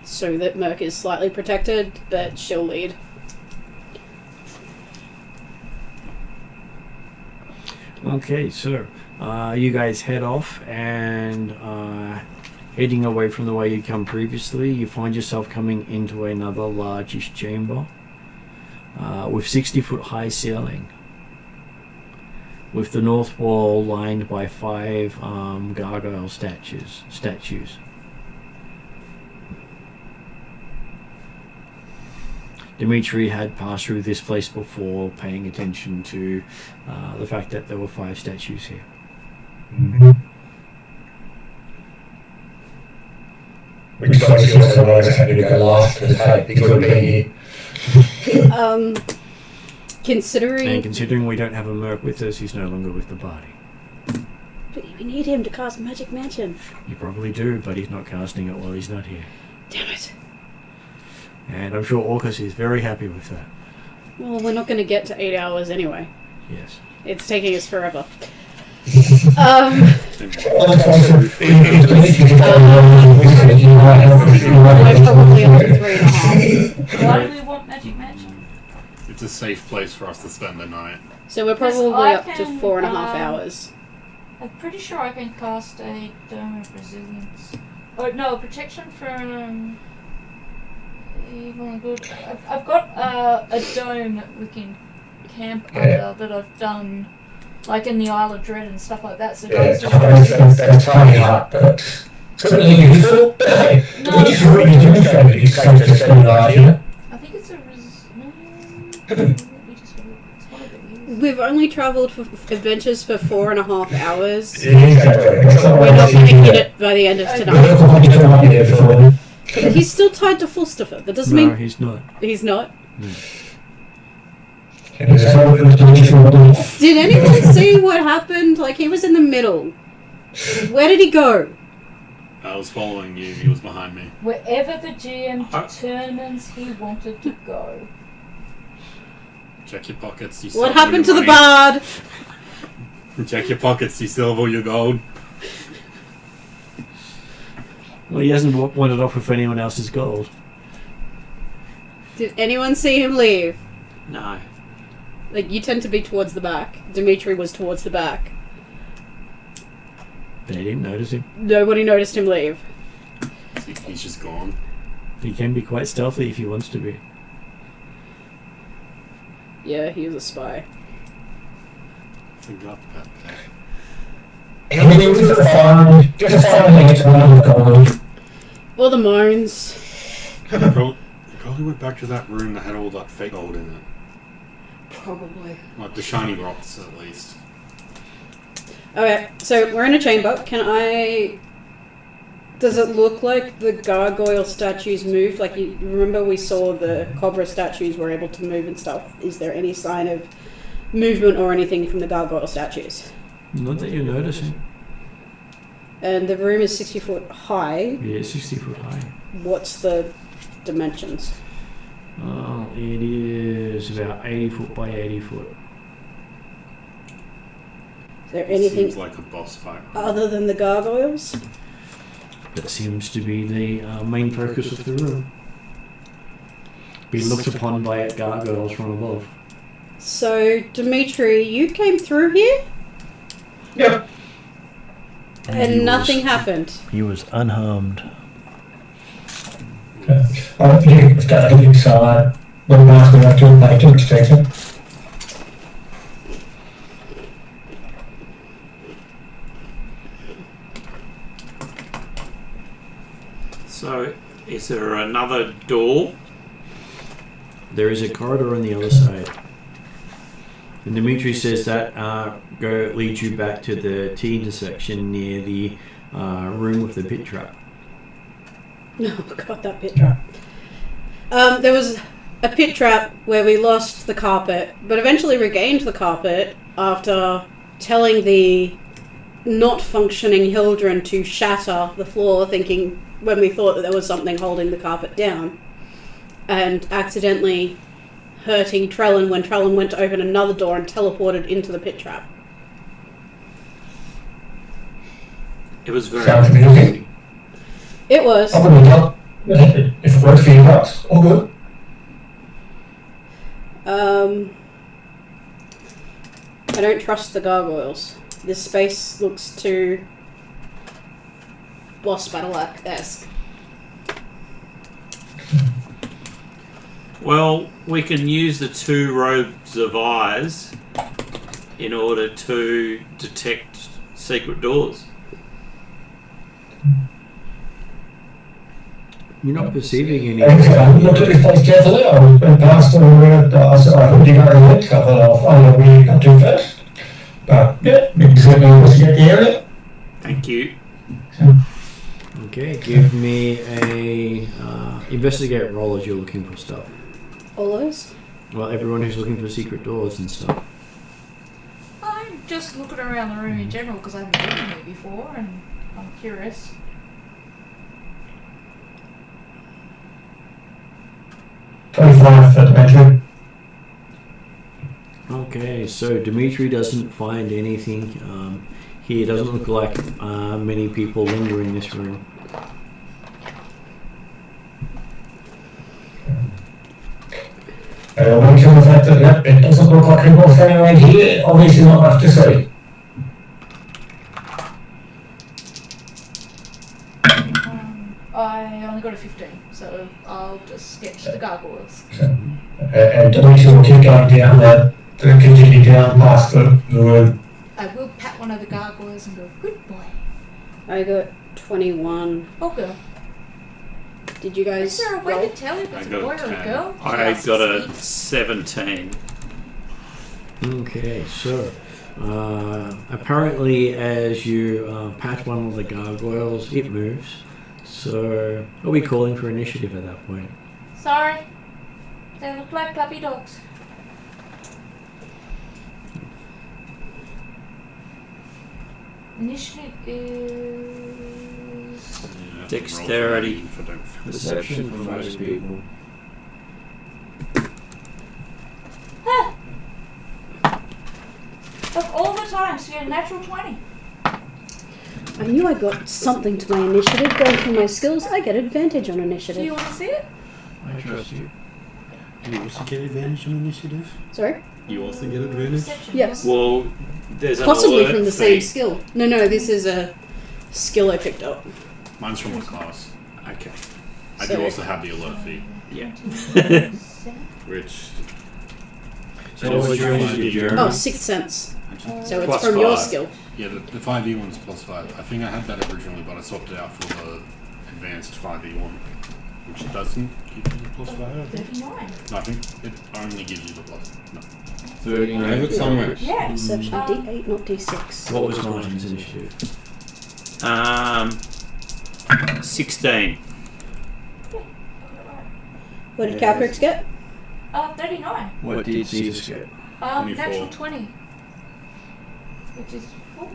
so that Merc is slightly protected, but she'll lead. Okay, so you guys head off and heading away from the way you'd come previously, you find yourself coming into another largish chamber with 60-foot high ceiling, with the north wall lined by 5 gargoyle statues. Dimitri had passed through this place before, paying attention to the fact that there were 5 statues here. Mm-hmm. Which obviously also knows how to go last to the tape, he could be here. Considering we don't have a Merc with us, he's no longer with the party. But we need him to cast Magic Mansion. You probably do, but he's not casting it while he's not here. Damn it. And I'm sure Orcus is very happy with that. Well, we're not going to get to 8 hours anyway. Yes. It's taking us forever. I'm probably up to 3.5. Why do we want Magic Mansion? It's a safe place for us to spend the night. So we're probably up to 4.5 hours. I'm pretty sure I can cast a Dome of Resilience. Oh no, protection from evil and good. I've got a dome that we can camp under that I've done, like in the Isle of Dread and stuff like that. So that's tiny hard, but certainly useful. But hey, we just really demonstrated it's safe to spend the night here. I think it's a We've only travelled for adventures for 4.5 hours. Exactly. We're not going to get it by the end of tonight. But he's still tied to Falstafa. That doesn't mean he's not. He's not. No. Did anyone see what happened? Like, he was in the middle. Where did he go? I was following you, he was behind me. Wherever the GM determines he wanted to go. Check your pockets, you still What have all happened your to the money. bard? Check your pockets, you still have all your gold. Well, he hasn't wandered off with anyone else's gold. Did anyone see him leave? No. Like, you tend to be towards the back. Dimitri was towards the back. They didn't notice him. Nobody noticed him leave. He's just gone. He can be quite stealthy if he wants to be. Yeah, he was a spy. Forgot about that. All the moans. Probably went back to that room that had all that fake gold in it. Probably. Like the shiny rocks, at least. Okay, so we're in a chamber. Does it look like the gargoyle statues move? Like, you remember we saw the cobra statues were able to move and stuff. Is there any sign of movement or anything from the gargoyle statues? Not that you're noticing. And the room is 60 foot high. Yeah, 60 foot high. What's the dimensions? It is about 80 foot by 80 foot. Is there anything Seems like a boss fight. other than the gargoyles? That seems to be the main focus of the room. Being looked upon by gargoyles from above. So, Dimitri, you came through here Yep. and nothing happened. He was unharmed. You can start heading inside. When Mark's going to make to extract it. So, is there another door? There is a corridor on the other side. And Dimitri says that leads you back to the T intersection near the room with the pit trap. Oh god, that pit trap. There was a pit trap where we lost the carpet, but eventually regained the carpet after telling the not functioning Hildren to shatter the floor, thinking when we thought that there was something holding the carpet down, and accidentally hurting Trellin when Trellin went to open another door and teleported into the pit trap. It was very Sounds amazing. It was. I'm going to go. If it works for you guys, all good. I don't trust the gargoyles. This space looks too boss battle-esque. Well, we can use the 2 robes of eyes in order to detect secret doors. You're not perceiving any. I looked at this place carefully. I went past and I said, I hope you got your head covered off. I know we got too fast. But yeah, we can certainly investigate the area. Thank you. Okay, give me a investigate roll as you're looking for stuff. All those? Well, everyone who's looking for secret doors and stuff. I'm just looking around the room in general because I haven't been here before and I'm curious. $25 for the bedroom. Okay, so Dimitri doesn't find anything here. Doesn't look like many people linger in this room. When come the fact that it doesn't look like anyone's going around here, obviously not much to see. I only got a 15, so I'll just sketch the gargoyles. And Dimitri will keep going down there, continue down past the room. I will pat one of the gargoyles and go, good boy. I got 21. Oh, girl. Did you guys Is there a way roll? to tell if it's I a got boy a or a 10. girl? I Just got a speak. 17. Okay, so apparently as you pat one of the gargoyles, it moves. So are we calling for initiative at that point? Sorry. They look like puppy dogs. Initiative is... Yeah, Dexterity. roll for don't- Perception for most people. Of all the times, you get a natural 20. I knew I got something to my initiative. Going through my skills, I get advantage on Do you initiative. want to see it? I trust you. Do you also get advantage on initiative? Sorry? You also get advantage? Perception. Yes. Well, there's an Possibly alert from the fee. same skill. No, this is a skill I picked up. Mine's from the class. Okay. I So- do also have the alert fee, Yeah. which... So what was your initiative, Jeremy? Oh, 6 cents. So it's Plus from your 5. skill. Yeah, the 5e one's plus 5. I think I had that originally, but I swapped it out for the advanced 5e one, which doesn't give you the plus 5. 39. No, I think it only gives you the plus. No. 39. I have it somewhere. Yeah. Perception D8, not D6. What was Martin's initiative? 16. What did Caprix get? 39. What did Caesar get? 24. Natural 20. Which is full.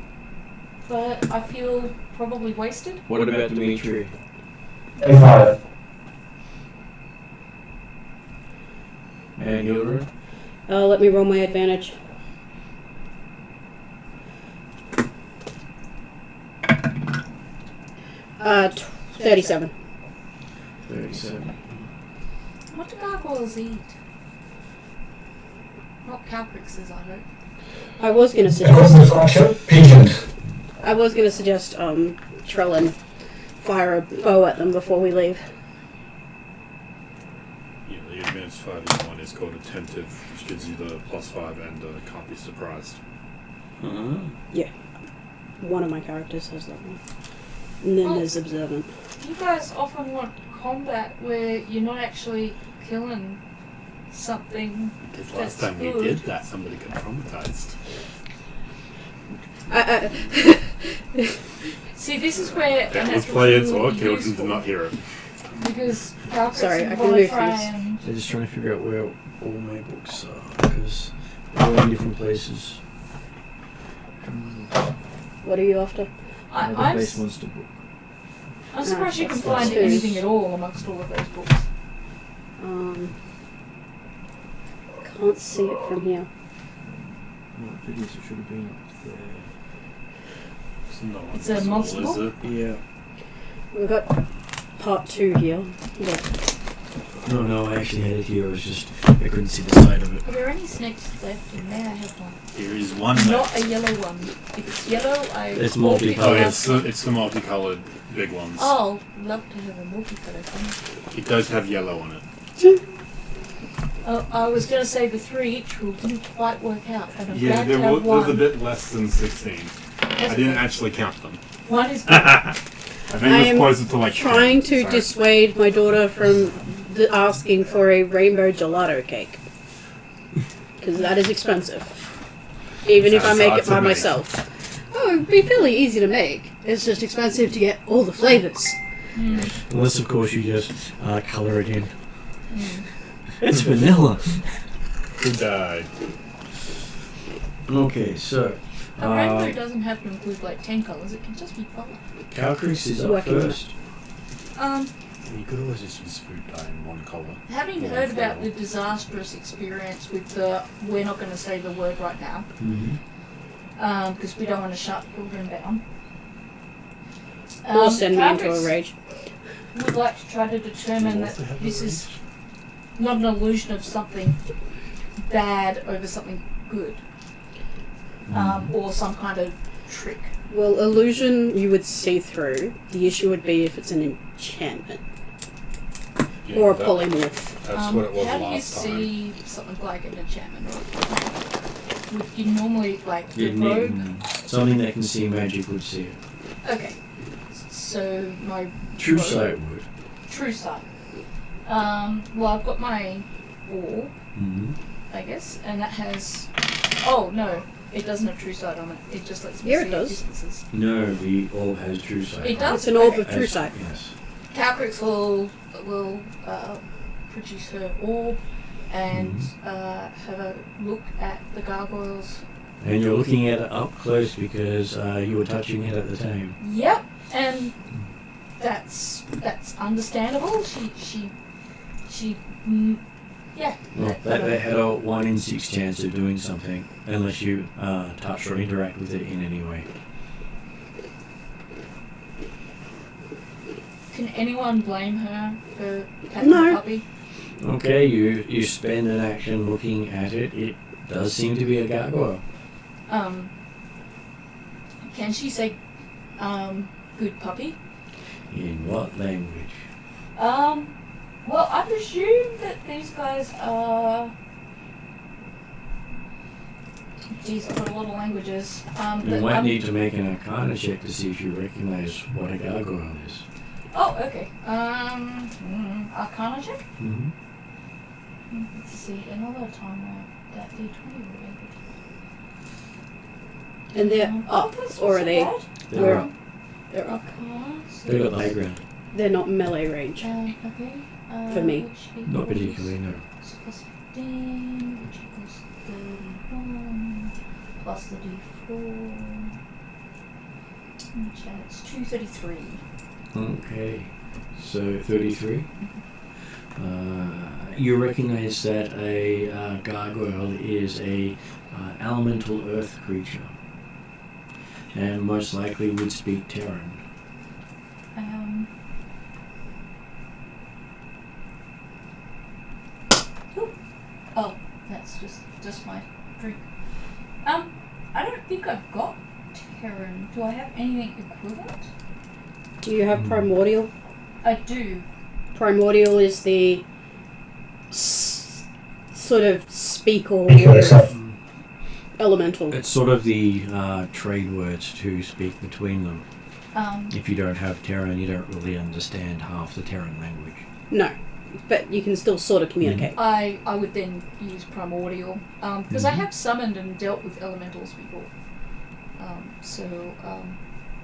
But I feel probably wasted. What about Dimitri? 25. And Hilary? Let me roll my advantage. 37. 37. What do gargoyles eat? Not calcrixes, I hope. I was going to The Christmas suggest... function, pigeons. I was going to suggest Trellin fire a bow at them before we leave. Yeah, the advanced fighting one is called Attentive, which gives you the +5 and can't be surprised. Yeah. One of my characters has that one. And then there's Observant. You guys often want combat where you're not actually killing something. Because That's last time we good. did that, somebody got traumatized. See, this is where... That and was that's players really or killed and did useful, not hear it. Because calcrixes Sorry, I can want to move try things. and... They're just trying to figure out where all my books are, because they're all in different places. What are you after? I'm Base monster book. surprised you can That's find two. anything at all amongst all of those books. Can't see it from here. Oh, goodness, it should have been up there. It's a monster Is book? it? Yeah. We've got part 2 here. Yeah. No, I actually had it here. It was just, I couldn't see the side of it. Are there any snakes left in there? I have one. There is one Not left. a yellow one. If it's yellow, I... It's will pick multicolored. Oh, it up. it's the multicolored big ones. Oh, love to have a multicolored one. It does have yellow on it. Oh, I was going to say the 3 each rule didn't quite work out. And I'm Yeah, glad there to have was a one. bit less than 16. I didn't actually count them. One is good. I think I it am was closer to like Trying 10, to so- dissuade my daughter from asking for a rainbow gelato cake. Because that is expensive. Even if I Sounds make hard it to by make. myself. Oh, it would be fairly easy to make. It's just expensive to get all the flavours. Unless, of course, you just colour it in. It's vanilla. Good die. Okay, so A rainbow doesn't have to include like 10 colours, it can just be 5. Calcrix is up Working on it. first. You could always just use food dye in one colour. Having Yeah, heard about fair. the disastrous experience with the... We're not going to say the word right now. Because we don't want to shut children down. Or send me into Calcrix a rage. would like to try to determine that this is not an illusion of something bad over something good. Or some kind of trick. Well, illusion you would see through. The issue would be if it's an enchantment. Yeah, Or a that- polymorph. That's what it was How do you last time. see something like an enchantment? Would you normally, like, the You'd rogue? need something that can see magic would see it. Okay. So, my True rogue- sight would. True sight. Well, I've got my orb, I guess, and that has... Oh, no. It doesn't have true sight on it. It just lets me Yeah, see it does. distances. No, the orb has true sight. It does? It's an orb Okay. of true sight. Yes. Calcrix will produce her orb and have a look at the gargoyles. And you're looking at it up close because you were touching it at the time. Yep, and that's understandable. Yeah. Well, they had a 1 in 6 chance of doing something unless you touch or interact with it in any way. Can anyone blame her for catching No. the puppy? Okay, you spend an action looking at it. It does seem to be a gargoyle. Can she say, good puppy? In what language? Well, I presume that these guys are... Geez, I've got a lot of languages. You might need to make an Arcana check to see if you recognize what a gargoyle is. Oh, okay. Arcana check? Mm-hmm. Let's see, another time where that D20 would be good. And they're Oh, up, that's or not are they? so They're Where- up. They're up. Arcana, so They've got the high ground. They're not melee range. okay. For me. Which Not equals particularly, no. plus 15, which equals 31, plus the D4, which adds 233. Okay, so 33. You recognize that a gargoyle is a elemental earth creature, and most likely would speak Terran. Oh, that's just my drink. I don't think I've got Terran. Do I have anything equivalent? Do you have Primordial? I do. Primordial is the sort of speak all elemental. It's sort of the trade words to speak between them. If you don't have Terran, you don't really understand half the Terran language. No, but you can still sort of communicate. I would then use Primordial because I have summoned and dealt with elementals before.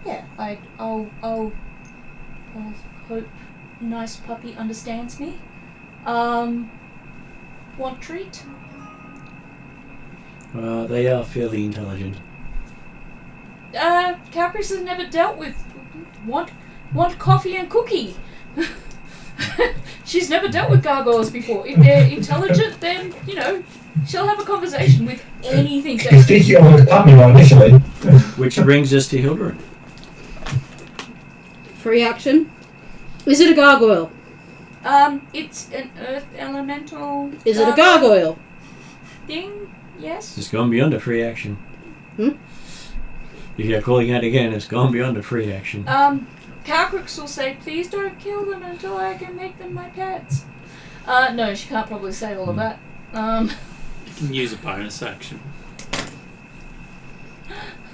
Yeah, I'll hope nice puppy understands me. Want treat? They are fairly intelligent. Calcris has never dealt with want coffee and cookie. She's never dealt with gargoyles before. If they're intelligent, then, you know, she'll have a conversation with anything. It's sticky on the puppy one initially. Which brings us to Hilderin. Free action. Is it a gargoyle? It's an earth elemental. Is it a gargoyle? Thing? Yes. It's gone beyond a free action. If you're calling out again, it's gone beyond a free action. Calcrix will say, please don't kill them until I can make them my pets. No, she can't probably say all of that. You can use a bonus action.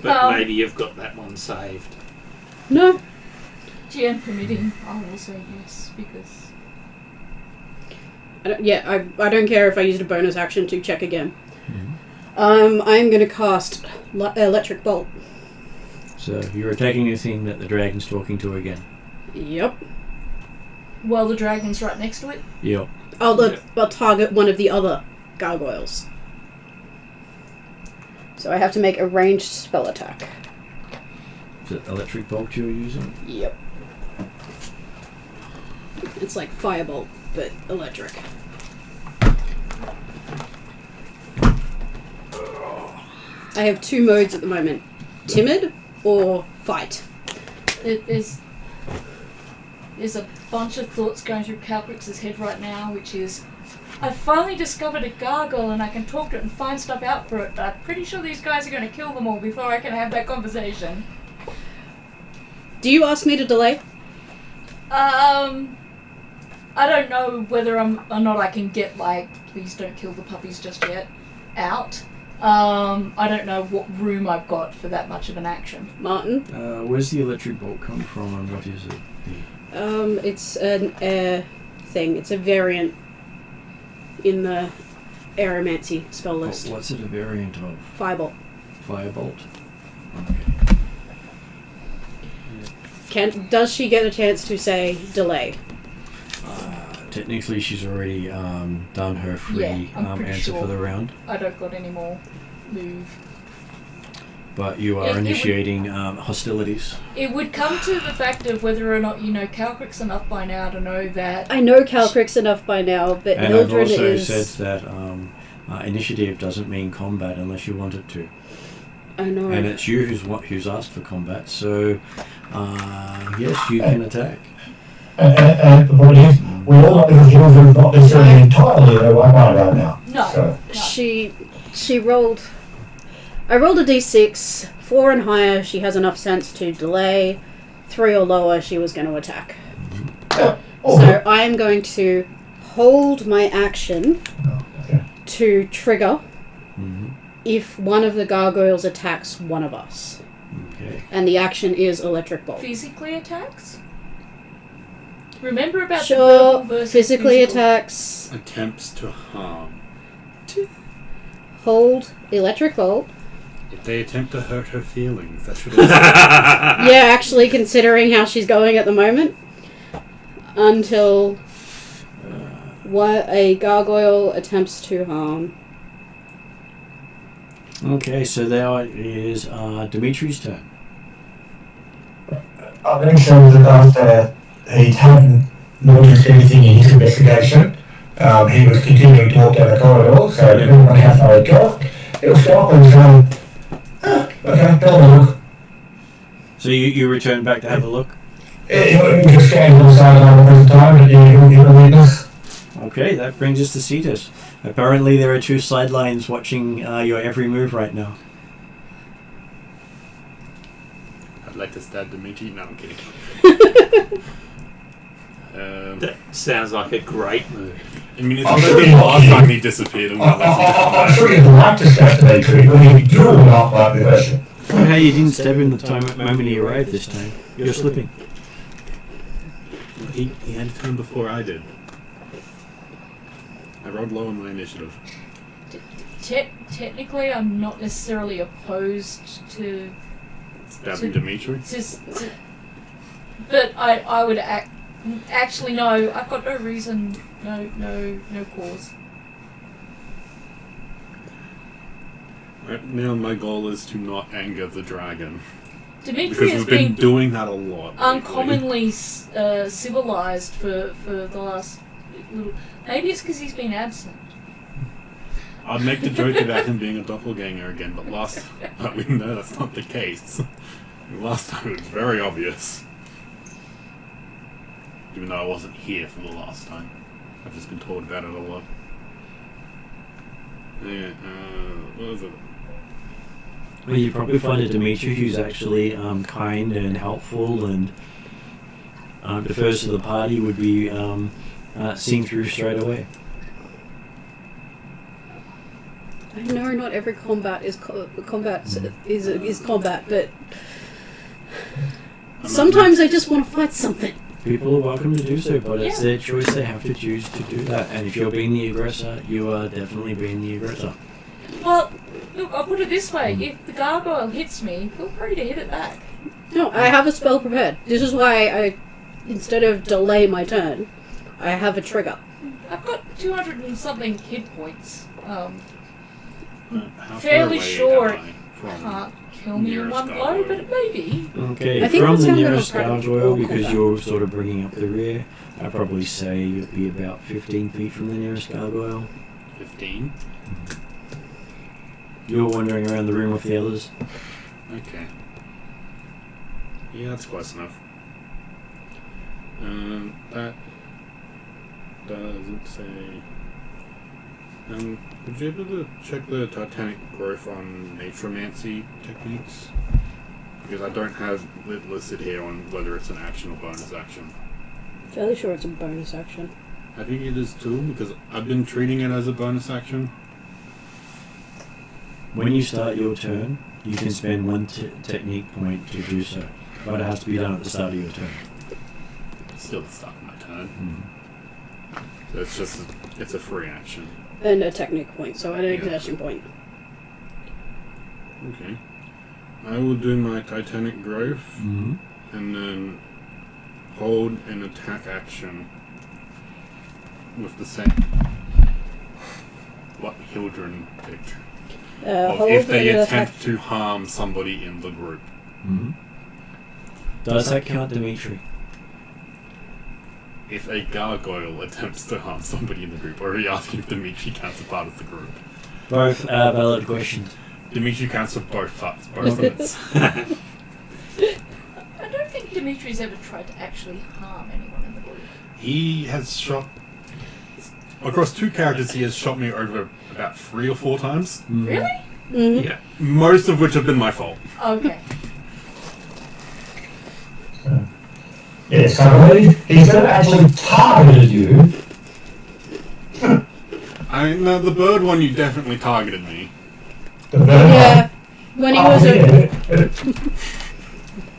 But maybe you've got that one saved. No. GM permitting, I will say yes, because... I don't care if I used a bonus action to check again. I'm going to cast Electric Bolt. So you're attacking the thing that the dragon's talking to again. Yep. Well, the dragon's right next to it. Yep. I'll target one of the other gargoyles. So I have to make a ranged spell attack. Is it Electric Bolt you're using? Yep. It's like Firebolt, but electric. I have 2 modes at the moment. Timid or fight. There's a bunch of thoughts going through Calcrix's head right now, which is, I finally discovered a gargoyle and I can talk to it and find stuff out for it, but I'm pretty sure these guys are going to kill them all before I can have that conversation. Do you ask me to delay? I don't know whether or not I can get, like, please don't kill the puppies just yet, out. I don't know what room I've got for that much of an action. Martin? Where's the Electric Bolt come from and what is it? It's an air thing. It's a variant in the Aeromancy spell list. What's it a variant of? Firebolt. Firebolt? Okay. Does she get a chance to say delay? Technically, she's already done her free answer for the round. I don't got any more move. But you are initiating hostilities. It would come to the fact of whether or not you know Calcrix enough by now to know that... I know Calcrix enough by now, but and Mildred I've also is... said that initiative doesn't mean combat unless you want it to. I know. And it's you who's asked for combat, so yes, you can attack. And the point is, we all know that Hilda's not necessarily entirely the one right now. No. So. She rolled... I rolled a d6. 4 and higher, she has enough sense to delay. 3 or lower, she was going to attack. So I am going to hold my action to trigger if one of the gargoyles attacks one of us. Okay. And the action is Electric Bolt. Physically attacks? Remember about the Sure, verbal versus physically physical. attacks. Attempts to harm. Hold Electric Bolt. If they attempt to hurt her feelings, that should Yeah, actually, considering how she's going at the moment. Until a gargoyle attempts to harm. Okay, so now it is Dimitri's turn. I think so with regards to he hadn't noticed anything in his investigation. He was continuing to walk down the corridor, so depending on how far he got, it was stop and say, okay, have a look. So you return back to have a look? He just scanned on the side of the time and he witness. Okay, that brings us to Cetus. Apparently there are two sidelines watching your every move right now. I'd like to stab Dimitri. No, I'm kidding. That sounds like a great move. I mean, it's I'm like sure the you're last lucky. time he disappeared and went I'm sure you'd like to stab Dimitri, but you do not like the question. Hey, you didn't stab him the moment he arrived this time. You're slipping. He had a turn before I did. I rolled low on my initiative. Technically, I'm not necessarily opposed to Stabbing Dimitri? but I would actually no. I've got no reason, no cause. Right now, my goal is to not anger the dragon. Dimitri Because has we've been been doing that a lot. lately. uncommonly civilized for the last little. Maybe it's because he's been absent. I'd make the joke about him being a doppelganger again, but we know that's not the case. Last time it was very obvious. Even though I wasn't here for the last time. I've just been told about it a lot. Yeah, what was it? Well, you probably find a Dimitri who's actually kind and helpful and defers to the party would be seen through straight away. I know not every combat is combat, but sometimes I just want to fight something. People are welcome to do so, but it's their choice. They have to choose to do that. And if you're being the aggressor, you are definitely being the aggressor. Well, look, I'll put it this way: if the gargoyle hits me, feel free to hit it back. No, I have a spell prepared. This is why I, instead of delay my turn, I have a trigger. I've got 200 and something hit points. How far Fairly away sure am I from can't kill me in nearest one blow, gargoyle? but it may be. Okay, I think from that's the how I'm gonna nearest try to gargoyle, roll because combat. you're sort of bringing up the rear, I'd probably say you'd be about 15 feet from the nearest gargoyle. 15? You're wandering around the room with the others. Okay. Yeah, that's close enough. That doesn't say... would you be able to check the Titanic growth on naturomancy techniques? Because I don't have it listed here on whether it's an action or bonus action. Fairly sure it's a bonus action. I think it is too, because I've been treating it as a bonus action. When you start your turn, you can spend one technique point to do so, but it has to be done at the start of your turn. Still the start of my turn. So it's a free action. And a technique point, so an exertion point. Okay. I will do my Titanic growth Mm-hmm. and then hold an attack action with the same. What Hildren picked. Hold If they and attempt to harm somebody in the group. Mm-hmm. Does that count, Dimitri? If a gargoyle attempts to harm somebody in the group, or are you asking if Dimitri counts as part of the group? Both valid questions. Dimitri counts for both parts, both of it. I don't think Dimitri's ever tried to actually harm anyone in the group. He has shot... Across two characters, he has shot me over about 3 or 4 times. Mm. Really? Mm-hmm. Yeah. Most of which have been my fault. Okay. Yes, I believe he's never actually targeted you. No, the bird one, you definitely targeted me. The bird Yeah. When he was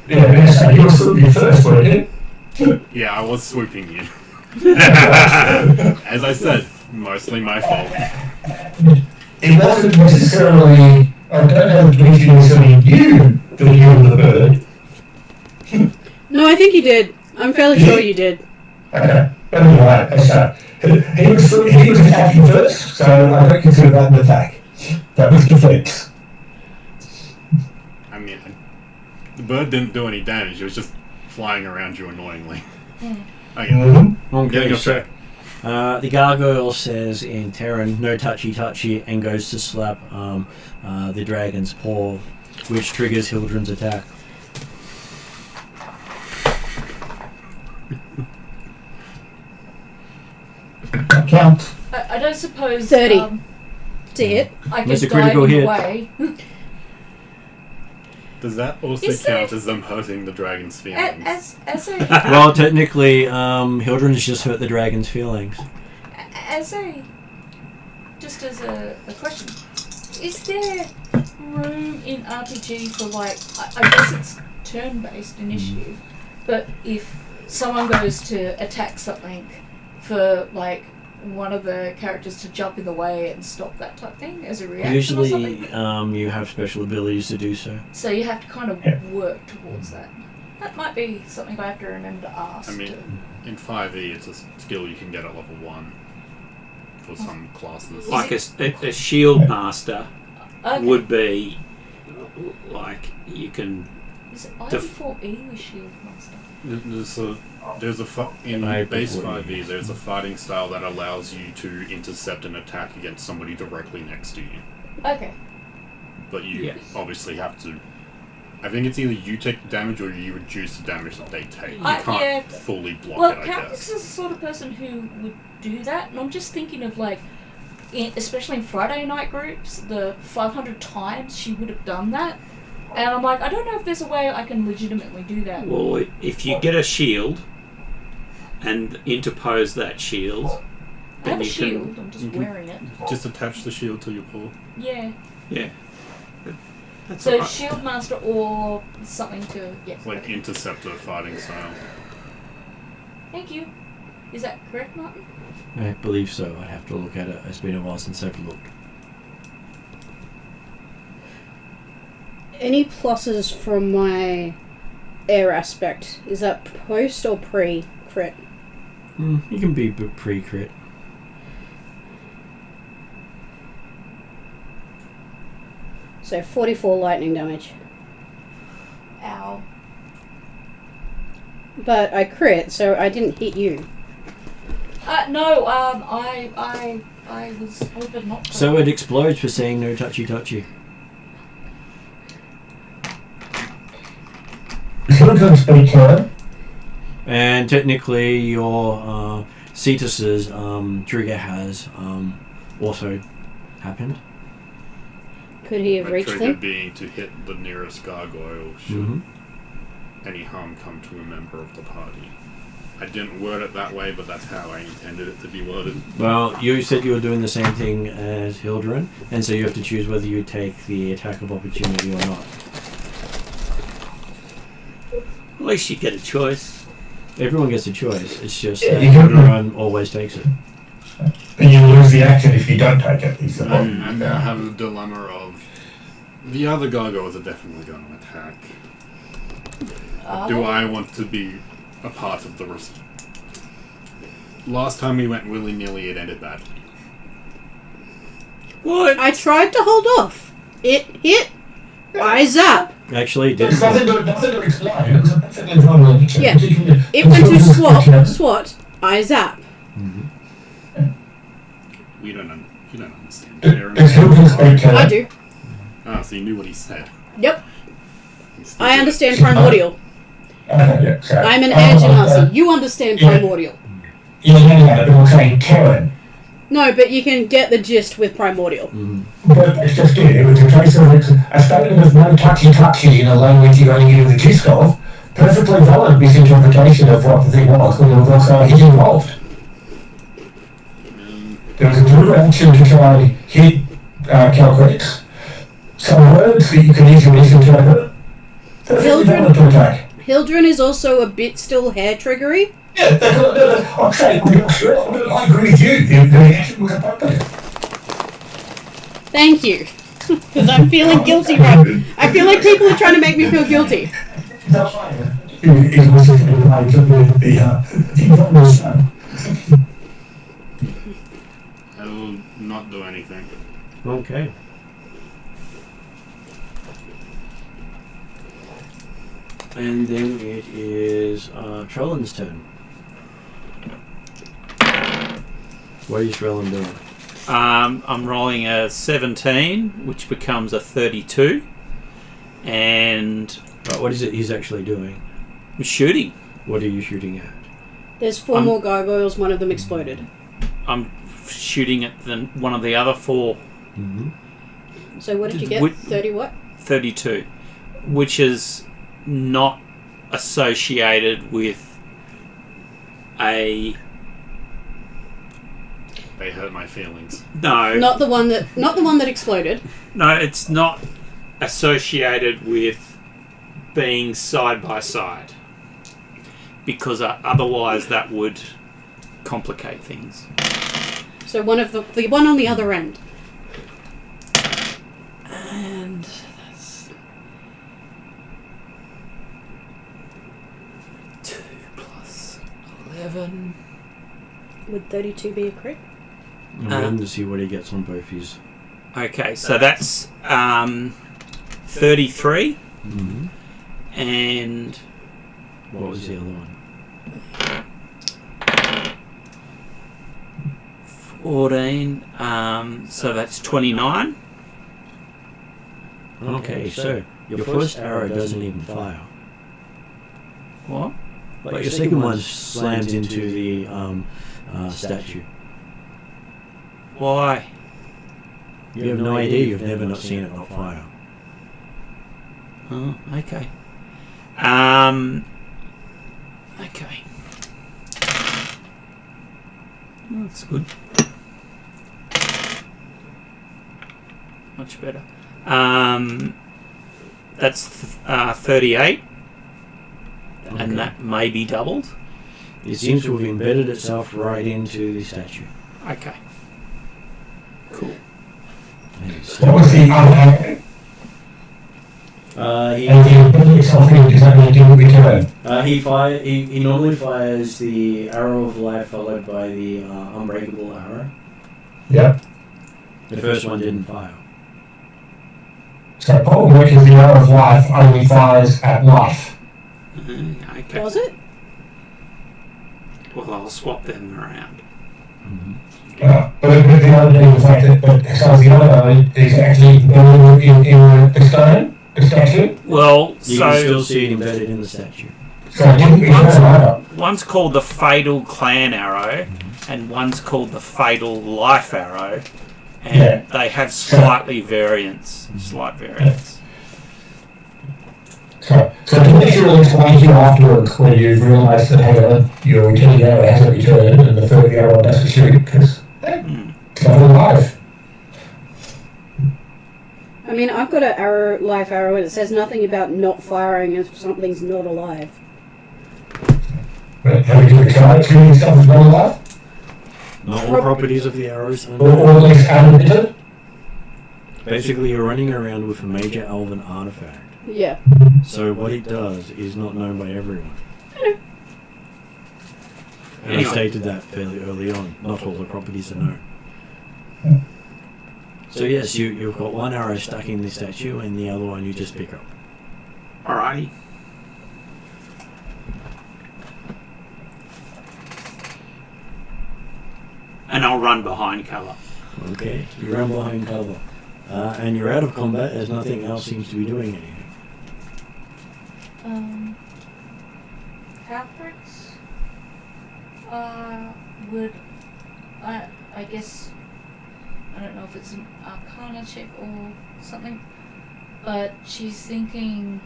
yeah, he was shooting you first, wasn't he? Yeah, I was swooping you. As I said, mostly my fault. It wasn't necessarily, I don't know if Dimitri was telling you that you were the bird. No, I think you did. I'm fairly sure you did. Okay, but anyway, so he was attacking first, so I don't consider that an attack. That was defense. I mean, the bird didn't do any damage, it was just flying around you annoyingly. Okay, Mm-hmm. I'm getting upset. The gargoyle says in Terran, no touchy touchy, and goes to slap the dragon's paw, which triggers Hildren's attack. That counts. I don't suppose 30. To hit. I That's could a critical dive in hit. the way. Does that also Is count there- as them hurting the dragon's feelings? As a Well, technically, Hildren has just hurt the dragon's feelings. as a just as a question, is there room in RPG for like I guess it's turn-based initiative, but if someone goes to attack something, for like one of the characters to jump in the way and stop that type thing as a reaction or Usually, something? you have special abilities to do so. So you have to kind of Yeah. work towards that. That might be something I have to remember to ask. I mean, in 5e, it's a skill you can get at level 1 for some classes. Like a shield master Okay. would be like you can. Is it I def- before E with Shield Master? In I base before 5e, there's a fighting style that allows you to intercept an attack against somebody directly next to you. Okay. But you Yes. obviously have to. I think it's either you take the damage or you reduce the damage that they take. You can't yeah. fully block Well, it, I Kat guess. is the sort of person who would do that, and I'm just thinking of like, especially in Friday night groups, the 500 times she would have done that, and I'm like, I don't know if there's a way I can legitimately do that. Well, if you get a shield and interpose that shield, I have then a you shield. can. I'm just you can- wearing it. Just attach the shield to your paw. Yeah. Yeah. That's So alright. Shield Master or something to Like okay. interceptor fighting style. Thank you. Is that correct, Martin? I believe so. I'd have to look at it. It's been a while since I've looked. Any pluses from my air aspect? Is that post or pre-crit? You can be pre-crit. So 44 lightning damage. Ow. But I crit, so I didn't hit you. No. I was hoping not to. So it explodes for saying no touchy. Children speak turn. And technically, your Cetus's trigger has also happened. Could he have The reached trigger them? being to hit the nearest gargoyle should Mm-hmm. any harm come to a member of the party. I didn't word it that way, but that's how I intended it to be worded. Well, you said you were doing the same thing as Hildren, and so you have to choose whether you take the attack of opportunity or not. At least you get a choice. Everyone gets a choice. It's just Yeah, that you can- everyone always takes it. And you lose the action if you don't take it. Is the point. And I have the dilemma of the other gargoyles are definitely going to attack. Do I want to be a part of the risk? Last time we went willy-nilly, it ended badly. What? I tried to hold off. It hit. I zap. Actually, it There's didn't. nothing to explain. It was a perfectly normal action. Yeah. It went to swat. I zap. You don't understand. Does children speak turn? I do. Ah, so you knew what he said. Yep. You still I did it. understand primordial. Okay, yeah, so, I'm an air genasi. You understand yeah. primordial. Yeah, but we're saying Terran. No, but you can get the gist with primordial. But it's just it. It was a case of it's a statement of no touchy in a language you only get the gist of. Perfectly valid misinterpretation of what the thing was when there was also a hit involved. There was a brutal action to try and hit Calcretics. Some words that you can easily misinterpret. Perfectly valid to attack. Hildren is also a bit still hair triggery. Yeah, I'm saying, I agree with you. The action was appropriate. Thank you. Because I'm feeling guilty right. I feel like people are trying to make me feel guilty. That's fine. It was just the I will not do anything. Okay. And then it is Trellan's turn. What is Trellan doing? I'm rolling a 17, which becomes a 32, and What is it he's actually doing? I'm shooting. What are you shooting at? There's 4 more gargoyles, one of them exploded. I'm shooting at one of the other 4. Mm-hmm. So what did you get? Would- 30 what? 32, which is not associated with a They hurt my feelings. no. Not the one that exploded. No, it's not associated with being side by side, because otherwise that would complicate things. So one of the one on the other end. And that's 2 plus 11. Would 32 be a crit? I'm waiting to see what he gets on both his. Okay, so that's 33. Mm-hmm. And What was the other one? 14. So that's 29. Okay, so your first arrow doesn't even fire. What? But your second one slams into the statue. Why? You have no idea. You've never not seen it not fire. Oh, okay. Okay. Oh, that's good. Much better. That's 38, Okay. and that may be doubled. It seems to have embedded itself right into the statue. Okay. Cool. What was the other arrow? He And the ability itself does that mean it didn't return? he normally fires the arrow of life followed by the unbreakable arrow. Yep. The first one didn't fire. So the problem is the arrow of life only fires at life. Okay. Was it? Well, I'll swap them around. But the other thing is the fact that so the other arrow is actually embedded in the stone, the statue. Well, You can still so see it embedded in the statue. So it didn't return either. one's called the Fatal Clan Arrow, and one's called the Fatal Life Arrow, and Yeah. they have slight variance. So to make sure it's explain to you afterwards when you've realised that hang on, your returning arrow hasn't returned and the third arrow doesn't shoot because it's not alive. I mean, I've got a life arrow and it says nothing about not firing if something's not alive. But have you tried shooting something not alive? Not all properties of the arrows. Or at least animated? Basically, you're running around with a major elven artifact. Yeah. So what it does is not known by everyone. And I Anyway. stated that fairly early on. Not all the properties are known. So yes, you've got one arrow stuck in the statue and the other one you just pick up. Alrighty. And I'll run behind cover. Okay, you run behind cover. And you're out of combat as nothing else seems to be doing anything. Halfbricks would, I guess, I don't know if it's an Arcana check or something, but she's thinking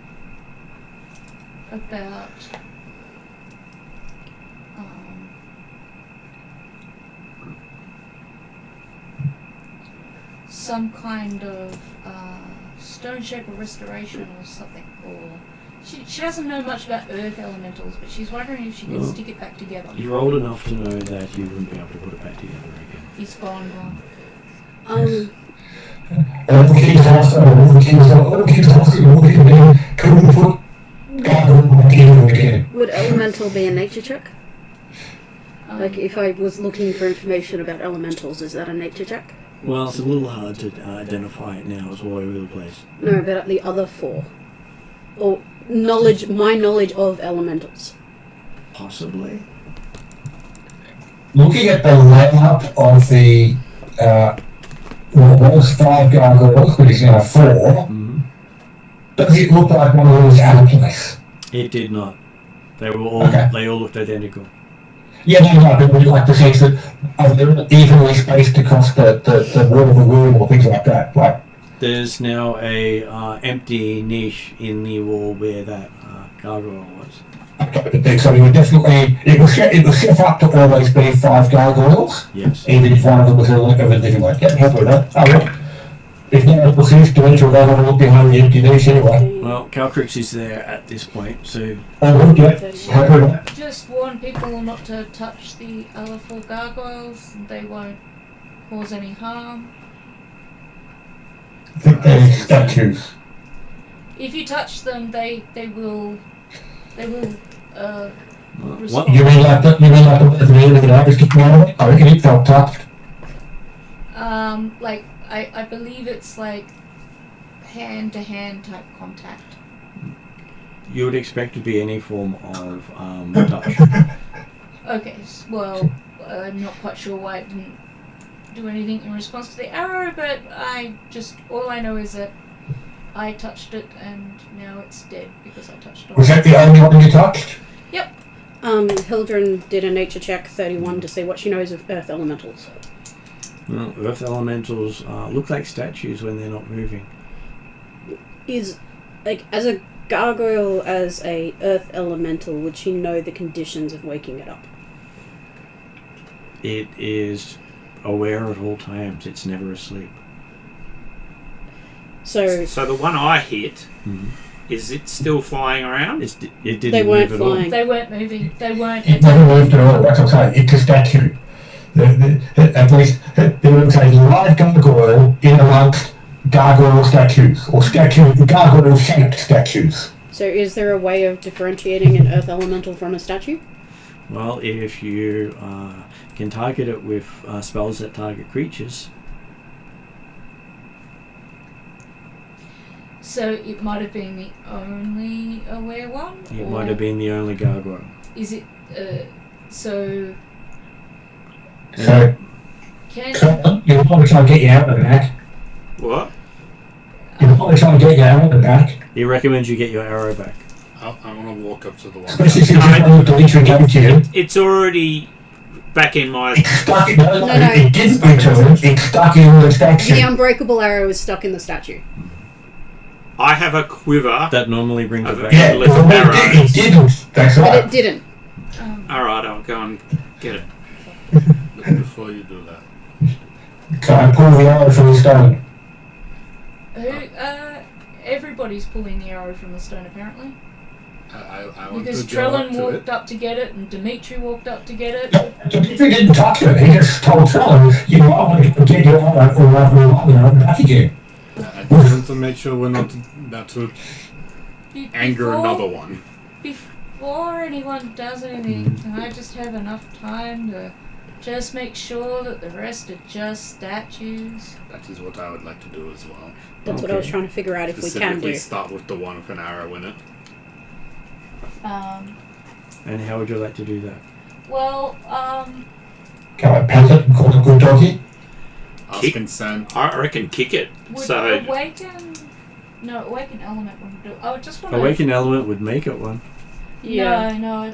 about some kind of stone shape or restoration or something, or she doesn't know much about earth elementals, but she's wondering if she can stick it back together. You're old enough to know that you wouldn't be able to put it back together again. It's gone. All the kids couldn't put gargoyle back together again. Would elemental be a nature check? Like if I was looking for information about elementals, is that a nature check? Well, it's a little hard to identify it now. It's all over the place. No, about the other 4. Or my knowledge of elementals. Possibly. Looking at the layout of the what was 5 gargoyles, but is now 4, Mm-hmm. does it look like one of those out of place? It did not. They were all. Okay. They all looked identical. Yeah, no, but we like the sense that they're evenly spaced across the wall of the room or things like that. Like, There's now a empty niche in the wall where that gargoyle was. okay, so we would definitely, it was set up to always be 5 gargoyles, Yes. even if one of them was a living like, yeah, happy with that. Oh, well. If no one else is, Demetra will have a look behind the empty niche anyway. Well, Calcrix is there at this point, so Oh, yeah, happy with that. Just warn people not to touch the other 4 gargoyles. They won't cause any harm. I think they're statues. If you touch them, they will what? You mean like the one at the end of the night was kicking out of it? I reckon it felt touched. like I believe it's like hand to hand type contact. You would expect to be any form of touch. Okay, well, I'm not quite sure why it didn't do anything in response to the arrow, but all I know is that I touched it and now it's dead because I touched it. Was that the only one you touched? Yep. Hildren did a nature check 31 to see what she knows of earth elementals. Well, earth elementals look like statues when they're not moving. Is, like, as a gargoyle, as a earth elemental, would she know the conditions of waking it up? It is aware at all times. It's never asleep. So the one I hit, is it still flying around? It didn't they weren't move flying. They weren't moving. They weren't. It never moved at all, that's what I'm saying. It's a statue. At least there was a live gargoyle in amongst gargoyle statues, or gargoyle-shaped statues. So is there a way of differentiating an earth elemental from a statue? Well, if you can target it with spells that target creatures. So it might have been the only aware one? It or might have been the only gargoyle. Is it, so So, can... you'll probably try and get you out of the back. What? You'll probably try and get you out of the back. He recommends you get your arrow back. I want to walk up to the one. Especially since you want to delete your game to you. It's already back in my... It's stuck in, no, No. it didn't return, it's stuck in the statue. The unbreakable arrow is stuck in the statue. I have a quiver. That normally brings it back. Yeah, Little well, arrows. it didn't, that's But right. it didn't. Alright, I'll go and get it. Before you do that. So I pull the arrow from the stone. Everybody's pulling the arrow from the stone, apparently. I want Because to go up Trellin to walked it. up to get it, and Dimitri walked up to get it. If he didn't touch it, he just told Trellin, you know, I want to get your arrow or I'll have back again. I just want to make sure we're not about to anger another one. Before anyone does anything, can I just have enough time to just make sure that the rest are just statues? That is what I would like to do as well. That's what I was trying to figure out if we can Specifically do. start with the one with an arrow in it. And how would you like to do that? Well, Can I pat it and call it good doggy? Ask Kick- consent. I reckon kick it. would So, awaken element wouldn't do. I would just want to. Awaken element would make it one. Yeah. No.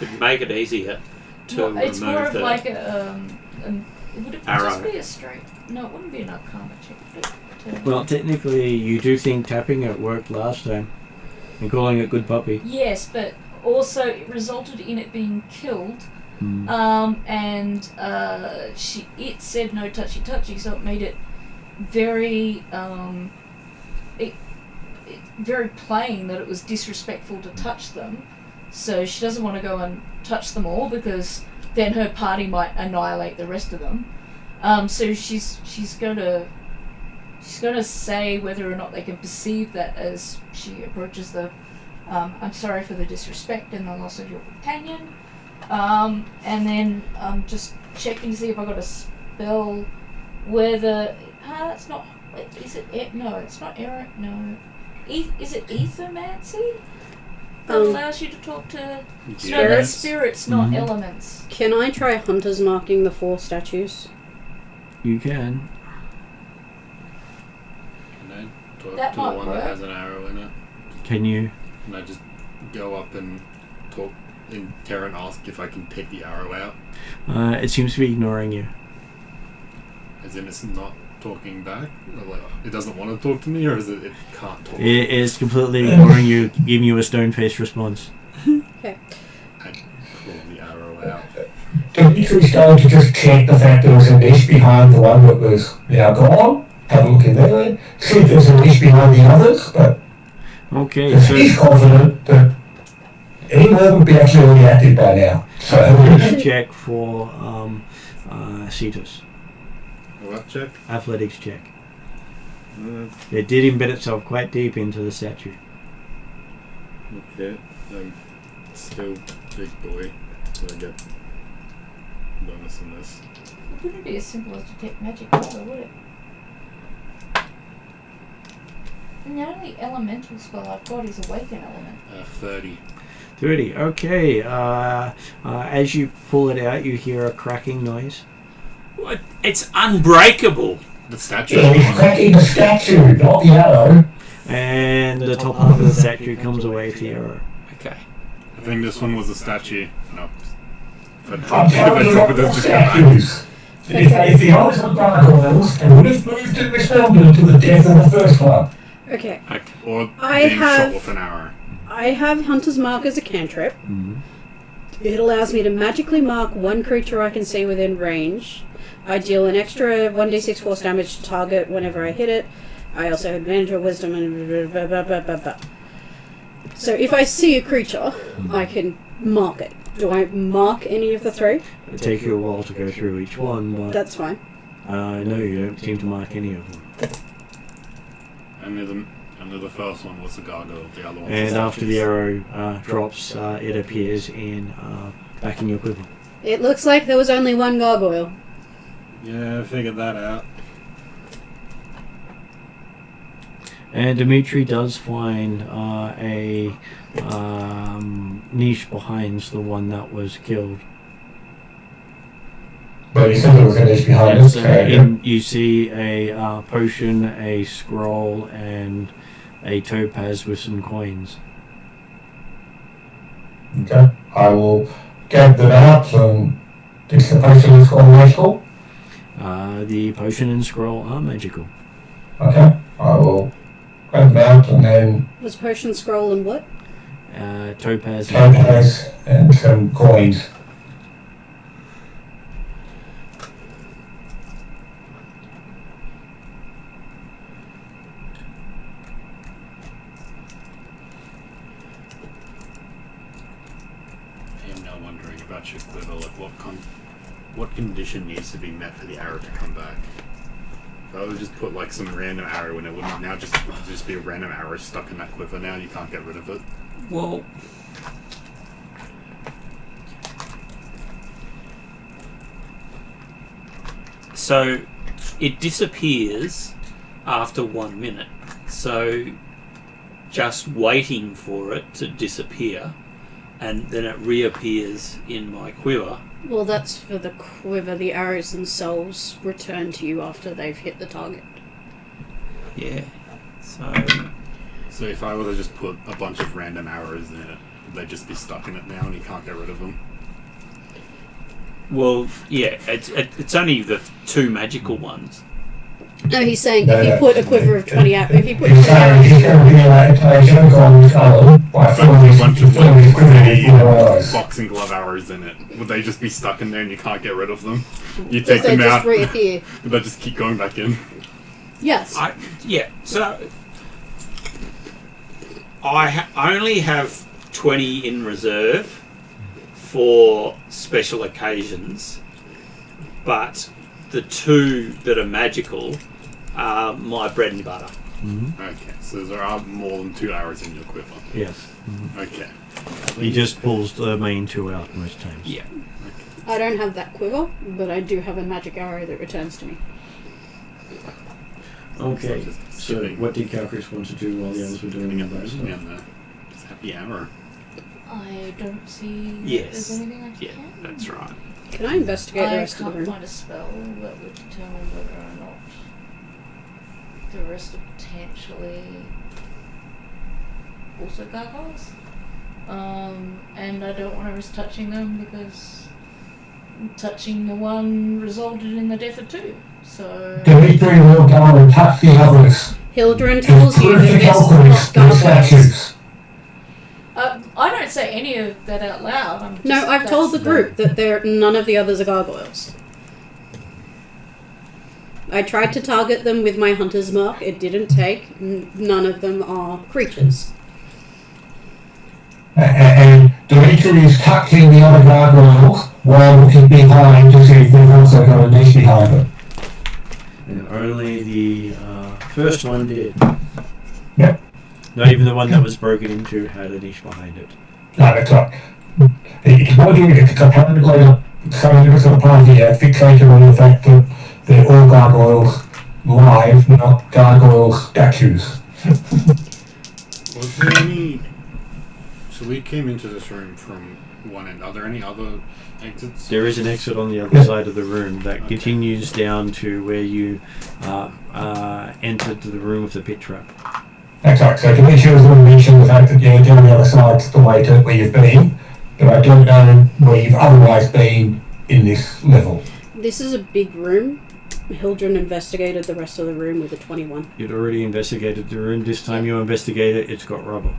it'd make it easier to Well, it's more remove of the... like would it arrow. just be a straight? No, it wouldn't be an arcana check. Would it? Well, technically, you do think tapping it worked last time. And calling it good puppy. Yes, but also it resulted in it being killed. It said no touchy, so it made it very very plain that it was disrespectful to touch them. So she doesn't want to go and touch them all because then her party might annihilate the rest of them. So she's gonna say whether or not they can perceive that as she approaches the I'm sorry for the disrespect and the loss of your companion. And then just checking to see if I got a spell where the that's not is it no, it's not error no. Is it ethermancy? That allows you to talk to spirits, not elements. Can I try hunter's marking the 4 statues? You can. Can I talk That to the might one work. that has an arrow in it? Can you? Can I just go up and talk And Karen asked if I can pick the arrow out. It seems to be ignoring you. As in it's not talking back? Or like, it doesn't want to talk to me, or is it can't talk? It is completely ignoring you, giving you a stone-faced response. Okay. I pull the arrow out. Dimitri's going to just check the fact there was a niche behind the one that was now gone. Have a look in there. See if there's a niche behind the others, but Okay, he's so confident that anyone would be actually already active by now. So let's check for Cetus. What check? Athletics check. It did embed itself quite deep into the statue. Okay. I'm still big boy, so I get bonus in this. It wouldn't be as simple as detect magic either, would it? And the only elemental spell I've got is Awaken Element. 30. 30. Okay. As you pull it out, you hear a cracking noise. What? It's unbreakable. The statue. yeah, he's cracking the statue, not the arrow. And the top half of the statue comes away with the arrow. Okay. I think this one was a statue. No. If I I'm drop telling you it, what does just come back. statues. If the others were gargoyles, they would have moved and responded to the death of the first one. Okay. Okay. Or I being have- shot with an arrow. I have Hunter's Mark as a cantrip. It allows me to magically mark one creature I can see within range. I deal an extra 1d6 force damage to target whenever I hit it. I also have advantage of wisdom and blah, blah, blah, blah, blah. So if I see a creature, I can mark it. Do I mark any of the three? It'll take you a while to go through each one, but That's fine. no, you don't seem to mark any of them. And the first one was the gargoyle, the other one was And the after the statues. arrow drops, it appears back in your quiver. It looks like there was only one gargoyle. Yeah, I figured that out. And Dimitri does find a niche behind the one that was killed. But he said there was a niche behind us. You see a potion, a scroll, and a topaz with some coins. Okay, I will get them out and fix the potion and scroll magical. The potion and scroll are magical. Okay, I will grab them out and then Was potion, scroll, and what? Topaz. topaz and some coins. I am now wondering about your quiver, like what condition needs to be met for the arrow to come back? If I would just put like some random arrow in it, wouldn't now just be a random arrow stuck in that quiver now, you can't get rid of it? Well, so it disappears after 1 minute. So just waiting for it to disappear, and then it reappears in my quiver. Well, that's for the quiver. The arrows themselves return to you after they've hit the target. Yeah. So So if I were to just put a bunch of random arrows in it, would they just be stuck in it now and you can't get rid of them? well, yeah. It's only the two magical ones. No, he's saying No, if you no. put a quiver of 20 out, if you put He's 20 arrows, going to be like a joke on column by filling A bunch of like arrows. boxing glove arrows in it. Would they just be stuck in there and you can't get rid of them? You if take they them just out, reappear. and they just keep going back in. Yes. So I only have 20 in reserve for special occasions, but the two that are magical are my bread and butter. Okay, so there are more than 2 arrows in your quiver. Yes. Okay. He just pulls the main two out most times. Yeah. I don't have that quiver, but I do have a magic arrow that returns to me. Okay. Just So skipping. what did Calcris want to do while the others were doing Getting that a stuff? potion in there. Just happy arrow. I don't see Yes. there's anything I Yeah, can. that's right. Can I investigate the I rest of the can't room? find a spell that would determine whether or not the rest are potentially also gargoyles. and I don't want to risk touching them because touching the one resulted in the death of two. So Dimitri will go and touch the others. Hildren tells you that Terrific this alchemists, is the not gargoyles. statues. I don't say any of that out loud. I'm just, No, I've told the that's group that none of the others are gargoyles. I tried to target them with my hunter's mark. It didn't take. None of them are creatures. And Dimitri is touching the other gargoyles while looking behind to see if they've also got a niche behind them. And only the first one did. Yep. Not even the one that was broken into had a niche behind it. No, that's right. It's more doing it to apparently some sort of party fixated on the fact that they're all gargoyles live, not gargoyle statues. Was there any... So we came into this room from one end. Are there any other exits? There is an exit on the other side of the room that continues down to where you entered the room with the pit trap. That's right. So Dimitri was going to mention the fact that you're down the other side's the way to where you've been, but I don't know where you've otherwise been in this level. This is a big room. Hildren investigated the rest of the room with a 21. You'd already investigated the room. This time you investigate it, it's got rubble.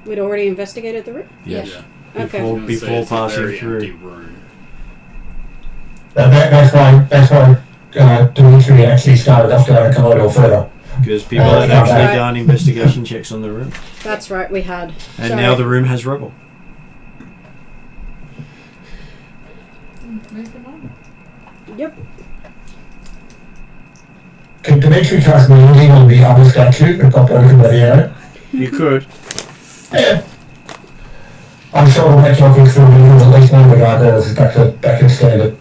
We'd already investigated the room? Yes. Yeah. Okay. Before, I was gonna say before it's a passing very through. empty room. That's why Dimitri actually started off to come a little further. Because people had that's actually right. done investigation checks on the room. That's right, we had. And Sorry. now the room has rubble. moving on. Yep. Can Dimitri try leaning on the other statue that got broken by the arrow? You could. Yeah. I'm sure we'll make talking through at least one of the gargoyles is back in standard.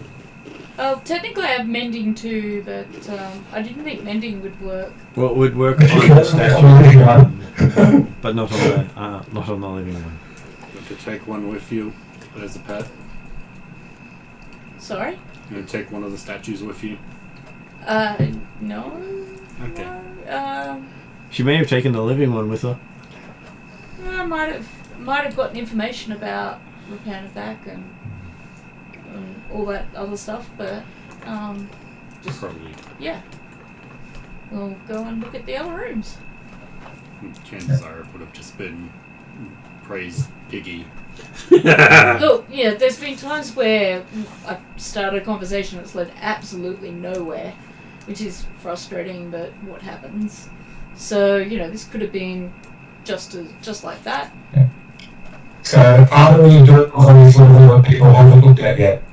Technically I have mending too, but I didn't think mending would work. Well, it would work on the statue, but not on the living one. Want to take one with you as a pet? Sorry? You want to take one of the statues with you? No. Okay. No. She may have taken the living one with her. I might have gotten information about Repan of Thack and all that other stuff, but just Probably. yeah. We'll go and look at the other rooms. Chances are it would have just been praise piggy. Look, yeah, there's been times where I've started a conversation that's led absolutely nowhere, which is frustrating, but what happens? So, this could have been just like that. So, are there any doors on this level that people haven't looked at yet?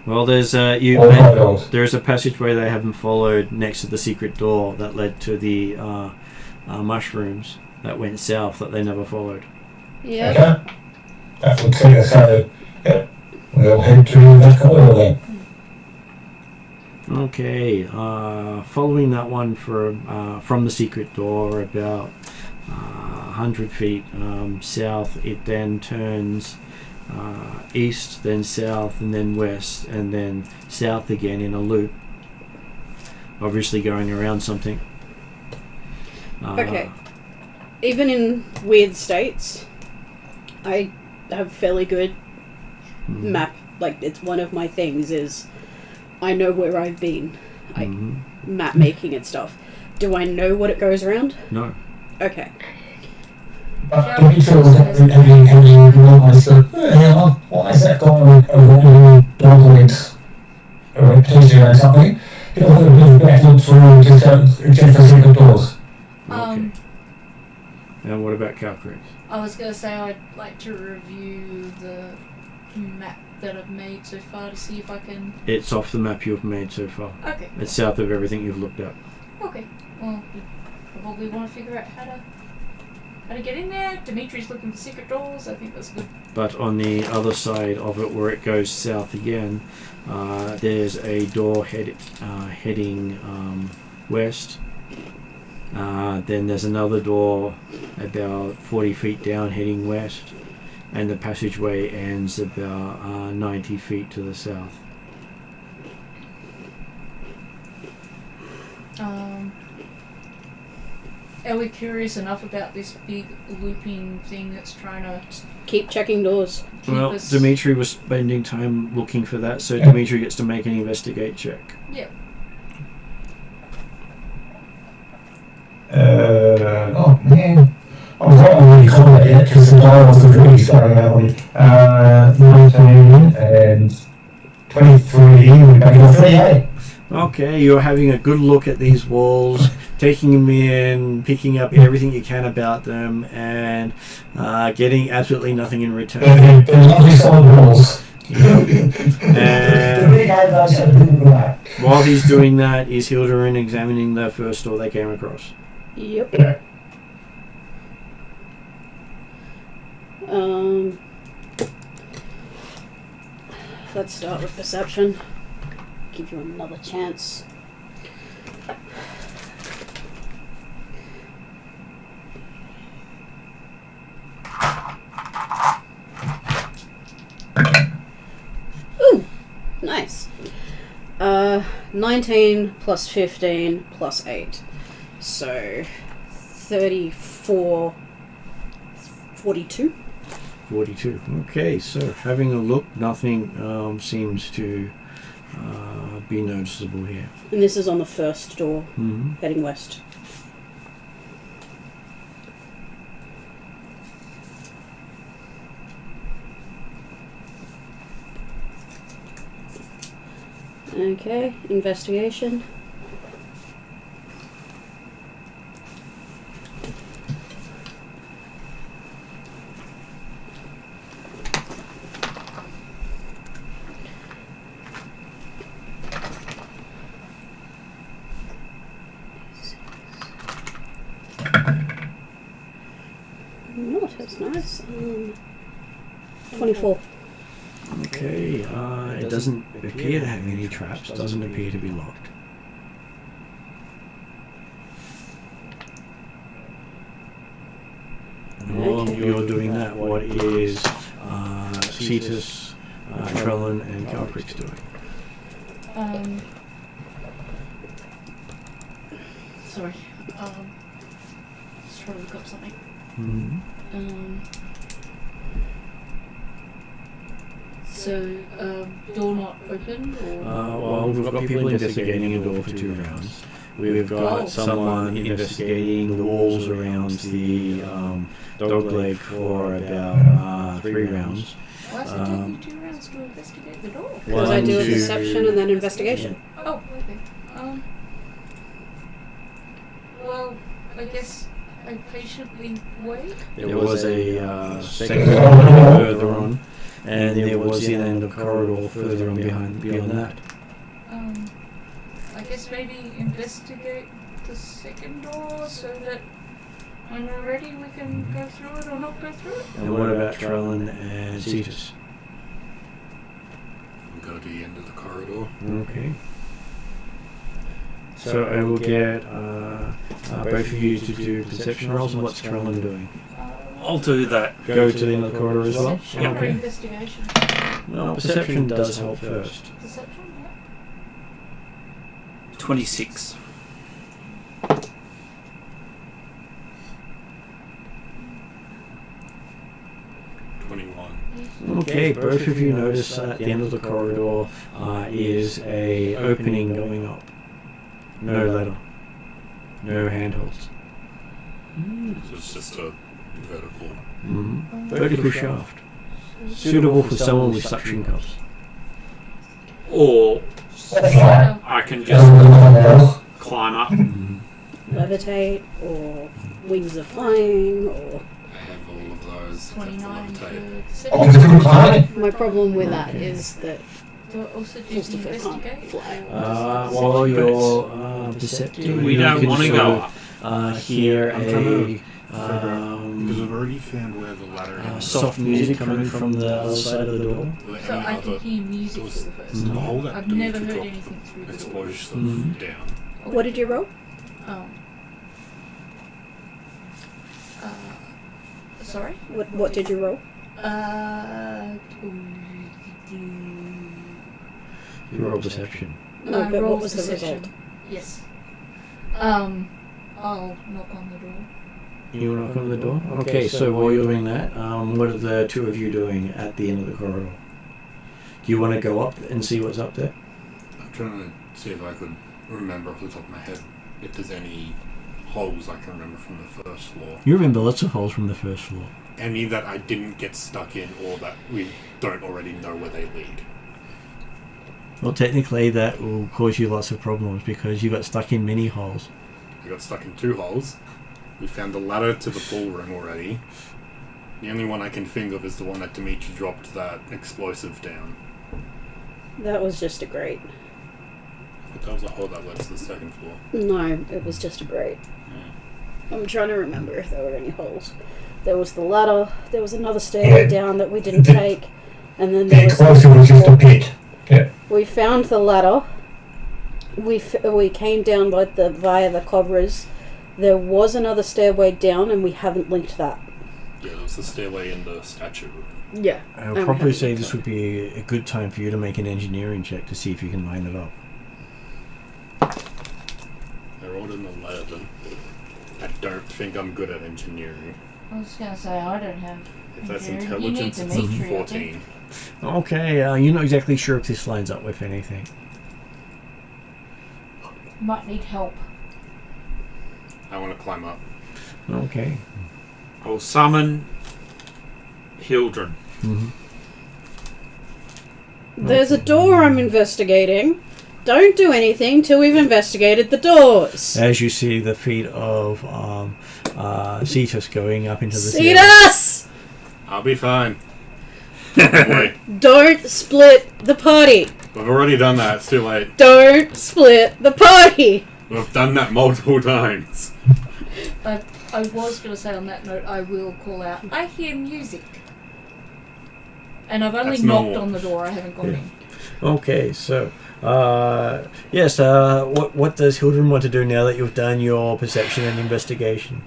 Well, there's Or corridors? there's a passageway they haven't followed next to the secret door that led to the mushrooms that went south that they never followed. Yep. Okay. That would see us. So, yeah, we'll head to that corridor then. Okay, following that one from the secret door about 100 feet south, it then turns east, then south, and then west, and then south again in a loop. Obviously going around something. Okay. Even in weird states, I have fairly good map. Like, it's one of my things is I know where I've been. Like, map making and stuff. Do I know what it goes around? No. Okay. But Dimitri was having realised that, why is that going around doglegs or potentially around something? He'll have a bit of back look through just check for secret doors. Okay. And what about Calcrates? I was going to say I'd like to review the map that I've made so far to see if I can... It's off the map you've made so far. Okay. It's south of everything you've looked at. Okay. Well, we probably want to figure out how to get in there. Dimitri's looking for secret doors. I think that's good. But on the other side of it, where it goes south again, there's a door heading west. Then there's another door about 40 feet down heading west, and the passageway ends about 90 feet to the south. Are we curious enough about this big looping thing that's trying to Keep checking doors. keep Well, us... Dimitri was spending time looking for that, so Dimitri gets to make an investigate check. Yep. Oh man. I was not really calling it yet because the guy wasn't really starting out with 19 and 23, we're back on 38. Okay, you're having a good look at these walls, taking them in, picking up everything you can about them, and getting absolutely nothing in return. They're lovely solid walls. And while he's doing that, is Hildarin examining the first door they came across? Yep. Yeah. Let's start with perception. Give you another chance. Ooh, nice. 19 plus 15 plus 8. So 34, 42. 42. Okay, so having a look, nothing seems to be noticeable here. And this is on the first door, Mm-hmm. heading west. Okay, investigation. Not as nice. 24. Okay, it doesn't appear to have any traps, doesn't appear to be locked. And while you're doing that, what is Cetus, Trellin, and Calcrix doing? Sorry. Just trying to look up something. Mm-hmm. So, door not open, or... Well, we've got people investigating a door for 2 rounds. We've got someone investigating the walls around the dogleg for about 3 rounds. Why is it taking 2 rounds to investigate the door? Because I do a 1, 2, perception and then investigation. Oh, okay. Well, I guess I patiently wait. There was a second door further on, and there was the end of corridor further on beyond that. I guess maybe investigate the second door so that when we're ready we can go through it or not go through it. And what about Trellin and Cetus? We'll go to the end of the corridor. Okay. So I will get both of you to do perception rolls, and what's Trellin doing? I'll do that. Go to the end of the corridor as well? Perception or Okay. investigation? Well, perception does help first. Perception, yeah. 26. Okay, both of you notice at the end of the corridor is a opening going up. No ladder. No handholds. So it's just a vertical. Mm-hmm. Vertical shaft. Suitable for someone with suction cups. Or That's right. I can just Well, climb up. Levitate, or wings are flying, or... I have all of those. 29 except for levitate. for oh, it's a good time. My problem with that is that Do I also do Falls to first can't investigate? fly. While you're perceptive, We you don't can want to sort go of, up. hear I'm a because I've already found where the ladder ends. soft music coming from the other side of the door. Were there So any I other can hear music for the first Mhm. the time. hole that I've never Dimitri heard dropped anything through the door. exposed stuff Mhm. down. What did you roll? Oh. Sorry? What did you roll? You roll perception. No, but rolled what was the perception. result? Yes. I'll knock on the door. You knock on the door? Okay, so while you're doing that, what are the two of you doing at the end of the corridor? Do you want to go up and see what's up there? I'm trying to see if I could remember off the top of my head if there's any holes I can remember from the first floor. You remember lots of holes from the first floor. Any that I didn't get stuck in or that we don't already know where they lead. Well, technically that will cause you lots of problems because you got stuck in many holes. I got stuck in 2 holes. We found the ladder to the ballroom already. The only one I can think of is the one that Dimitri dropped that explosive down. That was just a grate. But that was a hole that led to the second floor. No, it was just a grate. Yeah. I'm trying to remember if there were any holes. There was the ladder, there was another stairway down that we didn't take, and then there The was... explosive was just a pit. Yeah. We found the ladder. We came down via the cobras. There was another stairway down, and we haven't linked that. Yeah, there was the stairway in the statue room. Yeah. I would probably say this would be a good time for you to make an engineering check to see if you can line it up. I rolled an 11. I don't think I'm good at engineering. I was going to say, I don't have. If that's engineering. You need intelligence, it's Dimitri, a I think. 14. Okay, you're not exactly sure if this lines up with anything. Might need help. I want to climb up. Okay. I'll summon Hildren. Mm-hmm. There's a door I'm investigating. Don't do anything till we've investigated the doors. As you see the feet of Cetus going up into the ceiling. Cetus! I'll be fine. Wait, Don't split the party. we've already done that. It's too late. Don't split the party. We've done that multiple times. I was going to say on that note, I will call out, I hear music. And I've only That's knocked normal. on the door, I haven't gone in. Okay, so yes. What does Hildren want to do now that you've done your perception and investigation?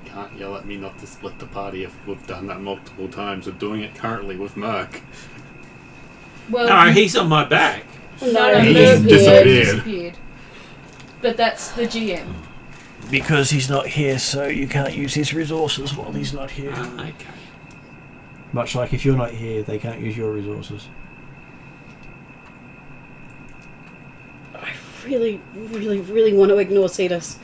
You can't yell at me not to split the party if we've done that multiple times. We're doing it currently with Merc. Well, No, he's on my back. No, He Merv just here. disappeared. But that's the GM. Because he's not here, so you can't use his resources while he's not here. Okay. Much like if you're not here, they can't use your resources. I really, really, really want to ignore Cetus.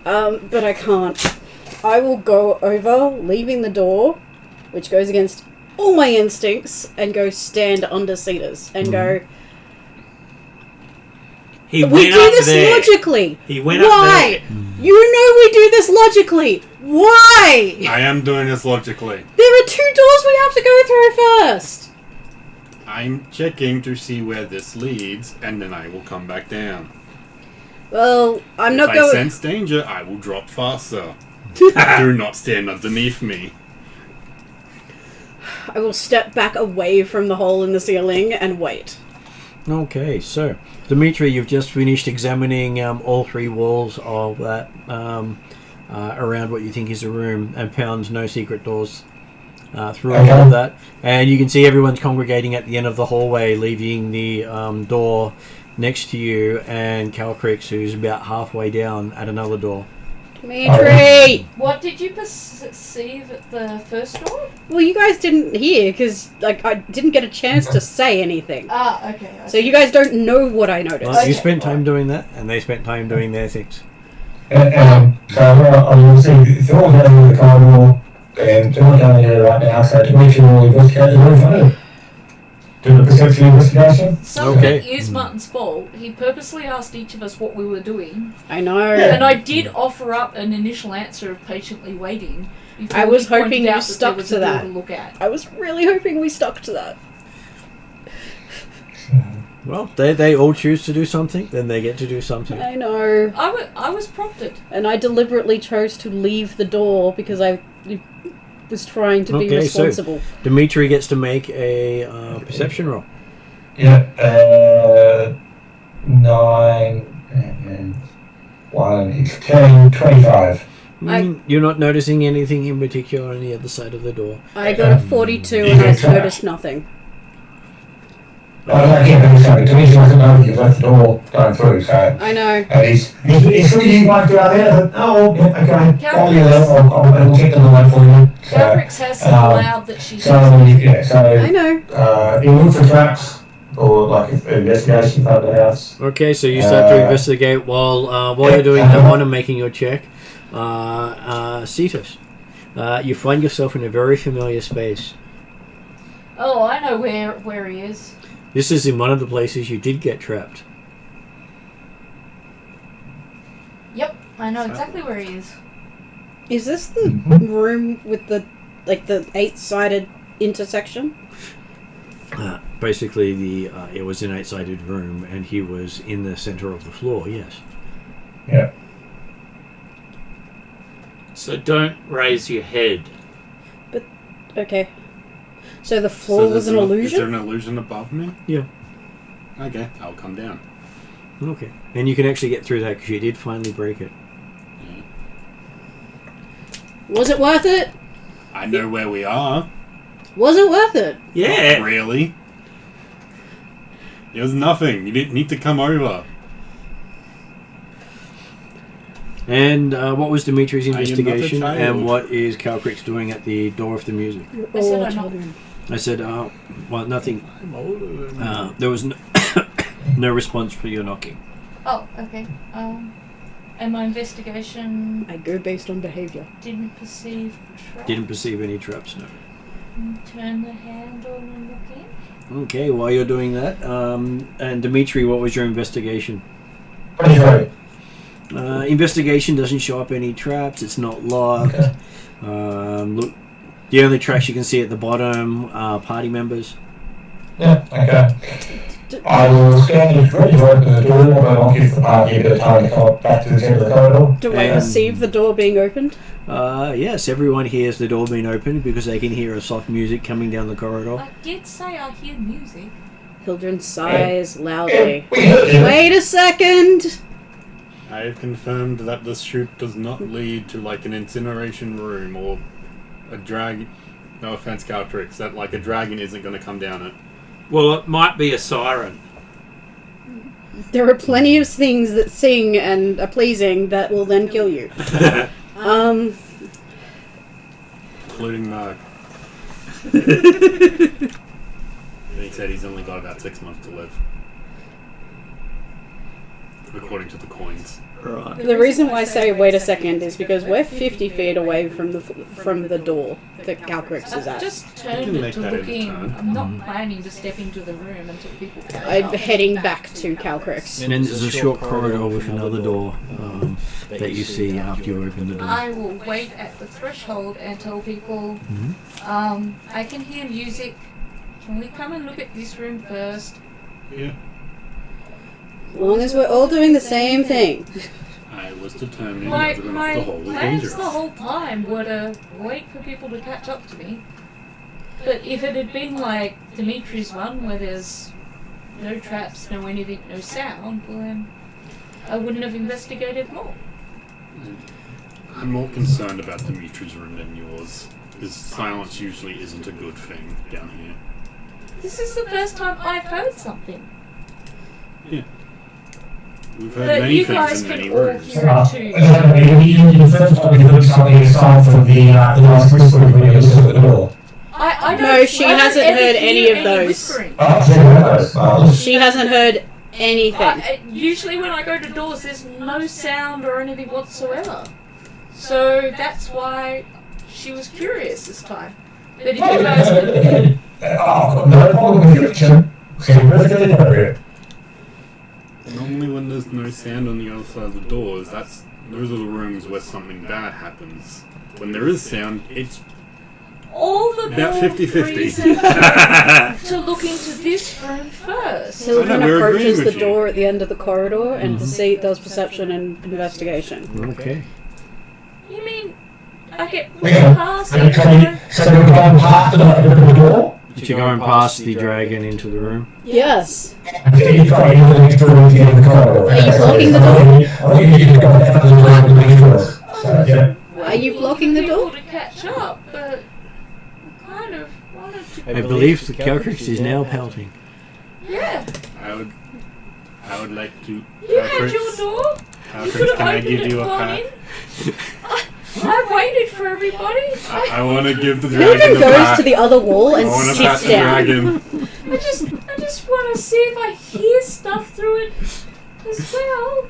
But I can't. I will go over, leaving the door, which goes against all my instincts, and go stand under Cetus and go, He we went do up this there. logically. He went Why? up there. You know we do this logically. Why? I am doing this logically. There are 2 doors we have to go through first. I'm checking to see where this leads, and then I will come back down. Well, I'm If not I going... sense danger, I will drop faster. Do not stand underneath me. I will step back away from the hole in the ceiling and wait. Okay, so Dimitri, you've just finished examining all 3 walls of that around what you think is a room, and found no secret doors through all of that. And you can see everyone's congregating at the end of the hallway, leaving the door next to you, and Calcrix, who's about halfway down at another door. Dimitri! What did you perceive at the first door? Well, you guys didn't hear, because I didn't get a chance to say anything. Ah, okay. I So see. you guys don't know what I noticed. Well, you Okay. spent time doing that, and they spent time doing their things. So I will see if you're down in the corridor, and you're down here right now, so Dimitri will investigate the room for you. Do the perception investigation. Some of Okay. it is Martin's fault. He purposely asked each of us what we were doing. I know. And I did offer up an initial answer of patiently waiting. before I was we pointed hoping you out that stuck there was to a door that. To look at. I was really hoping we stuck to that. Well, they all choose to do something, then they get to do something. I know. I was prompted. And I deliberately chose to leave the door because I was trying to be Okay, so- responsible. Dimitri gets to make a perception roll. Yeah, 9 and 1 is 10, 25. You're not noticing anything in particular on the other side of the door. I got a 42 and I noticed nothing. Dimitri doesn't know that you've left the door going through, so. I know. And he's really like down there. Oh, yeah, okay. I'll get them away for you. Gabrix has some loud that she So, yeah, so. I know. You look for traps or like investigation part of the house. Okay, so you start to investigate while you're doing that one and making your check. Cetus, you find yourself in a very familiar space. Oh, I know where he is. This is in one of the places you did get trapped. Yep, I know exactly where he is. Is this the room with the 8-sided intersection? Basically, it was an 8-sided room, and he was in the center of the floor. Yes. Yeah. So don't raise your head. Okay. So the floor was an illusion? Is there an illusion above me? Yeah. Okay, I'll come down. Okay. And you can actually get through that because you did finally break it. Yeah. Was it worth it? I know where we are. Was it worth it? Yeah. Not really. It was nothing. You didn't need to come over. And what was Dimitri's I am not a investigation? child. And what is Calcrix doing at the door of the music? I said I'm not. I said, well, nothing. I'm older than There was no response for your knocking. Oh, okay. And my investigation I go based on behavior. didn't perceive traps. Didn't perceive any traps, no. Turn the handle and look in. Okay, while you're doing that, and Dimitri, what was your investigation? 23. Investigation doesn't show up any traps. It's not locked. Okay. Look, the only traps you can see at the bottom are party members. Yeah, okay. I will stand ready to open the door, but I'll give the party a bit of time to come up back to the end of the corridor. Do I And- perceive the door being opened? Yes, everyone hears the door being opened because they can hear a soft music coming down the corridor. I did say I hear music. Hildren sighs loudly. We heard you. Wait a second! I have confirmed that this chute does not lead to like an incineration room or a dragon. No offense, Caltrix, that like a dragon isn't going to come down it. Well, it might be a siren. There are plenty of things that sing and are pleasing that will then kill you. Including Mark. He said he's only got about 6 months to live. According to the coins. Right. The reason why I say wait a second is because we're 50 feet away from the door that Calcrix is I've at. just You turned can it make to that look in in. turn. I'm not planning to step into the room until people catch I'm up. heading back to Calcrix. And then there's a short corridor with another door that you see after you open the door. I will wait at the threshold and tell people, I can hear music. Can we come and look at this room first? Yeah. As long as we're all doing the same thing. I was determined My that the hole was plans dangerous. the whole time were to wait for people to catch up to me. But if it had been like Dimitri's one, where there's no traps, no anything, no sound, well then I wouldn't have investigated more. I'm more concerned about Dimitri's room than yours, because silence usually isn't a good thing down here. This is the first time I've heard something. Yeah. We've heard But many you things guys in many can all rooms. hear it too. The first time you heard something aside from the last whispering when you listened at the door. I don't, No, she I don't hasn't ever heard hear any of those. whispering. She hasn't heard anything. Usually when I go to doors, there's no sound or anything whatsoever. So that's why she was curious this time. But if you guys could... I've got no problem with your fiction. Perfectly appropriate. Normally when there's no sound on the other side of the doors, those are the rooms where something bad happens. When there is sound, it's All the about more 50-50. reason to look into this room first. Hildren we're approaches agreeing the with door at the end of the corridor and does perception and investigation. Okay. You mean I get pushed Yeah. past So you're everyone? going past the door? Did you go past the dragon into the room? Yes. You're trying to get the end of the corridor. Are you blocking the door? I think you need to go back to the door to make sure. So, yeah. Are you blocking the door? To catch up, but I kind of wanted to. I believe the Calcrix is now pouting. Yeah. I would like to. You had your door. You could have Can I opened give it you and a gone pat? in. I waited for everybody. I want to give the dragon Hilden a goes pat. to the other wall I and want to pat sits the down. dragon. I just want to see if I hear stuff through it as well.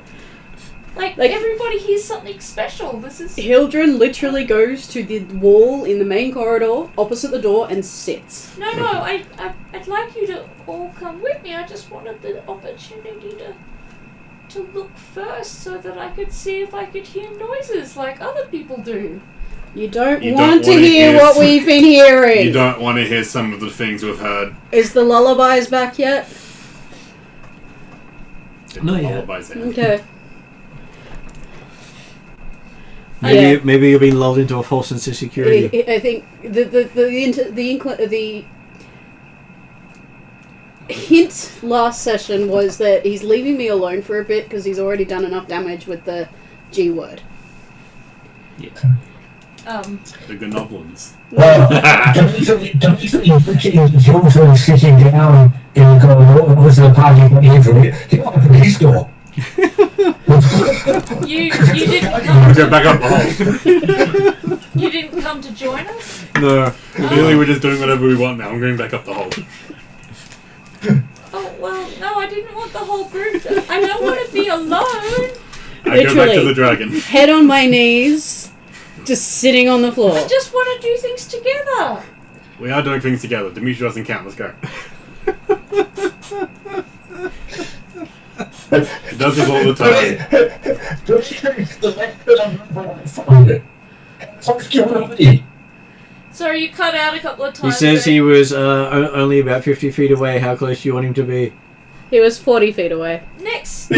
Like everybody hears something special. This is. Hildren literally goes to the wall in the main corridor opposite the door and sits. No, I'd like you to all come with me. I just wanted the opportunity to look first so that I could see if I could hear noises like other people do. You don't You want don't to wanna hear hear what some- we've been hearing. You don't want to hear some of the things we've heard. Is the lullabies back yet? Not yet. Lullabies in. Okay. Maybe you've been lulled into a false sense of security. I think the hint last session was that he's leaving me alone for a bit because he's already done enough damage with the G word. The Gnoblins. Well, don't you sitting down in the corridor with the party went in for it? You open his door. You didn't come Go back up the hole. You didn't come to join us? No. Clearly we're just doing whatever we want now. I'm going back up the hole. Oh, well, no, I didn't want the whole group to... I don't want to be alone. I go back to Literally. the dragon. Head on my knees, just sitting on the floor. I just want to do things together. We are doing things together. Dimitri doesn't count. Let's go. He does this all the time. Sorry, you cut out a couple of He times. says there. he was only about 50 feet away. How close do you want him to be? He was 40 feet away. Next to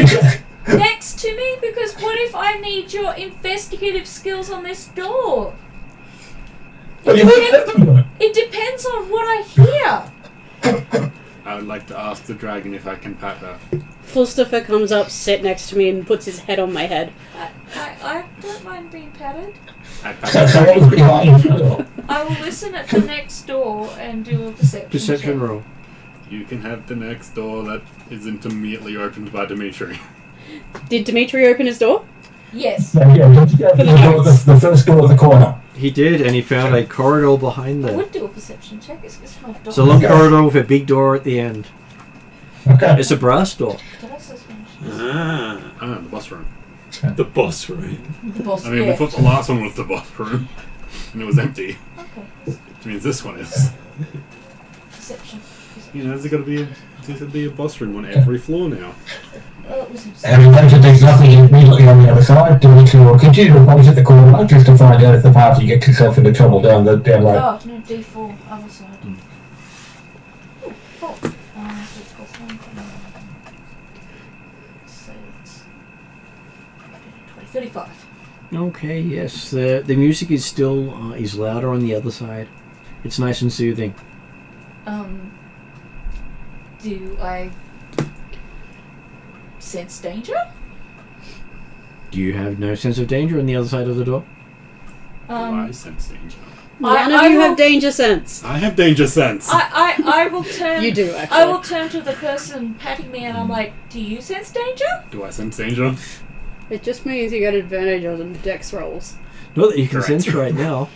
me, because what if I need your investigative skills on this door? It depends on what I hear. I would like to ask the dragon if I can pat her. Fulstifer comes up, sit next to me, and puts his head on my head. I don't mind being patted. I pat her. I will listen at the next door and do a perception Perception check. roll. You can have the next door that isn't immediately opened by Dimitri. Did Dimitri open his door? Yes. The first door at the corner. He did, and he found a corridor behind I there. would do a perception check. It's my door. It's a long corridor with a big door at the end. Okay. It's a brass door. Did I say something? Ah, Ah, the boss room. the boss room. The boss. I mean, we thought the last one was the boss room, and it was empty. Okay. Which means this one is. Perception. You know, there's got to be a boss room on every floor now. It was Having noted there's nothing immediately on the other side, Dimitri will continue to wait at the corner just to find out if the party gets itself into trouble down low. Oh, no, D4, other side. Ooh, 4. So it's got 1, so it's 20, 35. Okay, yes. The music is still is louder on the other side. It's nice and soothing. Do I sense danger? Do you have no sense of danger on the other side of the door? I sense danger. None I of you will- have danger sense. I have danger sense. I will turn. You do, actually. I will turn to the person patting me and I'm like, do you sense danger? Do I sense danger? It just means you get advantage on the dex rolls. Not that you can Correct. sense right now.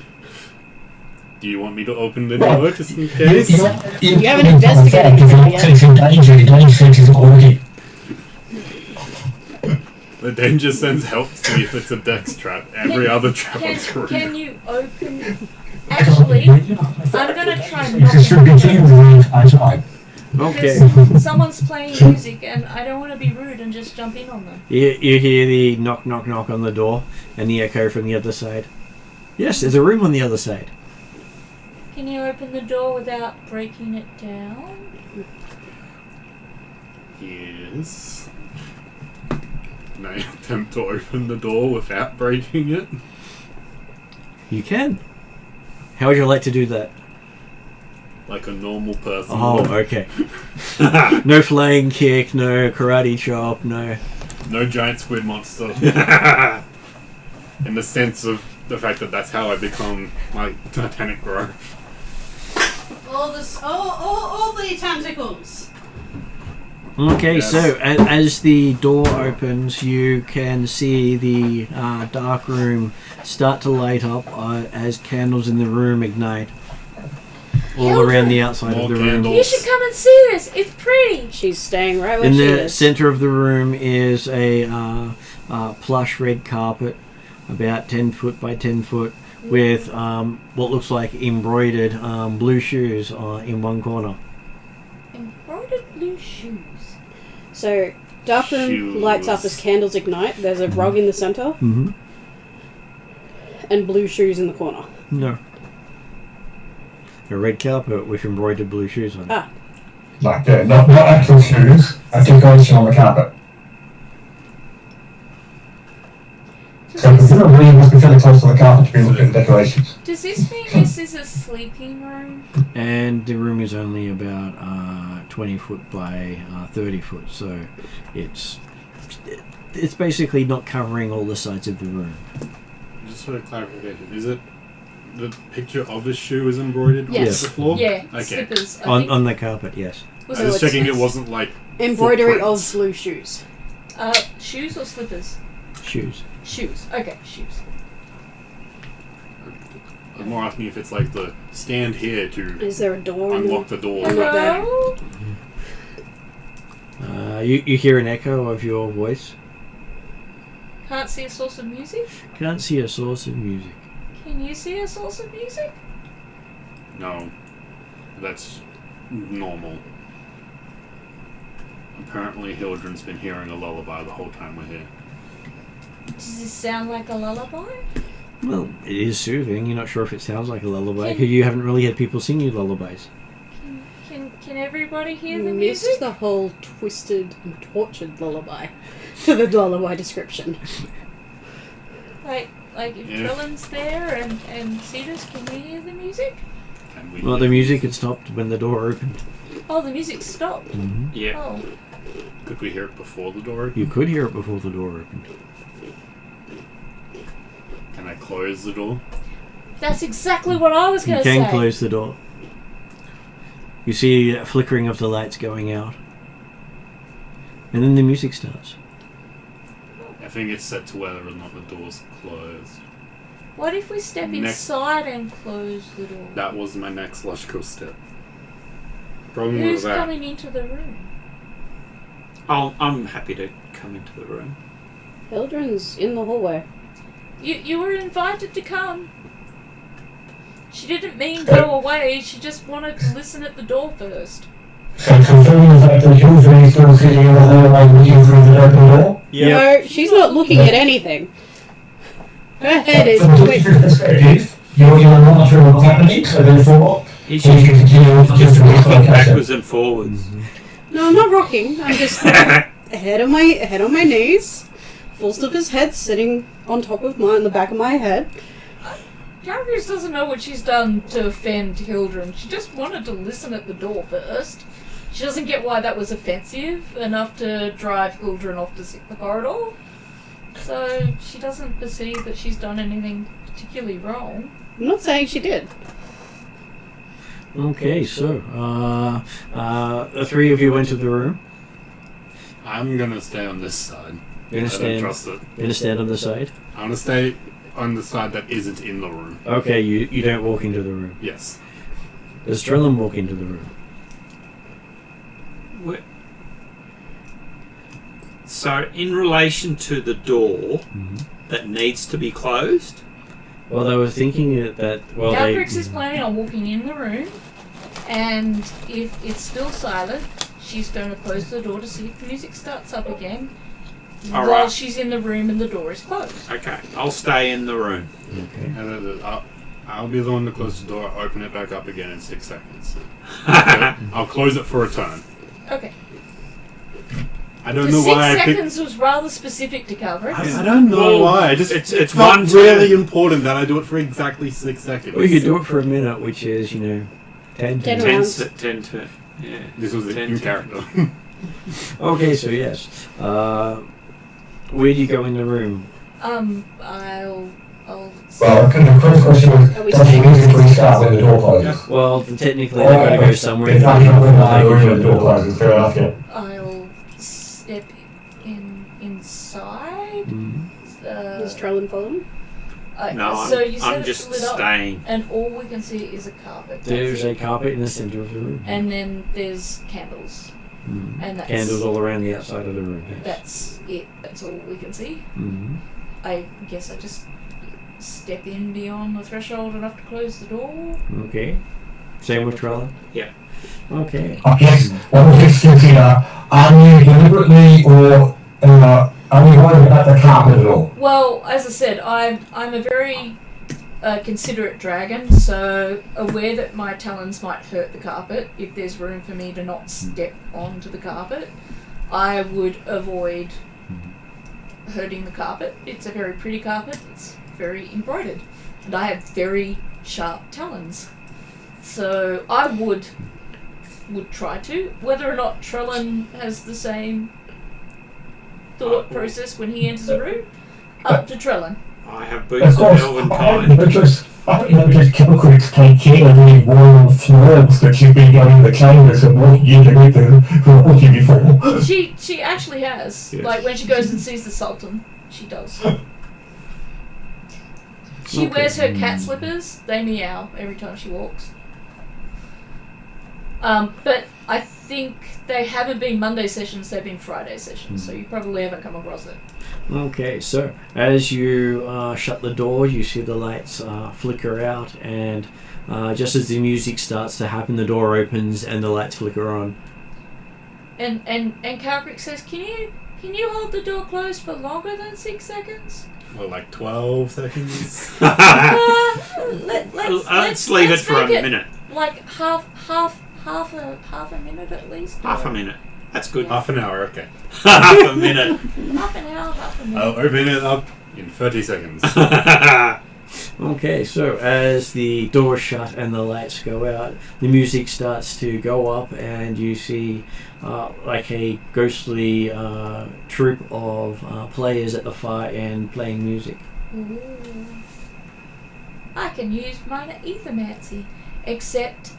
Do you want me to open the door just in case? You haven't investigated If you're it not yet. sensing danger, your danger sense isn't working. The danger sense helps me if it's a dex trap. Every other trap I'm screwed. Can you open? Actually, I'm gonna try You can still not continue the entire time. Okay. because someone's playing music and I don't want to be rude and just jump in on them. You hear the knock, knock, knock on the door, and the echo from the other side. Yes, there's a room on the other side. Can you open the door without breaking it down? Yes. Can I attempt to open the door without breaking it? You can. How would you like to do that? Like a normal person. Oh, would. okay. No flying kick, no karate chop, no. No giant squid monster. In the sense of the fact that that's how I become my Titanic growth. All the tentacles. Okay, Yes. so as the door opens, you can see the dark room start to light up as candles in the room ignite all around the outside More of the room. candles. You should come and see this. It's pretty. She's staying right where In she the is. center of the room is a plush red carpet, about 10 foot by 10 foot, with what looks like embroidered blue shoes in one corner. Embroidered blue shoes. So, dark room Shoes. lights up as candles ignite. There's a rug in the center Mm-hmm. and blue shoes in the corner. No. A red carpet with embroidered blue shoes on it. Ah, Like, not actual shoes, a decoration on the carpet. So presumably you must be fairly close to the carpet to be looking at decorations. Does this mean this is a sleeping room? And the room is only about 20 foot by 30 foot, so it's basically not covering all the sides of the room. Just for clarification, is it the picture of the shoe is embroidered Yes. on the floor? Yeah, Okay. slippers. I On think. the carpet, yes. Was I it was what checking it says? wasn't like embroidery of footprints. blue shoes. Shoes or slippers? Shoes. Shoes. Okay, shoes. I'm more asking if it's like the stand here to Is there a door in unlock the... the door. I'm not there. Hello? You hear an echo of your voice. Can't see a source of music? Can't see a source of music. Can you see a source of music? No, that's normal. Apparently Hildren's been hearing a lullaby the whole time we're here. Does this sound like a lullaby? Well, it is soothing. You're not sure if it sounds like a lullaby Can- because you haven't really had people sing you lullabies. Can everybody hear You the missed music? the whole twisted and tortured lullaby for the lullaby description. Like if Yeah. Trillin's there and Cedar's, can we hear the music? And we Well, the music had stopped when the door opened. Oh, the music stopped. Mm-hmm. Yeah. Oh, Could we hear it before the door opened? You could hear it before the door opened. Can I close the door? that's exactly what I was You going to can say. close the door. You see a flickering of the lights going out. And then the music starts. I think it's set to whether or not the door's closed. What if we step Next- inside and close the door? That was my next logical step. Problem Who's with that, coming into the room? I'm happy to come into the room. Hildren's in the hallway. You were invited to come. She didn't mean go away. She just wanted to listen at the door first. So confirming the fact that Hildren is still sitting in the hallway looking through the open door. No, she's not looking at anything. Her head is From a twitching. different perspective, you're monitoring what's happening, so therefore He's you just can continue to just the rocking location. backwards and forwards. No, I'm not rocking. I'm just head on my knees. Full of his head sitting on top of mine, the back of my head. Garrus doesn't know what she's done to offend Hildren. She just wanted to listen at the door first. She doesn't get why that was offensive enough to drive Hildren off the corridor. So she doesn't perceive that she's done anything particularly wrong. I'm not saying she did. Okay, so the three of you went to the room. I'm gonna stay on this side. You're I gonna don't stand. trust it. You're gonna stand on the side. I'm gonna stay on the side that isn't in the room. Okay, you don't walk into the room. Yes. Does Drellin walk into the room? Wh- So, in relation to the door that needs to be closed, Well, they were thinking that well, they. Galbrix is planning on walking in the room, and if it's still silent, she's going to close the door to see if the music starts up again. All while right. she's in the room and the door is closed. okay, I'll stay in the room. Okay. And I'll be the one to close the door, open it back up again in 6 seconds. I'll close it for a turn. Okay. I don't The know 6 why I picked. seconds was rather specific to Galbrix. I don't know Well, why. I just it's felt one really turn. important that I do it for exactly 6 seconds. Well, you could do it for a minute, which is 10 10 turns. rounds. 10 to. Yeah. This was Ten in to- character. Okay, so yes. Where do you go in the room? I'll. Well, the first question was, Are we does he musically start when the door closes? Well, technically they've got to go somewhere. If not, you're not going to the room when the door closes. Fair enough, yeah. I'll Does Trellin follow me? No, so you said I'm it's just lit up, staying. and all we can see is a carpet. There's a carpet in the centre of the room. And then there's candles. Mhm. And that's Candles all around the outside of the room. Yes. That's it. That's all we can see. Mhm. I guess I just step in beyond the threshold enough to close the door. Okay. Same with Trellin? Yeah. Okay. I guess one of the questions here, are you deliberately or are you worried about the carpet at all? Well, as I said, I'm a very considerate dragon, so aware that my talons might hurt the carpet. If there's room for me to not step onto the carpet, I would avoid hurting the carpet. It's a very pretty carpet. It's very embroidered, and I have very sharp talons. So I would try to. Whether or not Trellin has the same thought process when he enters a room, up to Trellin. I have Of boots of course, elven I don't kind. notice Kelcrix take care of any royal flirts that you've been going to the chambers and walking into with the before. She actually has. Yes. Like when she goes and sees the Sultan, she does. She Okay. wears her cat slippers. They meow every time she walks. But I think they haven't been Monday sessions, they've been Friday sessions, so you probably haven't come across it. Okay, so as you shut the door, you see the lights flicker out, and just as the music starts to happen, the door opens and the lights flicker on. And Calcrick says, Can you hold the door closed for longer than 6 seconds? Well, like 12 seconds? Let's leave it for a make minute. Like half a minute at least. Half a minute. That's good. Half an hour, okay. Half a minute. Half an hour, half a minute. I'll open it up in 30 seconds. Okay, so as the doors shut and the lights go out, the music starts to go up, and you see like a ghostly troupe of players at the far end playing music. Ooh. I can use minor ethermancy, except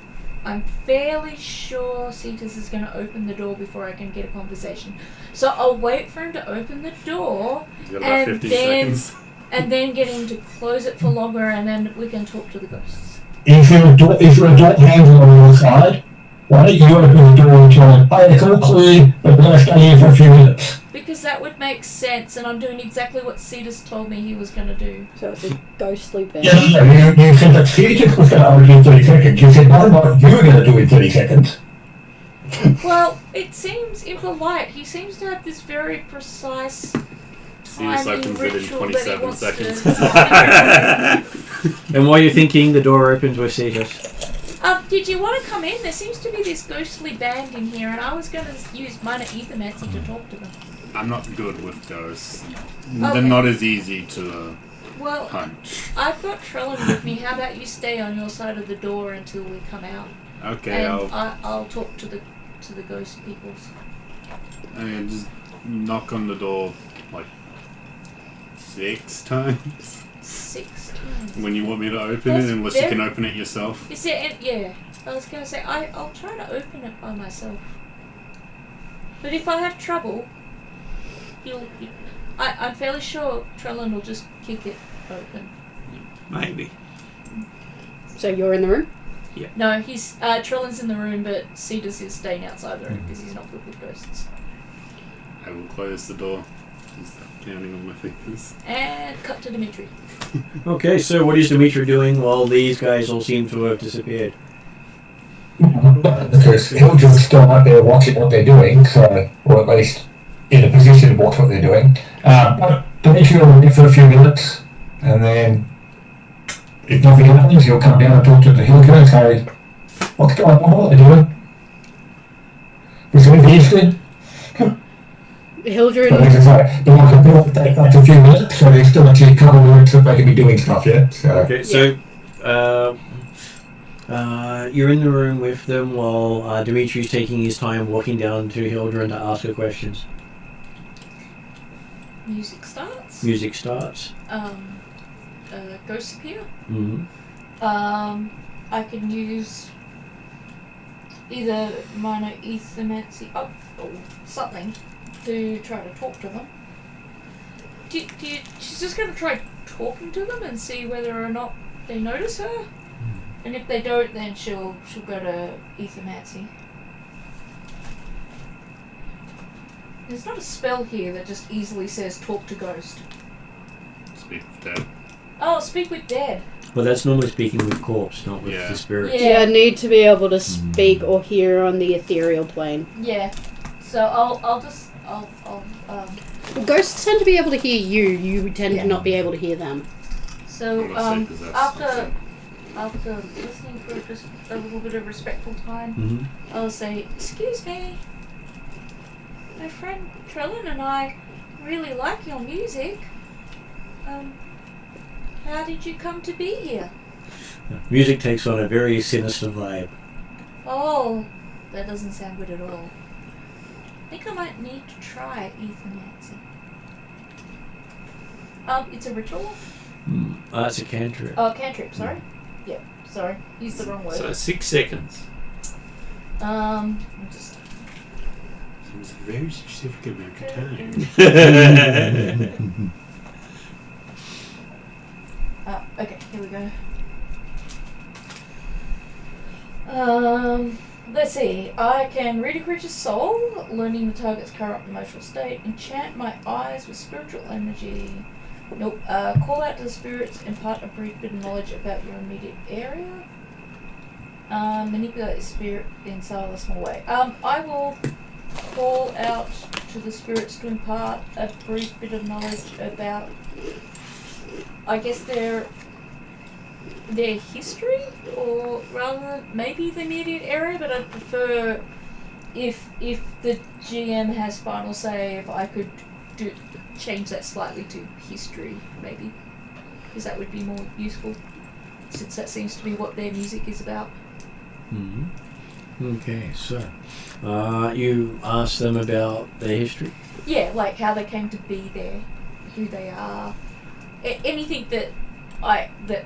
I'm fairly sure Cetus is going to open the door before I can get a conversation. So I'll wait for him to open the door He's got about and 50 then seconds. and then get him to close it for longer, and then we can talk to the ghosts. Is there a door handle on your side? Why don't you open the door and tell them, hey, it's all clear, but we're going to stay here for a few minutes? Because that would make sense, and I'm doing exactly what Cetus told me he was going to do. So it's a ghostly band. Yeah, you said that Cetus was going to open in 30 seconds. You said nothing like you were going to do in 30 seconds. Well, it seems impolite. He seems to have this very precise Cetus timing opens it in ritual that he 27 wants seconds. to... And while you're thinking, the door opens with Cetus. Did you want to come in? There seems to be this ghostly band in here, and I was going to use minor ethermancy to talk to them. I'm not good with ghosts. Okay. They're not as easy to Well, punch. I've got Trellin with me. How about you stay on your side of the door until we come out? Okay, And I'll I'll talk to the ghost peoples. just knock on the door like 6 times. 6 times. When you want me to open That's it, unless very- you can open it yourself. Is there? Yeah. I was going to say I'll try to open it by myself. But if I have trouble, I'm fairly sure Trellin will just kick it open. Maybe. So you're in the room? No, he's Trellin's in the room, but Cetus is staying outside the room because he's not good with ghosts. I will close the door. Just counting on my fingers. And cut to Dimitri. Okay, so what is Dimitri doing while these guys all seem to have disappeared? Because Hildren's still out there watching what they're doing, so, or at least in a position to watch what they're doing. But Dimitri will be for a few minutes, and then if nothing happens, he'll come down and talk to the Hildren and say, what's going on, what are they doing? Is there anything interesting? Hildren, But as I say, the one will take up to a few minutes, so there's still actually a couple of minutes that they can be doing stuff yet. So. Okay, so you're in the room with them while Dimitri's taking his time walking down to Hildren to ask her questions. Music starts. Music starts. Ghosts appear. Mm-hmm. I can use either minor ethermancy or something to try to talk to them. she's just going to try talking to them and see whether or not they notice her. And if they don't, then she'll go to Ethermancy. There's not a spell here that just easily says talk to ghost. Speak with dead. Oh, speak with dead. Well, that's normally speaking with corpse, not with the spirit. Yeah, need to be able to speak or hear on the ethereal plane. Yeah. So I'll Ghosts tend to be able to hear you. You tend to not be able to hear them. So I'm gonna say after listening for just a little bit of respectful time, I'll say, "Excuse me, my friend Trellin and I really like your music. How did you come to be here?" Music takes on a very sinister vibe. Oh, that doesn't sound good at all. I think I might need to try Ethermancy. It's a ritual? It's a cantrip. Oh, cantrip, sorry. Yep, sorry. Used the wrong word. So 6 seconds. Just... Seems a very specific amount of time. Okay, here we go. Let's see. I can read a creature's soul, learning the target's current emotional state, enchant my eyes with spiritual energy. Nope. Call out to the spirits, impart a brief bit of knowledge about your immediate area. Manipulate the spirit in some small way. I will call out to the spirits to impart a brief bit of knowledge about, I guess, their history, or rather maybe the immediate area, but I'd prefer if the GM has final say, if I could change that slightly to history, maybe, because that would be more useful, since that seems to be what their music is about. Okay, so you asked them about their history? Yeah, like how they came to be there, who they are, anything that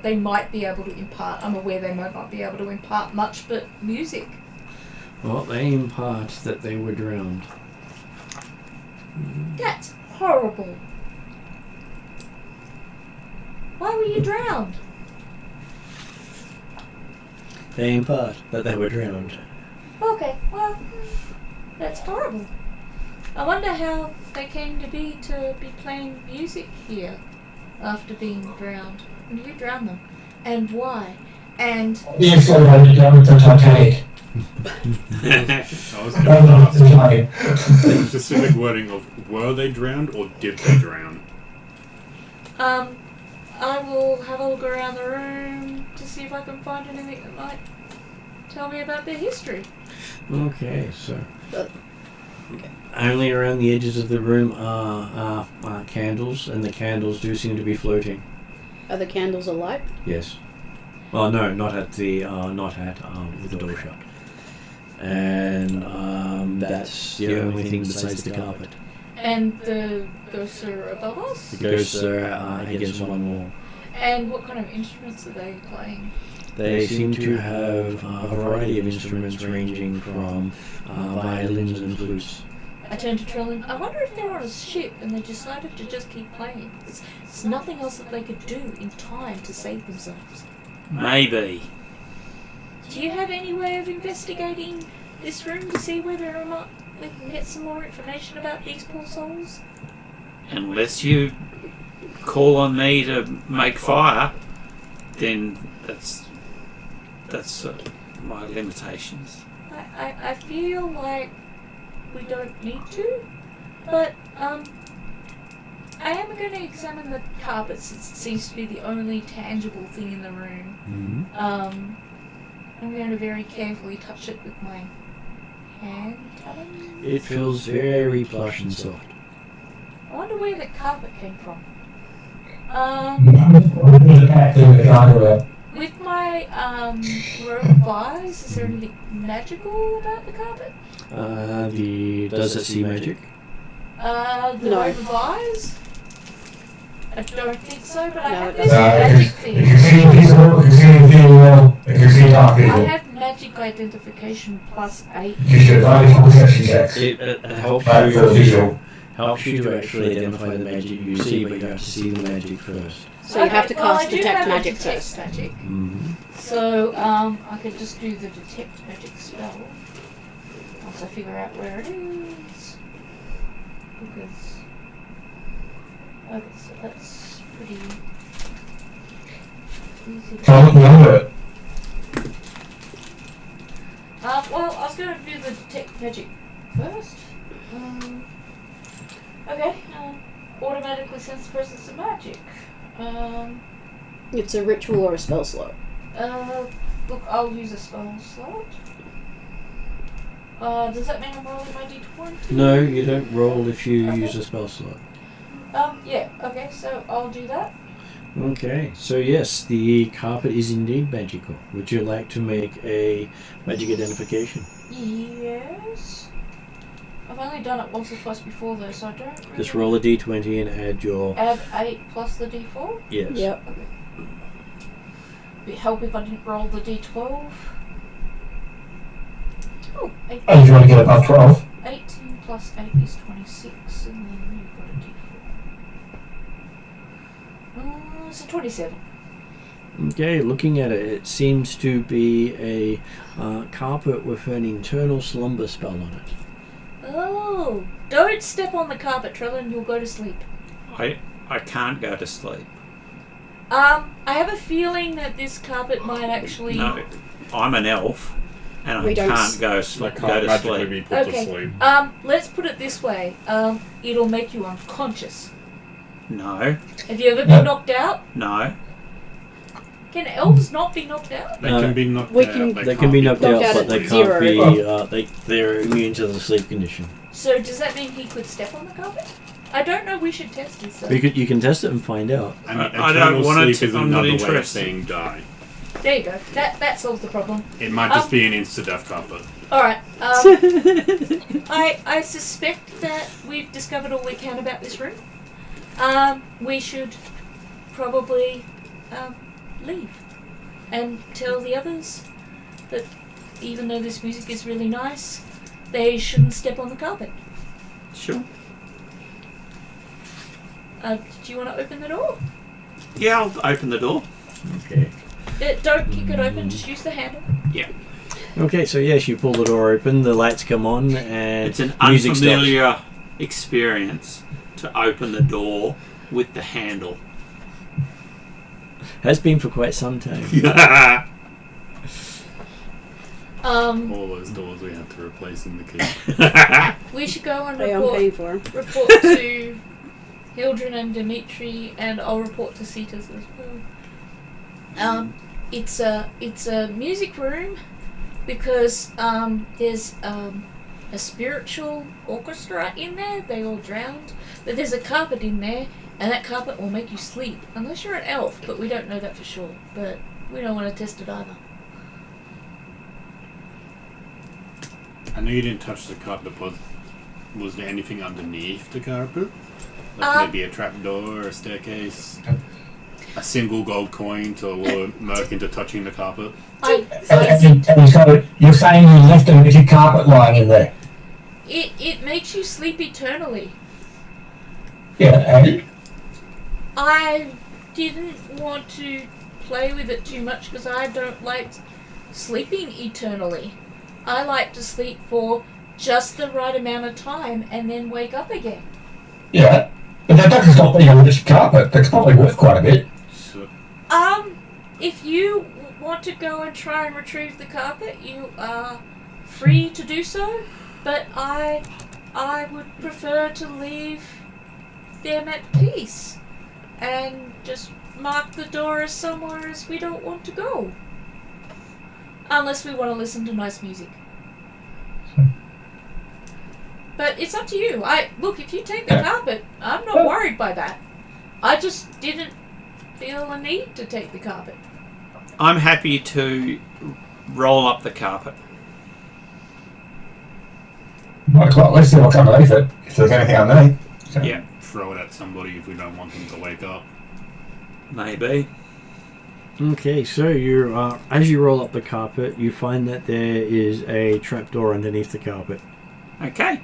they might be able to impart. I'm aware they might not be able to impart much, but music. Well, they impart that they were drowned. That's horrible. Why were you drowned? They impart that they were drowned. Okay, well, that's horrible. I wonder how they came to be playing music here after being drowned. And who drowned them? And why? And... The sort of down with the Titanic. I was going to ask the specific wording of were they drowned or did they drown? I will have a look around the room to see if I can find anything that might tell me about their history. Okay, so only around the edges of the room are candles, and the candles do seem to be floating. Are the candles alight? Yes. Well, no, not at with the door shut. And that's the only thing besides the carpet. And the ghosts are above us? The ghosts are against one wall. And what kind of instruments are they playing? They seem to have a variety of instruments ranging from violins and flutes. I turned to Trellin. I wonder if they're on a ship and they decided to just keep playing. There's nothing else that they could do in time to save themselves. Maybe. Do you have any way of investigating this room to see whether or not we can get some more information about these poor souls? Unless you call on me to make fire, then that's my limitations. I feel like we don't need to, but I am going to examine the carpet since it seems to be the only tangible thing in the room. I'm going to very carefully touch it with my hand. It feels very plush and soft. I wonder where the carpet came from. With my robe of eyes, is there anything magical about the carpet? Does it see magic? The No. robe of eyes? I don't think so, but I No, have it this doesn't. magic If thing. you see invisible, if you see invisible, if you see dark I vision, have magic identification +8. you should advise on perception checks. It helps Right, for you. visual. helps you to actually identify the magic you see, but you have to see the magic first. So you have to cast I do detect have a magic detect first. magic. Mm-hmm. So, I could just do the detect magic spell once I figure out where it is. Because that's pretty easy to How would you know it? Well, I was going to do the detect magic first. Okay. Automatically sense the presence of magic. It's a ritual or a spell slot. Look, I'll use a spell slot. Does that mean I'm rolling my d20? No, you don't roll if you use a spell slot. Yeah, okay, so I'll do that. Okay, so yes, the carpet is indeed magical. Would you like to make a magic identification? Yes. I've only done it once or twice before though, so I don't really... Just roll a d20 and add your... Add 8 plus the d4? Yes. Yep. Okay. It'd help if I didn't roll the d12. Oh, 8. Oh, if you want to get above 12. 18 plus 8 is 26, and then you've got a d4. So 27. Okay, looking at it, it seems to be a carpet with an internal slumber spell on it. Oh, don't step on the carpet, Trellin, you'll go to sleep. I can't go to sleep. I have a feeling that this carpet might actually... No, I'm an elf, and We I don't can't go That sleep. can't Go to magically sleep. be put to Okay. sleep. Let's put it this way. It'll make you unconscious. No, Have you ever been knocked out? no. Can elves not be knocked out? They can be knocked we out. can- They can be knocked knocked out, out but at they can't zero. be... they're immune to the sleep condition. So does that mean he could step on the carpet? I don't know. We should test this. Though. You can test it and find out. I mean, I don't eternal want sleep to- is I'm not another way of interested. saying die. There you go. That solves the problem. It might just be an insta-death carpet. All right. I suspect that we've discovered all we can about this room. We should probably leave and tell the others that even though this music is really nice, they shouldn't step on the carpet. Sure. Do you want to open the door? Yeah, I'll open the door. Okay. Don't kick it open. Just use the handle. Yeah. Okay, so yes, you pull the door open, the lights come on, and It's an music stops. unfamiliar experience to open the door with the handle. Has been for quite some time. All those doors we had to replace in the key. We should go and Hey, I'm paying for 'em. report to Hildren and Dimitri, and I'll report to Cetus as well. It's a music room because there's a spiritual orchestra in there. They all drowned, but there's a carpet in there, and that carpet will make you sleep unless you're an elf. But we don't know that for sure. But we don't want to test it either. I know you didn't touch the carpet, but was there anything underneath the carpet? Like maybe a trapdoor or a staircase? A single gold coin to lure Merc into touching the carpet? And so you're saying you left a magic carpet lying in there? It makes you sleep eternally. Yeah, and I didn't want to play with it too much because I don't like sleeping eternally. I like to sleep for just the right amount of time and then wake up again. yeah, but that doesn't stop being a magic carpet. That's probably worth quite a bit. So, If you want to go and try and retrieve the carpet, you are free to do so, but I would prefer to leave them at peace and just mark the door as somewhere as we don't want to go. Unless we want to listen to nice music. But it's up to you. Look, if you take the carpet, I'm not worried by that. I just didn't feel a need to take the carpet. I'm happy to roll up the carpet. Well, let's see what's underneath it, if there's anything underneath. So, Yeah, throw it at somebody if we don't want them to wake up. maybe. Okay, so you as you roll up the carpet, you find that there is a trapdoor underneath the carpet. Okay.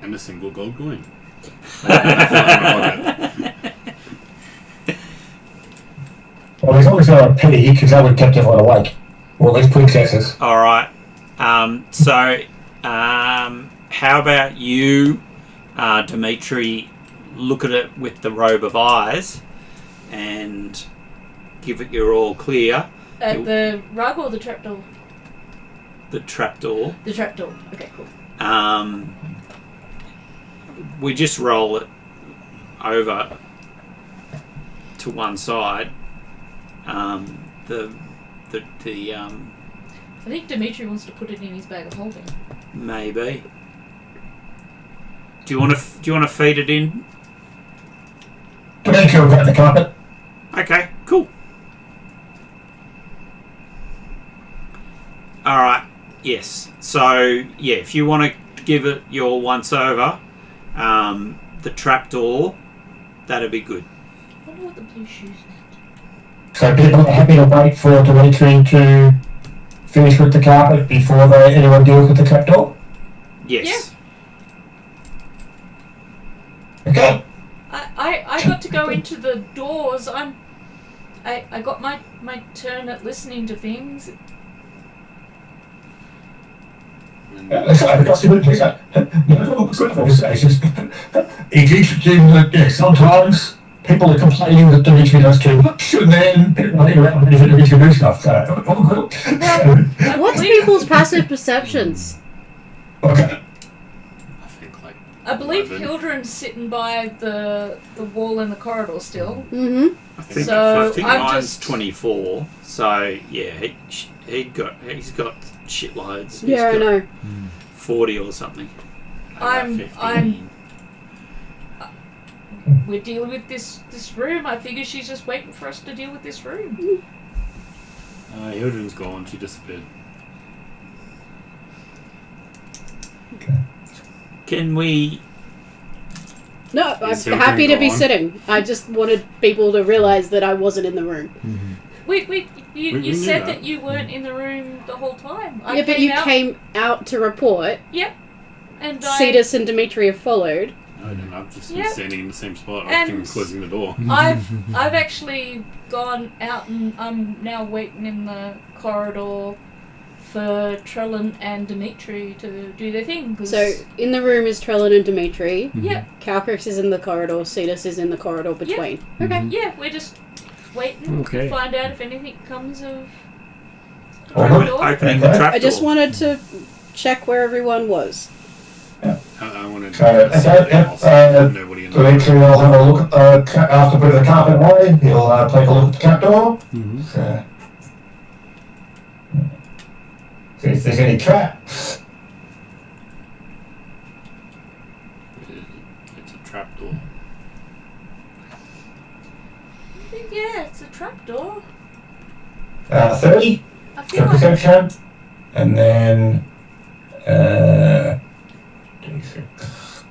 And a single gold coin. Well, as long as they're a penny, because that would have kept everyone awake. Or at least princesses. All right. So, how about you, Dimitri, look at it with the robe of eyes and give it your all clear. At the rug or the trapdoor? The trapdoor. The trapdoor. Okay, cool. We just roll it over to one side. I think Dimitri wants to put it in his bag of holding. Maybe. Do you want to feed it in? Dimitri will grab the carpet. Okay, cool. All right. Yes. So yeah, if you want to give it your once over, the trapdoor, that'd be good. I wonder what the blue shoes meant. So people are happy to wait for Dimitri to finish with the carpet before anyone deals with the trapdoor? Yes. Okay. I got to go into the doors. I got my turn at listening to things. He's introducing that sometimes people are complaining that Dimitri does too much, and then people are around when Dimitri do stuff. What's people's passive perceptions? Okay. I believe Hildren's sitting by the wall in the corridor still. Mm-hmm. I think So, I'm mine's just- 24. So yeah, he's got shitloads. Yeah, I know. 40 or something. We're dealing with this room. I figure she's just waiting for us to deal with this room. Hildren's gone. She disappeared. Can we? No, I'm Is Hildren happy to be gone? sitting. I just wanted people to realise that I wasn't in the room. Wait, We you knew said that. that you weren't in the room the whole time. Yeah, but you came out to report. Yep. And Cetus and Dimitri have followed. No, I didn't. I've just Yeah. been standing in the same spot, And- often closing the door. I've actually gone out and I'm now waiting in the corridor for Trellin and Dimitri to do their thing. 'Cause So, in the room is Trellin and Dimitri. Yep. Calcrix is in the corridor. Cetus is in the corridor between. Okay. Yeah, we're just waiting Okay. to find out if anything comes of Opening the trapdoor. I just wanted to check where everyone was. I wanted to nobody in the Dimitri will have a look at after putting the carpet away. He'll take a look at the trapdoor. See if there's any traps. It's a trapdoor. Yeah, it's a trapdoor. 30 I for feel like perception. And then D6.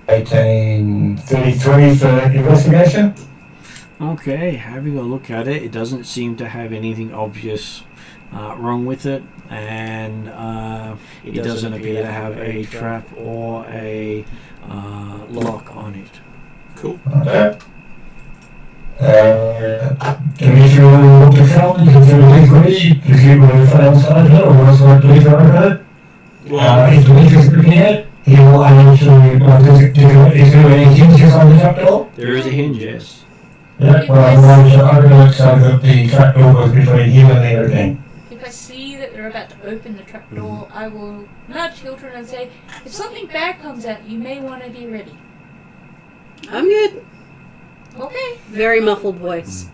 1833 for investigation. Okay, having a look at it, it doesn't seem to have anything obvious wrong with it, and it doesn't appear to have a trap or a lock on it. Cool. Okay. Dimitri will look to challenge if everything's ready. If you will find outside her, or else like Dimitri overheard. If Dimitri's prepared, he will aim to. Is there any hinges on the trapdoor? There is a hinge, yes. Yeah, well, I'm going to open it so that the trapdoor goes between him and the opening. if I see that they're about to open the trapdoor, I will nudge Hildren and say, if something bad comes out, you may want to be ready. I'm good. Okay. Very muffled voice.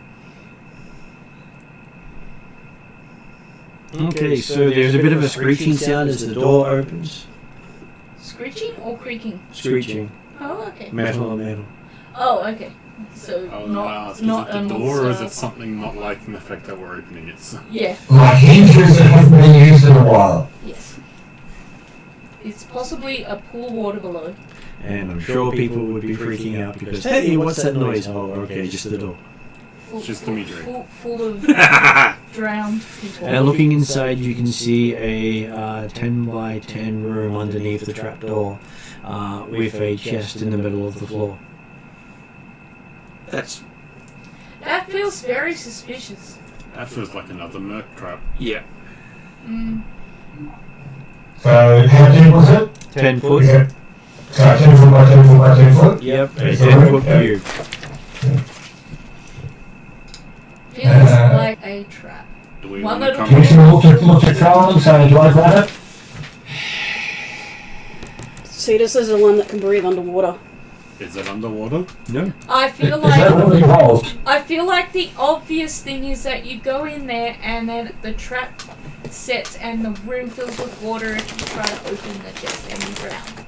Okay, so there's a bit of a screeching sound as the door opens. Screeching or creaking? Screeching. Oh, okay. Metal on metal. Oh, okay. So I was not going to ask, not is it a the door or is monster. it something not liking the fact that we're opening it? So. Yeah. Like hinges that haven't been used in a while. Yes. It's possibly a pool of water below. And I'm sure people would be freaking out because, hey, what's that noise? Oh, okay, just the door. It's just a meteorite. Full of drowned people. And looking inside, you can see a 10 by 10 room underneath the trapdoor with a chest in the middle of the floor. That's That feels very suspicious. That feels like another merc trap. yeah. So, how deep was it? 10 foot. Yeah. So, 10 foot by 10 foot by 10 foot? Yep, a 10 foot cube. Feels like a trap. Do we One want to little come Can you look at Charlie, so do I grab it? See, this is the one that can breathe underwater. Is it underwater? No. I feel Is that like really involved? I feel like the obvious thing is that you go in there and then the trap sets and the room fills with water if you try to open the chest and you drown.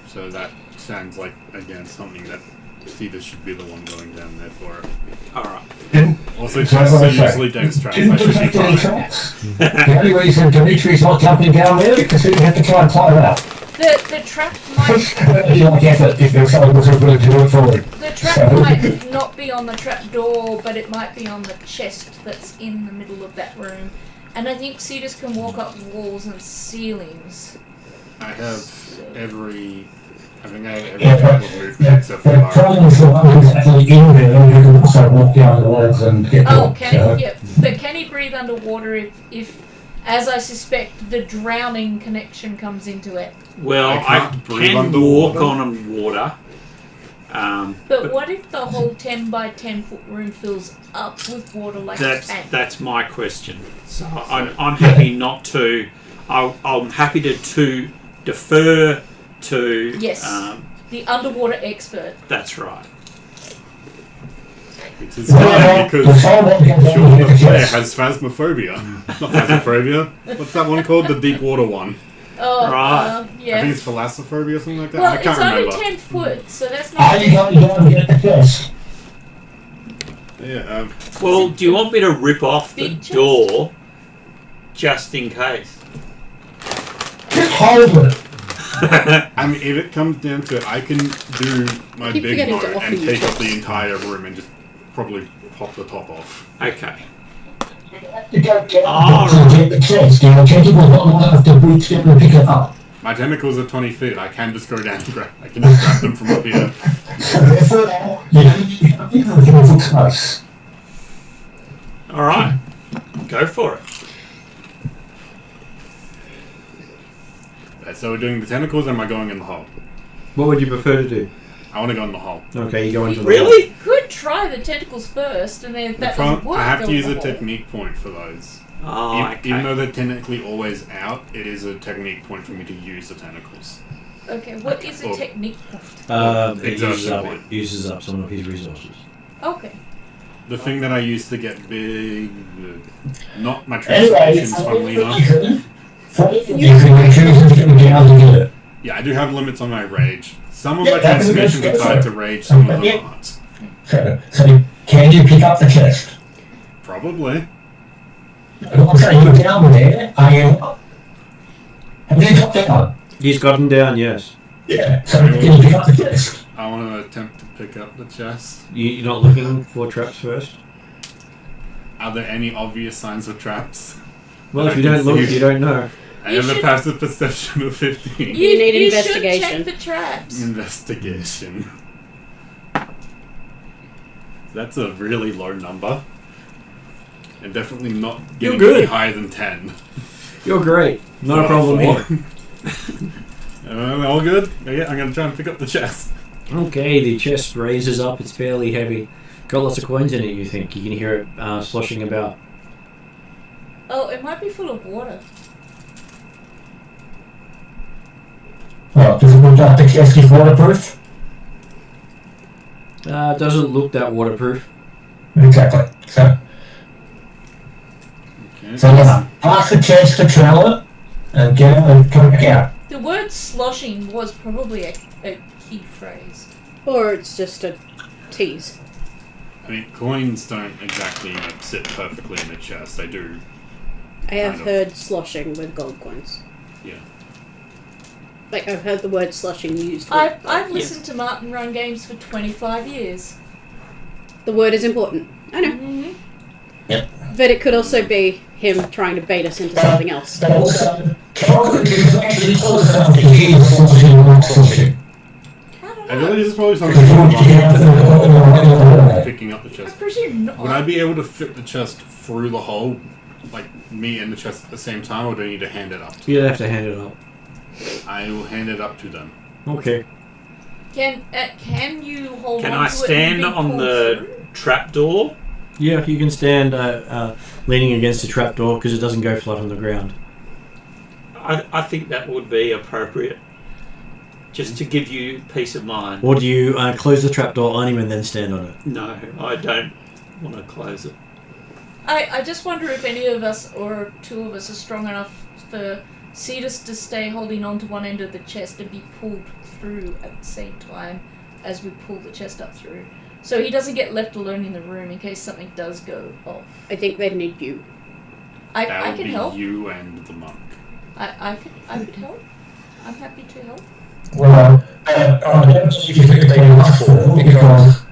So that sounds like, again, something that Cedar should be the one going down there for it. Alright. Also, So just what so I say, usually Dex traps. Didn't I should be detect any fine. traps. The only reason Dimitri's not jumping down there is because he had to try and climb out. The trap might Like effort if there's someone who's willing to do it for him. the trap might not be on the trap door, but it might be on the chest that's in the middle of that room. And I think Cedars can walk up walls and ceilings. I have every Yeah, type of movement except for But Lara. Charlie is the one who's actually in there, and you can also walk down the walls and get Oh, to can it. So, he? Yep. But can he breathe underwater if, as I suspect, the drowning connection comes into it? Well, I I can't breathe can underwater. walk on water. But what if the whole 10 by 10 foot room fills up with water like a tank? That's my question. So I'm happy not to. I'm happy to defer to. Yes. The underwater expert. That's right. Which is funny because the someone can sure, go the in the player chest. has phasmophobia. Not phasmophobia. What's that one called? The deep water one. Oh, Right. I yeah. think it's thalassophobia or something like that. Well, I it's can't only remember. 10 foot, so that's Are not. you going down to get the chest? Yeah. Well, do you want me to rip off the Big chest? door just in case? Just hold it. I mean, if it comes down to it, I can do my Keep big forgetting mo to offer and you take up chips. the entire room and just probably pop the top off. Okay. You go down Oh. to get the chest. You know, tentacles not long enough to reach down and pick it up. My tentacles are 20 feet. I can just go down and grab. I can just grab them from up here. So therefore, you don't need everything is close. All right. Go for it. So we're doing the tentacles, or am I going in the hole? What would you prefer to do? I want to go in the hole. Okay, you go into the Really? Could try the tentacles first, and then if that doesn't work. I have go to use in a the hole. technique point for those. Oh, Even though okay. they're technically always out, it is a technique point for me to use the tentacles. Okay, what is a Oh. technique point? Exhaustion uses up some of his resources. Okay. The thing that I use to get big, not my Anyway, transformations, funnily enough. You can choose to get down to get it. Yeah, I do have limits on my rage. Some of Yeah, my that's a good transformations are skill tied set. to rage, some of them Yeah. aren't. So can you pick up the chest? Probably. I'm saying you're down there. Are you? Have you got down? He's gotten down, yes. Yeah. So can you pick up the chest? I want to attempt to pick up the chest. You're not looking for traps first? Are there any obvious signs of traps? Well, I if you can don't look, see- you don't know. I You have a should- passive perception of 15. You need should investigation. check for traps. Investigation. That's a really low number. And definitely not getting You're good. any higher than 10. You're great. Not a problem here. All good? Yeah, I'm going to try and pick up the chest. Okay, the chest raises up. It's fairly heavy. Got lots of coins in it, you think. You can hear it sloshing about. Oh, it might be full of water. Well, does it look like the chest is waterproof? It doesn't look that waterproof. Exactly. So Okay. now, pass the chest to Trella and get out and come back out. The word sloshing was probably a key phrase. Or it's just a tease. I mean, coins don't exactly sit perfectly in the chest. They do. I have Kind of. heard sloshing with gold coins. Yeah. Like, I've heard the word sloshing used. I've listened to Martin run games for 25 years. The word is important. I know. Mm-hmm. Yep. But it could also be him trying to bait us into something else. But also, Calgary is actually close enough to hear what you want to. I feel like this is probably something picking up the I chest. presume not. Would I be able to fit the chest through the hole, like me and the chest at the same time, or do I need to hand it up to You'd have to hand it up. I will hand it up to them. Okay. Can you hold Can on I to stand it and be on pulled the through? trapdoor? Yeah, you can stand leaning against the trapdoor because it doesn't go flat on the ground. I think that would be appropriate. Just to give you peace of mind. Or do you close the trapdoor on him and then stand on it? No, I don't want to close it. I just wonder if any of us or two of us are strong enough for Cetus to stay holding on to one end of the chest and be pulled through at the same time as we pull the chest up through. So he doesn't get left alone in the room in case something does go off. I think they'd need you. I That would can be help. you and the monk. I could help. I'm happy to help. Well, I don't know if you think they asked for because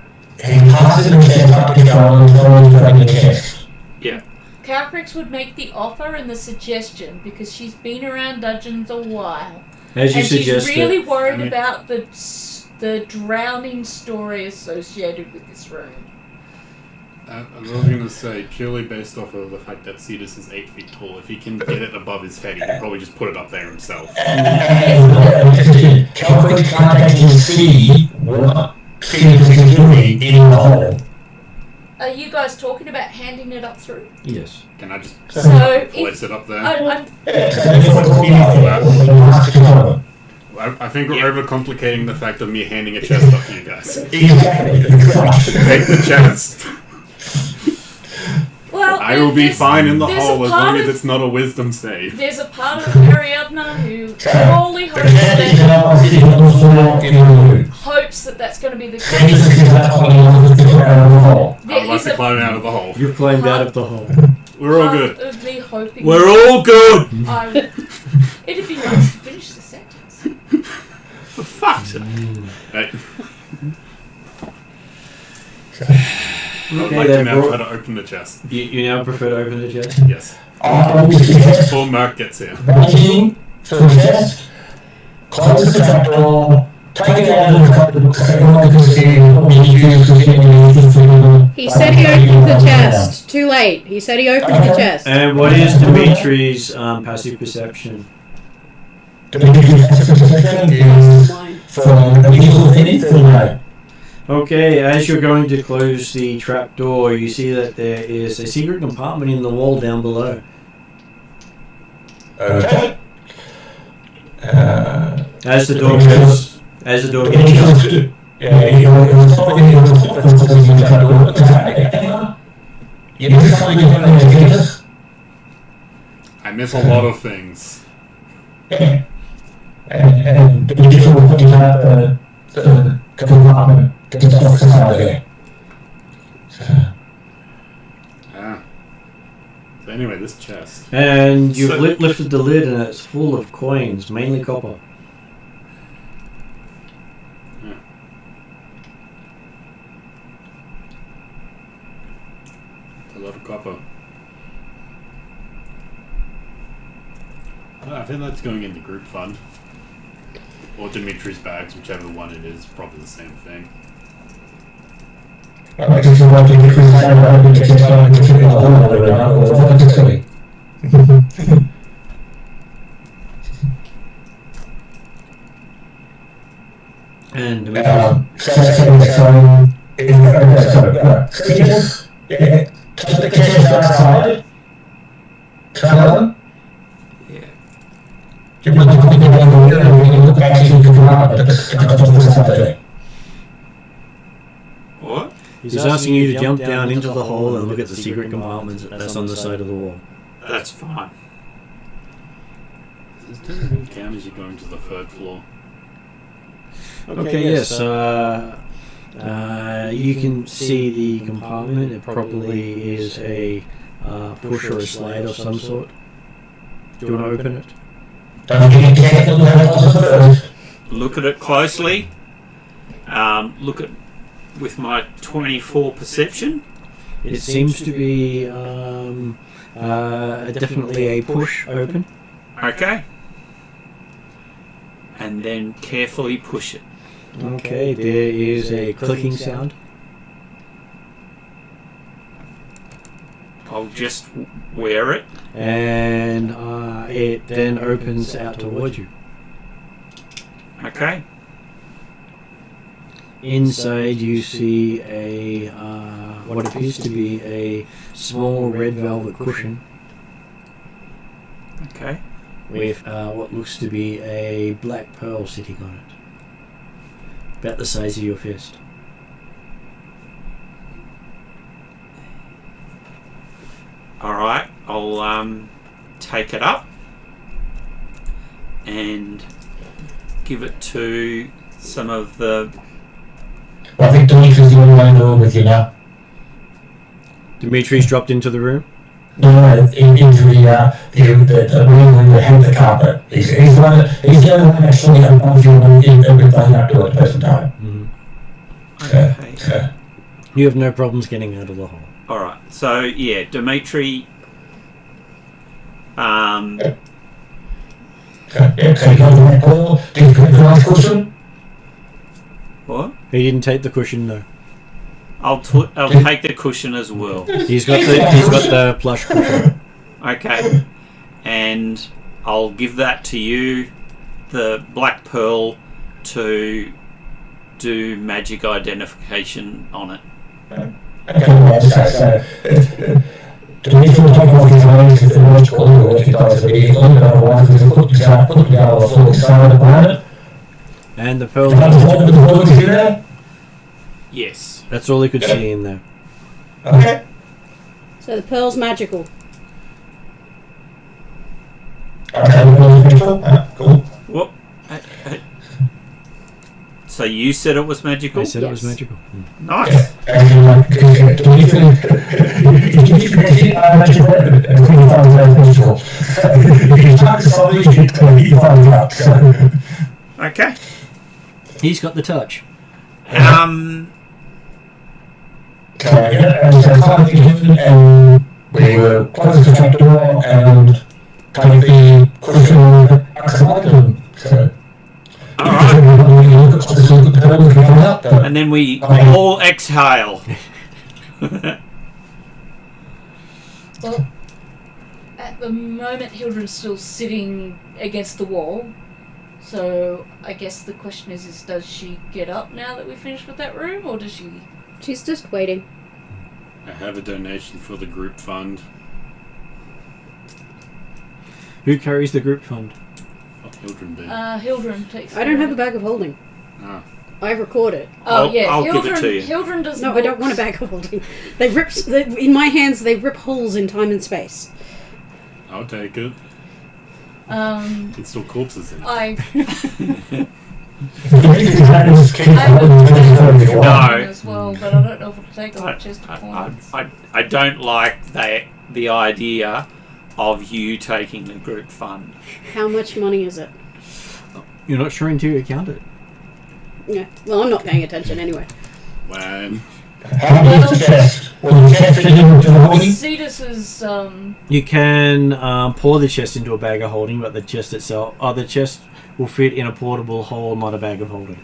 he passes the chest up to Charlie and throws it in the chest. Yeah. Calcrix would make the offer and the suggestion because she's been around dungeons a while. As you And suggested. she's really worried I mean- about the drowning story associated with this room. I was going to say, purely based off of the fact that Cetus is 8 feet tall, if he can get it above his head, he can probably just put it up there himself. Calvary can't actually see what Cetus is doing in the hole. Are you guys talking about handing it up through? Yes. Can I just So place it up there? I'm I think we're overcomplicating the fact of me handing a chest up to you guys. Exactly. Take the chest. well. I will be there's- fine in the there's a hole as part long as of- it's not a wisdom save. There's a part of Ariadna who totally The chest is hopes now sitting on the floor in the room. that that's going to be the Cetus case. is now coming out of the hole. I There would like is to a climb out of the hole. You've climbed out of the hole. We're all part good. of me hoping We're all good! it'd be nice to finish the sentence. For fuck's sake. Right. I would Okay, like to then, know bro- how to open the chest. You now prefer to open the chest? Yes. I will suggest Before Mark gets here. waiting for the chest, close the trapdoor, take it out of the cupboard so everyone can see what we use to get anything through. He said he opened the chest. Too late. He said he opened the chest. And what is Dimitri's passive perception? The perception is Mine. from a visual anything like. Okay, as you're going to close the trap door, you see that there is a secret compartment in the wall down below. Okay. As the door goes, Yeah, it was probably the you know something you're going to get us? I miss a lot of things. And the digital will put out the compartment, get the stuff out there. Ah. So anyway, this chest. and you've So- lifted the lid and it's full of coins, mainly copper. A lot of copper. Well, I think that's going into group fund. Or Dimitri's bags, whichever one it is, probably the same thing. I just want to get this out of the chest and get it all over now, or what is it? And So yes, yeah, take the chest outside. Tell Yeah. give me the look back into the compartment, that's What? he's asking you to jump down into the hole and look at the secret compartment that's on the side of the wall. That's fine. Does this really count as you're going to the third floor? Okay, yes. You can see the compartment. It probably is a push or a slide of some sort. Do you want to open it? Look at it closely. Look at with my 24 perception. It seems to be definitely a push open. Okay. And then carefully push it. Okay, there is a clicking sound. I'll just wear it. And it then opens out towards you. Okay. Inside you see a what appears to be a small red velvet cushion Okay. with what looks to be a black pearl sitting on it. About the size of your fist. Alright, I'll take it up and give it to some of the... I think Dimitri's the only one in the room with you now. Dimitri's dropped into the room. No, into the room where you have the carpet. He's the only one actually above you in everything up to at the present time. Mm-hmm. Okay. You have no problems getting out of the hole. Alright, so yeah, Dimitri... Okay, yeah, so you go to that hall. Did you get the last cushion? What? He didn't take the cushion, though. I'll take the cushion as well. He's got the plush cushion. Okay. And I'll give that to you, the black pearl, to do magic identification on it. Okay, well, so Dimitri will take off his eyes if they're not cool, or if he does immediately, but otherwise he's put together a full side of the planet. And the pearl... Yes. That's all he could see in there. Okay. So the pearl's magical. Okay, the pearl's magical. Cool. What? So you said it was magical? I said it was Yes. magical. Nice. Okay. He's got the touch. And we were close to the trap door and take the cushion accident. So, And then we all exhale. Well, at the moment, Hildren's still sitting against the wall. So I guess the question is does she get up now that we've finished with that room, or does she... She's just waiting. I have a donation for the group fund. Who carries the group fund? Oh, Hildren did. Hildren takes... I don't have a bag of holding. Ah. I record it. Oh, yeah. I'll Hildren, give it to you. Hildren does No, I don't want a bag of holding. In my hands, they rip holes in time and space. I'll take it. It's still corpses in it. I No. as well, but I don't know if it'll take a chest of coins. I don't like the idea of you taking the group fund. How much money is it? You're not sure until you count it. Yeah. Well, I'm not paying attention anyway. When How big is the chest? Will the chest fit into the holding? Cetus is You can pour the chest into a bag of holding, but the chest will fit in a portable hole, not a bag of holding.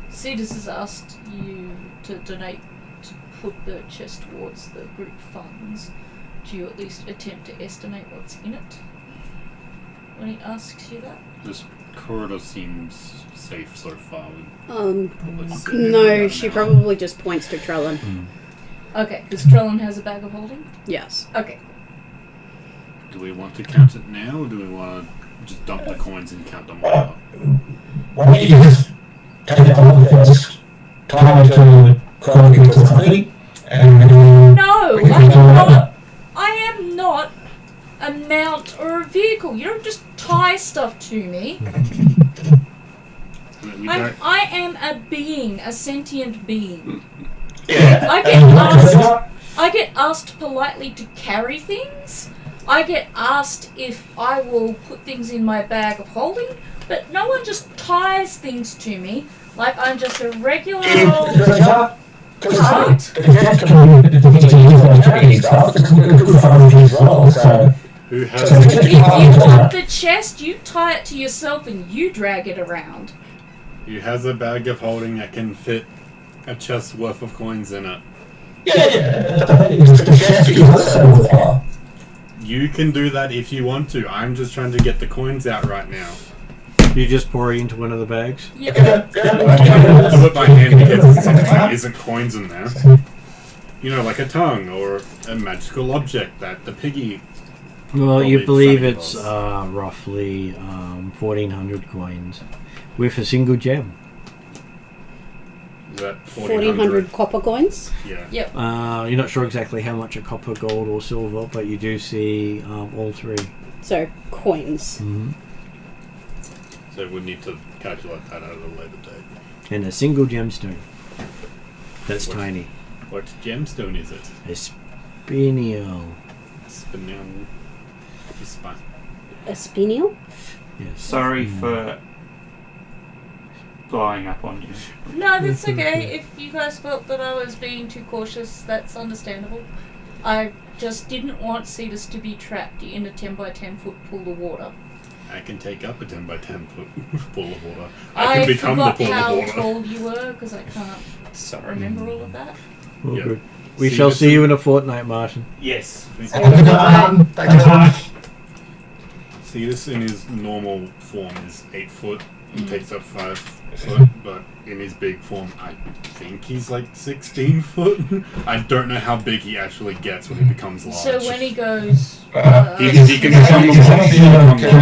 Cetus has asked you to donate to put the chest towards the group funds. Do you at least attempt to estimate what's in it when he asks you that? this corridor seems safe so far. No, she probably just points to Trellin. Okay, because Trellin has a bag of holding? Yes. Okay. Do we want to count it now, or do we want to just dump the coins and count them all up? Why don't you just take it all first, tie it to chronology or something, and No! I am not a mount or a vehicle. You don't just tie stuff to me. We don't. I am a being, a sentient being. yeah. I get asked politely to carry things. I get asked if I will put things in my bag of holding, but no one just ties things to me like I'm just a regular old cart. those training stuff. It's good for other things as well. So, Who has So- If you want the chest, you tie it to yourself and you drag it around. who has a bag of holding that can fit a chest's worth of coins in it? yeah. The chest is also worthwhile. You can do that if you want to. I'm just trying to get the coins out right now. You just pour it into one of the bags. Yep. I do it by hand because it technically isn't coins in there. You know, like a tongue or a magical object that the piggy. Well, you Probably believe something it's else. roughly 1,400 coins with a single gem. Is that 1,400 copper coins. Yeah. You're not sure exactly how much are copper, gold, or silver, but you do see all three. So, coins. Mm-hmm. So we need to calculate that at a later date. And a single gemstone. That's What? tiny. What gemstone is it? A spiniel. Spinel. A spiniel? Yes. Sorry for blowing up on you. No, that's okay. If you guys felt that I was being too cautious, that's understandable. I just didn't want Cetus to be trapped in a 10 by 10 foot pool of water. I can take up a 10 by 10 foot pool of water. I can I become the forgot pool how of water. tall you were because I can't remember all of that. All Yep. good. We See shall you see you in a fortnight, Martin. Yes. Cetus in his normal form is 8 foot. He takes up 5 foot, but in his big form, I think he's like 16 foot. I don't know how big he actually gets when he becomes large. So when he goes, he can become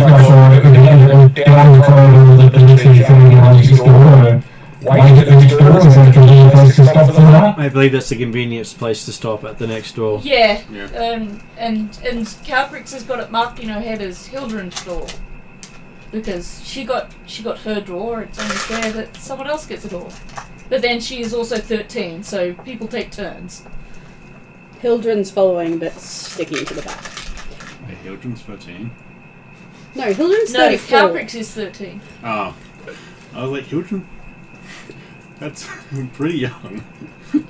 I believe that's the convenience place to stop at the next door. yeah, Yeah. and Calprix has got it marked in her head as Hildren's door. Because she got her door, it's only fair that someone else gets a door. But then she is also 13, so people take turns. Hildren's following, but sticking to the back. Hildren's 13. No, Hildren's No, 34. Calprix is 13. Oh. I was like, Hildren? That's pretty young.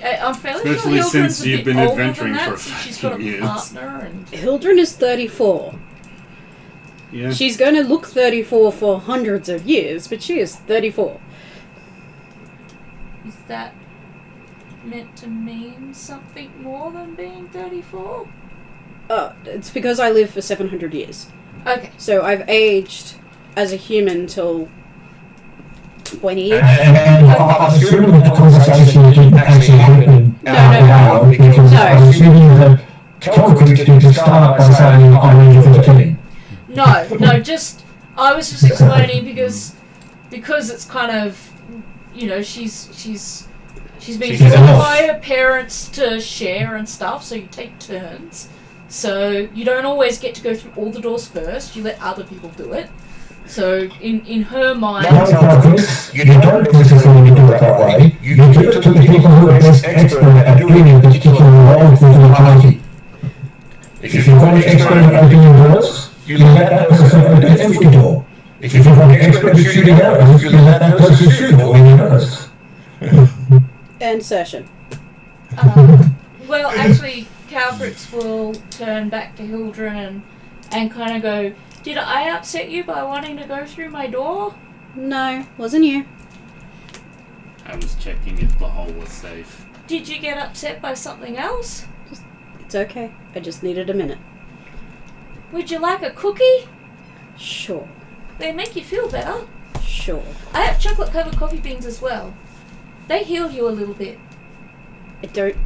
I'm fairly Especially sure Hildren's since a you've bit been older adventuring than for that, since she's got a 15 years. partner and... Hildren is 34. Yeah. She's going to look 34 for hundreds of years, but she is 34. Is that meant to mean something more than being 34? It's because I live for 700 years. Okay. So I've aged as a human till 20. And I'm assuming that the conversation didn't actually happen now because I'm assuming that Calgary didn't start by saying I'm only 13. No, just I was just explaining because it's kind of, you know, she's been She's taught an elf. by her parents to share and stuff, so you take turns. So you don't always get to go through all the doors first. You let other people do it. So in her mind, You don't necessarily do it that way. You give it to the people who are best expert at doing a particular role within the party. If you've got an expert at opening doors, you let that person open every door. If you've got an expert at shooting arrows, you let that person shoot all your arrows. And session. well, actually, Calprix will turn back to Hildren and kind of go, "Did I upset you by wanting to go through my door?" No, wasn't you. I was checking if the hole was safe. Did you get upset by something else? It's okay. I just needed a minute. Would you like a cookie? Sure. They make you feel better. Sure. I have chocolate covered coffee beans as well. They heal you a little bit. I don't...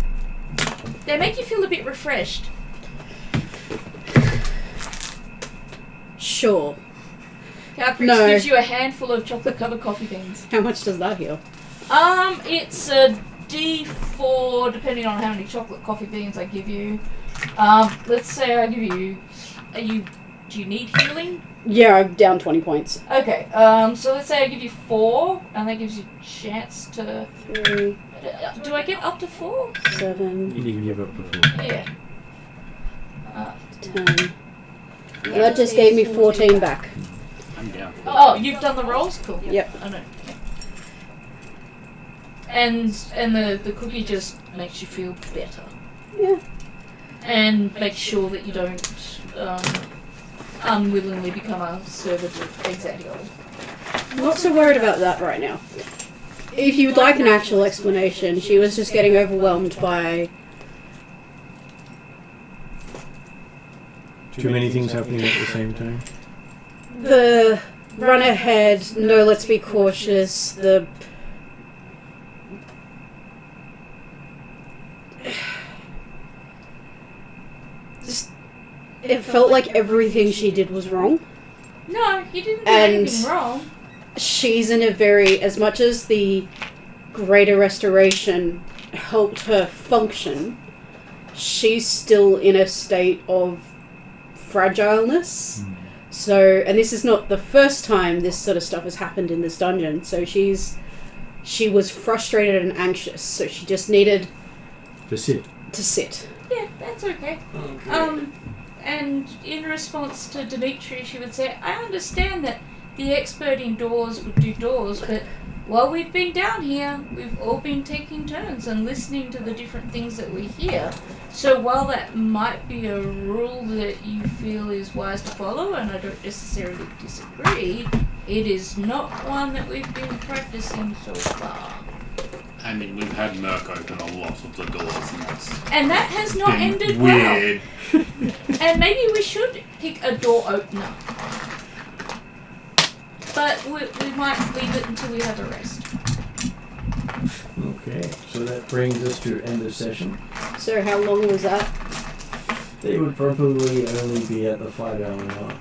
They make you feel a bit refreshed. Sure. Calprix No. gives you a handful of chocolate covered coffee beans. How much does that heal? It's a D4 depending on how many chocolate coffee beans I give you. Let's say I give you... Do you need healing? Yeah, I'm down 20 points. Okay, so let's say I give you 4, and that gives you a chance to... 3, do I get up to 4? 7, You didn't give up before. Yeah. 10. That just gave me 14 back. I'm down. Oh, you've done the rolls? Cool. Yep. I know. And the cookie just makes you feel better. Yeah. and make sure that you don't unwillingly become a servant of Exadiol. I'm not so worried about that right now. If you would like an actual explanation, she was just getting overwhelmed by... Too many things happening at the same time. the run ahead, no, let's be cautious, the... Just, it felt like everything she did was wrong. No, you didn't do And- anything wrong. She's in a very, as much as the Greater Restoration helped her function, she's still in a state of fragileness. So, and this is not the first time this sort of stuff has happened in this dungeon, so she was frustrated and anxious, so she just needed To sit. to sit. Yeah, that's okay. And in response to Dimitri, she would say, I understand that the expert indoors would do doors, but while we've been down here, we've all been taking turns and listening to the different things that we hear. So while that might be a rule that you feel is wise to follow, and I don't necessarily disagree, it is not one that we've been practicing so far. I mean, we've had Merc open a lot of the doors, And that has not been ended weird. well. And maybe we should pick a door opener. But we might leave it until we have a rest. Okay, so that brings us to end of session. So how long was that? They would probably only be at the 5 hour mark.